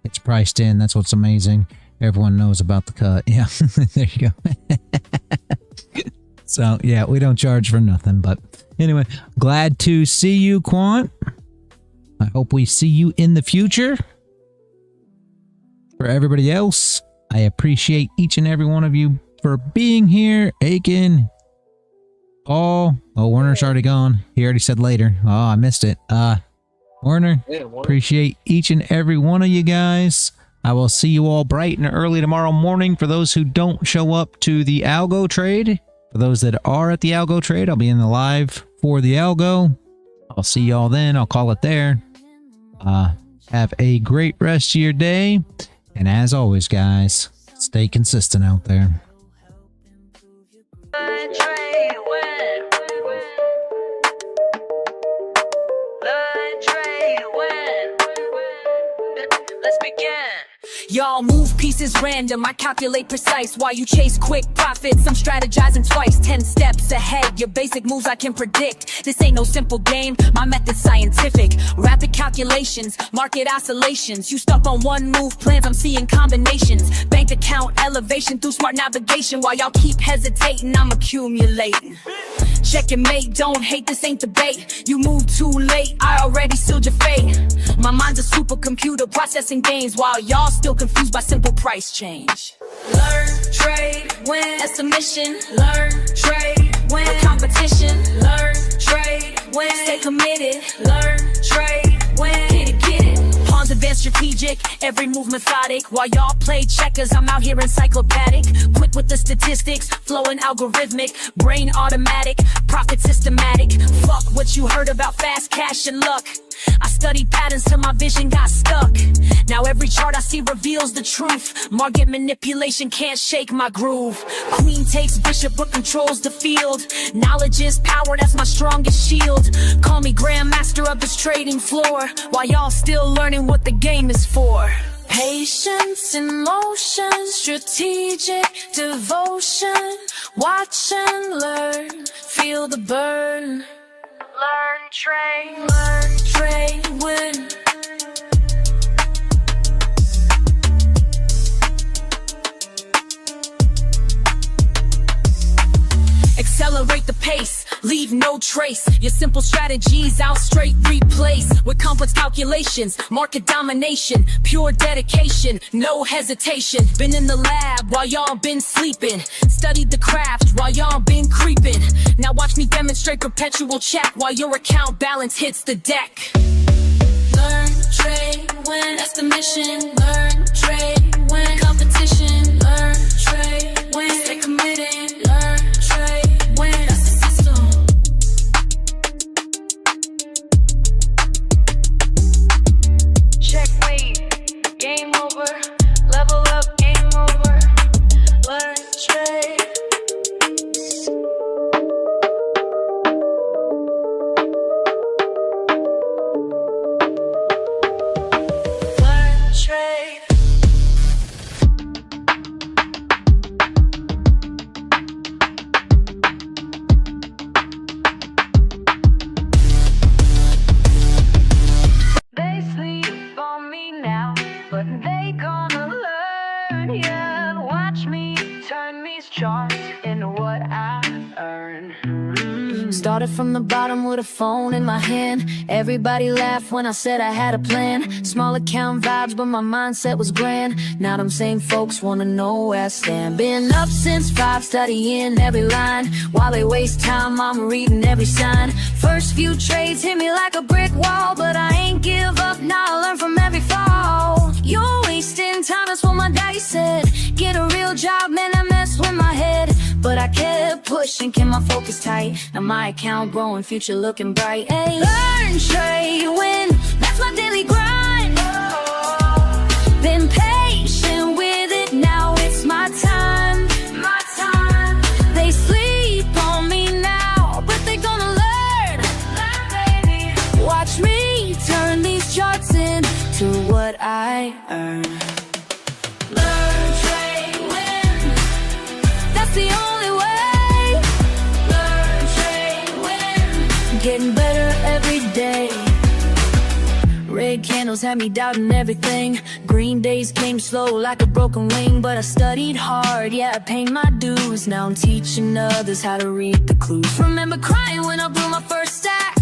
it's priced in. That's what's amazing. Everyone knows about the cut. Yeah, there you go. So yeah, we don't charge for nothing. But anyway, glad to see you, Quant. I hope we see you in the future. For everybody else, I appreciate each and every one of you for being here. Aiken, Paul. Oh, Werner's already gone. He already said later. Oh, I missed it. Werner, appreciate each and every one of you guys. I will see you all bright and early tomorrow morning. For those who don't show up to the algo trade, for those that are at the algo trade, I'll be in the live for the algo. I'll see y'all then. I'll call it there. Have a great rest of your day. And as always, guys, stay consistent out there. Y'all move pieces random, I calculate precise. While you chase quick profits, I'm strategizing twice, 10 steps ahead. Your basic moves I can predict. This ain't no simple game, my method's scientific. Rapid calculations, market oscillations. You stuck on one move plans, I'm seeing combinations. Bank account elevation through smart navigation. While y'all keep hesitating, I'm accumulating. Check and mate, don't hate, this ain't debate. You moved too late, I already sealed your fate. My mind's a supercomputer processing gains, while y'all still confused by simple price change. Learn, trade, win, that's a mission. Learn, trade, win, a competition. Learn, trade, win, stay committed. Learn, trade, win, get it. Pawns advanced strategic, every move methodic. While y'all play checkers, I'm out here encyclopedic. Quick with the statistics, flowing algorithmic. Brain automatic, profit systematic. Fuck what you heard about fast cash and luck. I studied patterns till my vision got stuck. Now every chart I see reveals the truth. Market manipulation can't shake my groove. Queen takes bishop but controls the field. Knowledge is power, that's my strongest shield. Call me grandmaster of this trading floor, while y'all still learning what the game is for. Patience in motion, strategic devotion. Watch and learn, feel the burn. Learn, trade, win. trace. Your simple strategies I'll straight replace with complex calculations, market domination, pure dedication, no hesitation. Been in the lab while y'all been sleeping, studied the craft while y'all been creeping. Now watch me demonstrate perpetual check while your account balance hits the deck. Learn, trade, win, that's the mission. Learn, trade, win, competition. Learn, trade, win, stay committed. Learn, trade, win, that's the system. Check, wait, game over. Level up, game over. Learn, trade. Started from the bottom with a phone in my hand. Everybody laughed when I said I had a plan. Small account vibes, but my mindset was grand. Now them same folks wanna know where I stand. Been up since 5, studying every line. While they waste time, I'm reading every sign. First few trades hit me like a brick wall, but I ain't give up, now I learn from every fall. You're wasting time, that's what my daddy said. Get a real job, man, that messed with my head. But I kept pushing, kept my focus tight. Now my account growing, future looking bright. Ay, learn, trade, win, that's my daily grind. Been patient with it, now it's my time. My time. They sleep on me now, but they gonna learn. Learn, baby. Watch me turn these charts into what I earn. Learn, trade, win, that's the only way. Learn, trade, win, getting better every day. Red candles had me doubting everything. Green days came slow like a broken wing. But I studied hard, yeah, I paid my dues. Now I'm teaching others how to read the clues. Remember crying when I blew my first stack,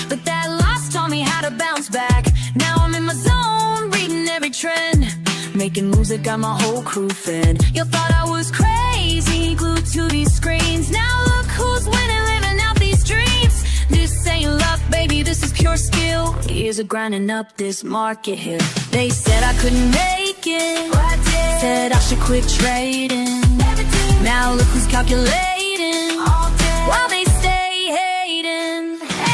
but that loss taught me how to bounce back. Now I'm in my zone, reading every trend, making moves that got my whole crew fed. You thought I was crazy, glued to these screens. Now look who's winning, living out these dreams. This ain't luck, baby, this is pure skill. Years of grinding up this market hill. They said I couldn't make it, but I did. Said I should quit trading. Never did. Now look who's calculating all day while they stay hating. Hey.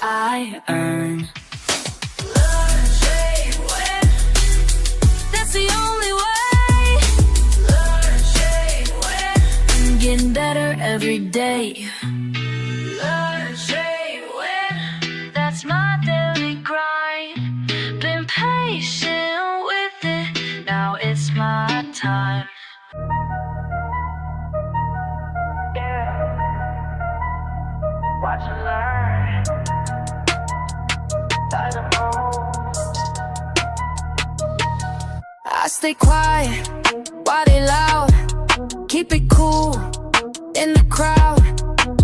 I earn. Learn, trade, win, that's the only way. Learn, trade, win, getting better every day. Learn, trade, win, that's my daily grind. Been patient with it, now it's my time. Yeah. Watch and learn. I stay quiet while they loud. Keep it cool in the crowd.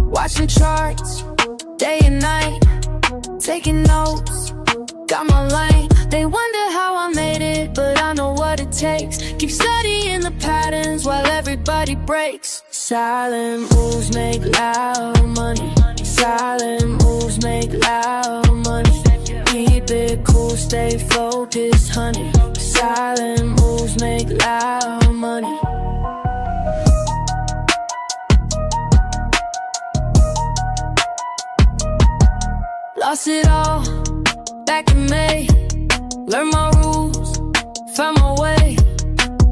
Watching charts day and night. Taking notes, got my lane. They wonder how I made it, but I know what it takes. Keep studying the patterns while everybody breaks. Silent moves make loud money. Silent moves make loud money. Keep it cool, stay focused, honey. Silent moves make loud money. Lost it all back in May. Learn my rules, find my way.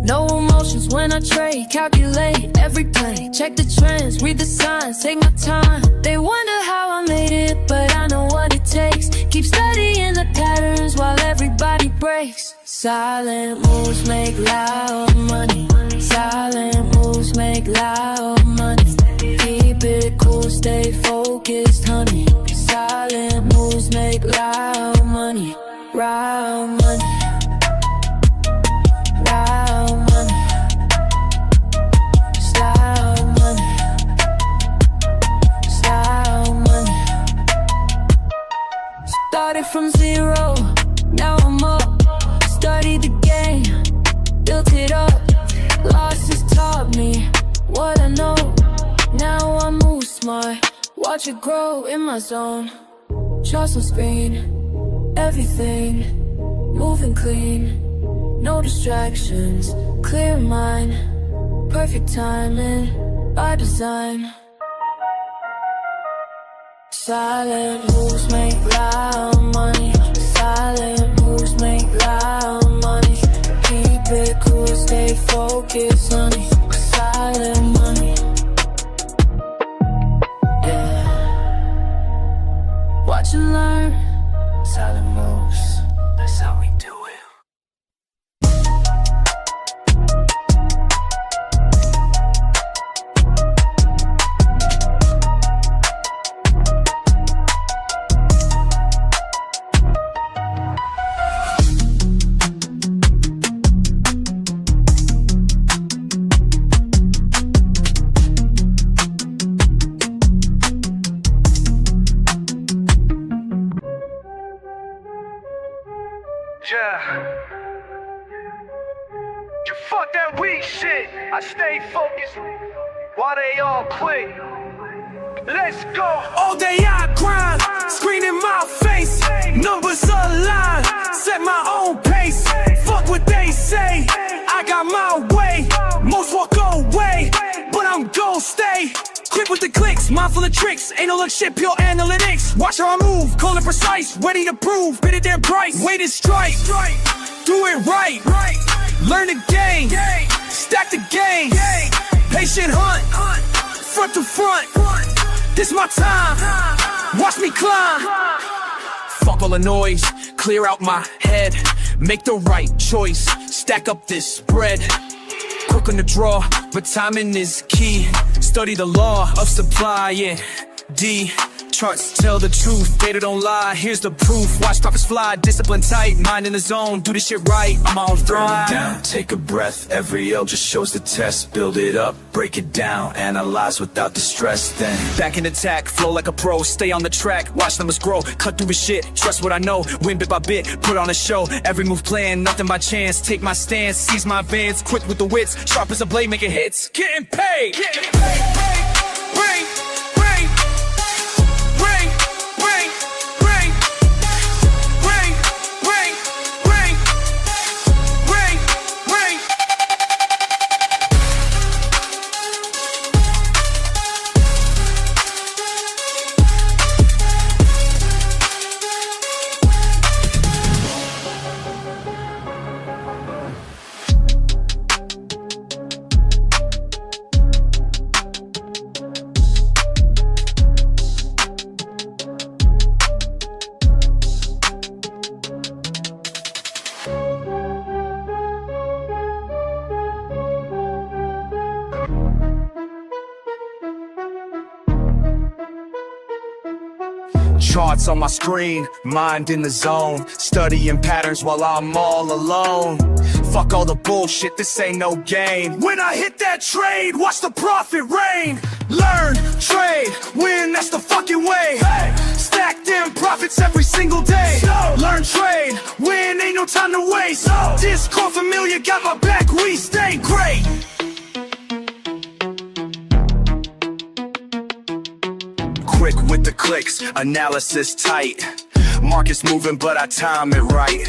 No emotions when I trade, calculate every play. Check the trends, read the signs, take my time. They wonder how I made it, but I know what it takes. Keep studying the patterns while everybody breaks. Silent moves make loud money. Silent moves make loud money. Keep it cool, stay focused, honey. Silent moves make loud money. Loud money. Loud money. Loud money. Loud money. Started from zero, now I'm up. Studied the game, built it up. Losses taught me what I know. Now I move smart, watch it grow in my zone. Charts on screen, everything moving clean. No distractions, clear mind. Perfect timing, by design. Silent moves make loud money. Silent moves make loud money. Keep it cool, stay focused, honey. Silent money. Yeah. Watch and learn. Silent moves. That's how we do it. Yeah. You fuck that weak shit. I stay focused while they all quit. Let's go. All day I grind, screen in my face. Numbers align, set my own pace. Fuck what they say, I got my way. Most walk away, but I'm gon' stay. Quick with the clicks, mindful of tricks. Ain't no look shit, pure analytics. Watch how I move, call it precise. Ready to prove, bid it their price. Weighted strike, do it right. Learn the game, stack the game. Patient hunt, front to front. This my time, watch me climb. Fuck all the noise, clear out my head. Make the right choice, stack up this bread. Quick on the draw, but timing is key. Study the law of supply, yeah. D, charts tell the truth, data don't lie. Here's the proof, watch profits fly. Discipline tight, mind in the zone, do this shit right, I'm on throne. Down, take a breath, every L just shows the test. Build it up, break it down, analyze without the stress. Then Back in attack, flow like a pro. Stay on the track, watch numbers grow. Cut through the shit, trust what I know. Win bit by bit, put on a show. Every move planned, nothing by chance. Take my stance, seize my advance. Quick with the wits, sharp as a blade, making hits. Getting paid, getting paid. Ring, ring, ring, ring, ring, ring, ring, ring, ring, ring. Charts on my screen, mind in the zone. Studying patterns while I'm all alone. Fuck all the bullshit, this ain't no game. When I hit that trade, watch the profit rain. Learn, trade, win, that's the fucking way. Stack them profits every single day. Learn, trade, win, ain't no time to waste. Discord familiar, got my back, we stay great. Quick with the clicks, analysis tight. Market's moving, but I time it right.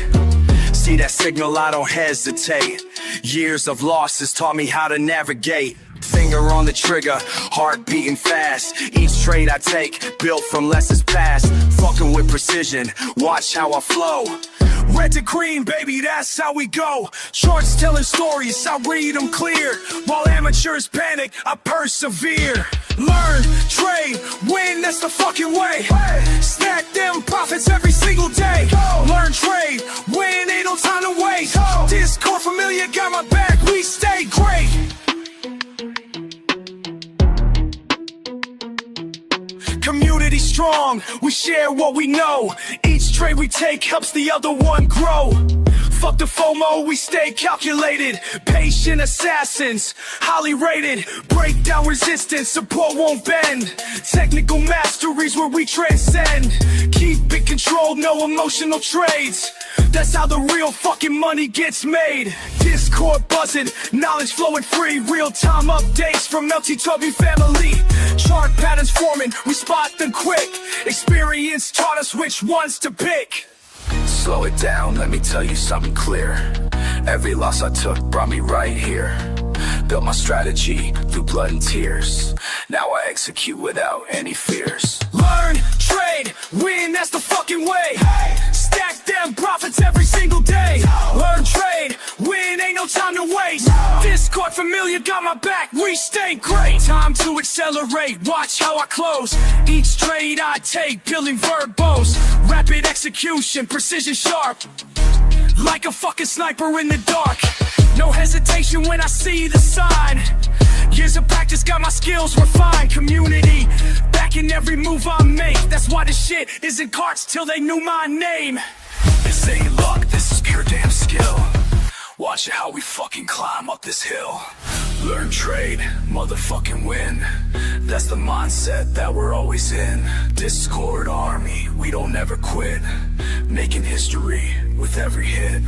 See that signal, I don't hesitate. Years of losses taught me how to navigate. Finger on the trigger, heart beating fast. Each trade I take, built from lessons past. Fucking with precision, watch how I flow. red to green, baby, that's how we go. Charts telling stories, I read them clear. While amateurs panic, I persevere. Learn, trade, win, that's the fucking way. Stack them profits every single day. Learn, trade, win, ain't no time to waste. Discord familiar, got my back, we stay great. Community strong, we share what we know. Each trade we take helps the other one grow. Fuck the FOMO, we stay calculated. Patient assassins, highly rated. Break down resistance, support won't bend. Technical masteries where we transcend. Keep it controlled, no emotional trades. That's how the real fucking money gets made. Discord buzzing, knowledge flowing free. Real-time updates from LTW family. Chart patterns forming, we spot them quick. Experience taught us which ones to pick. Slow it down, let me tell you something clear. Every loss I took brought me right here. Built my strategy through blood and tears. Now I execute without any fears. Learn, trade, win, that's the fucking way. Stack them profits every single day. Learn, trade, win, ain't no time to waste. Discord familiar, got my back, we stay great. Time to accelerate, watch how I close. Each trade I take, building verbose. Rapid execution, precision sharp. Like a fucking sniper in the dark. No hesitation when I see the sign. Years of practice got my skills refined. Community backing every move I make. That's why this shit is in carts till they knew my name. This ain't luck, this is pure damn skill. Watch how we fucking climb up this hill. Learn, trade, motherfucking win. That's the mindset that we're always in. Discord army, we don't ever quit. Making history with every hit.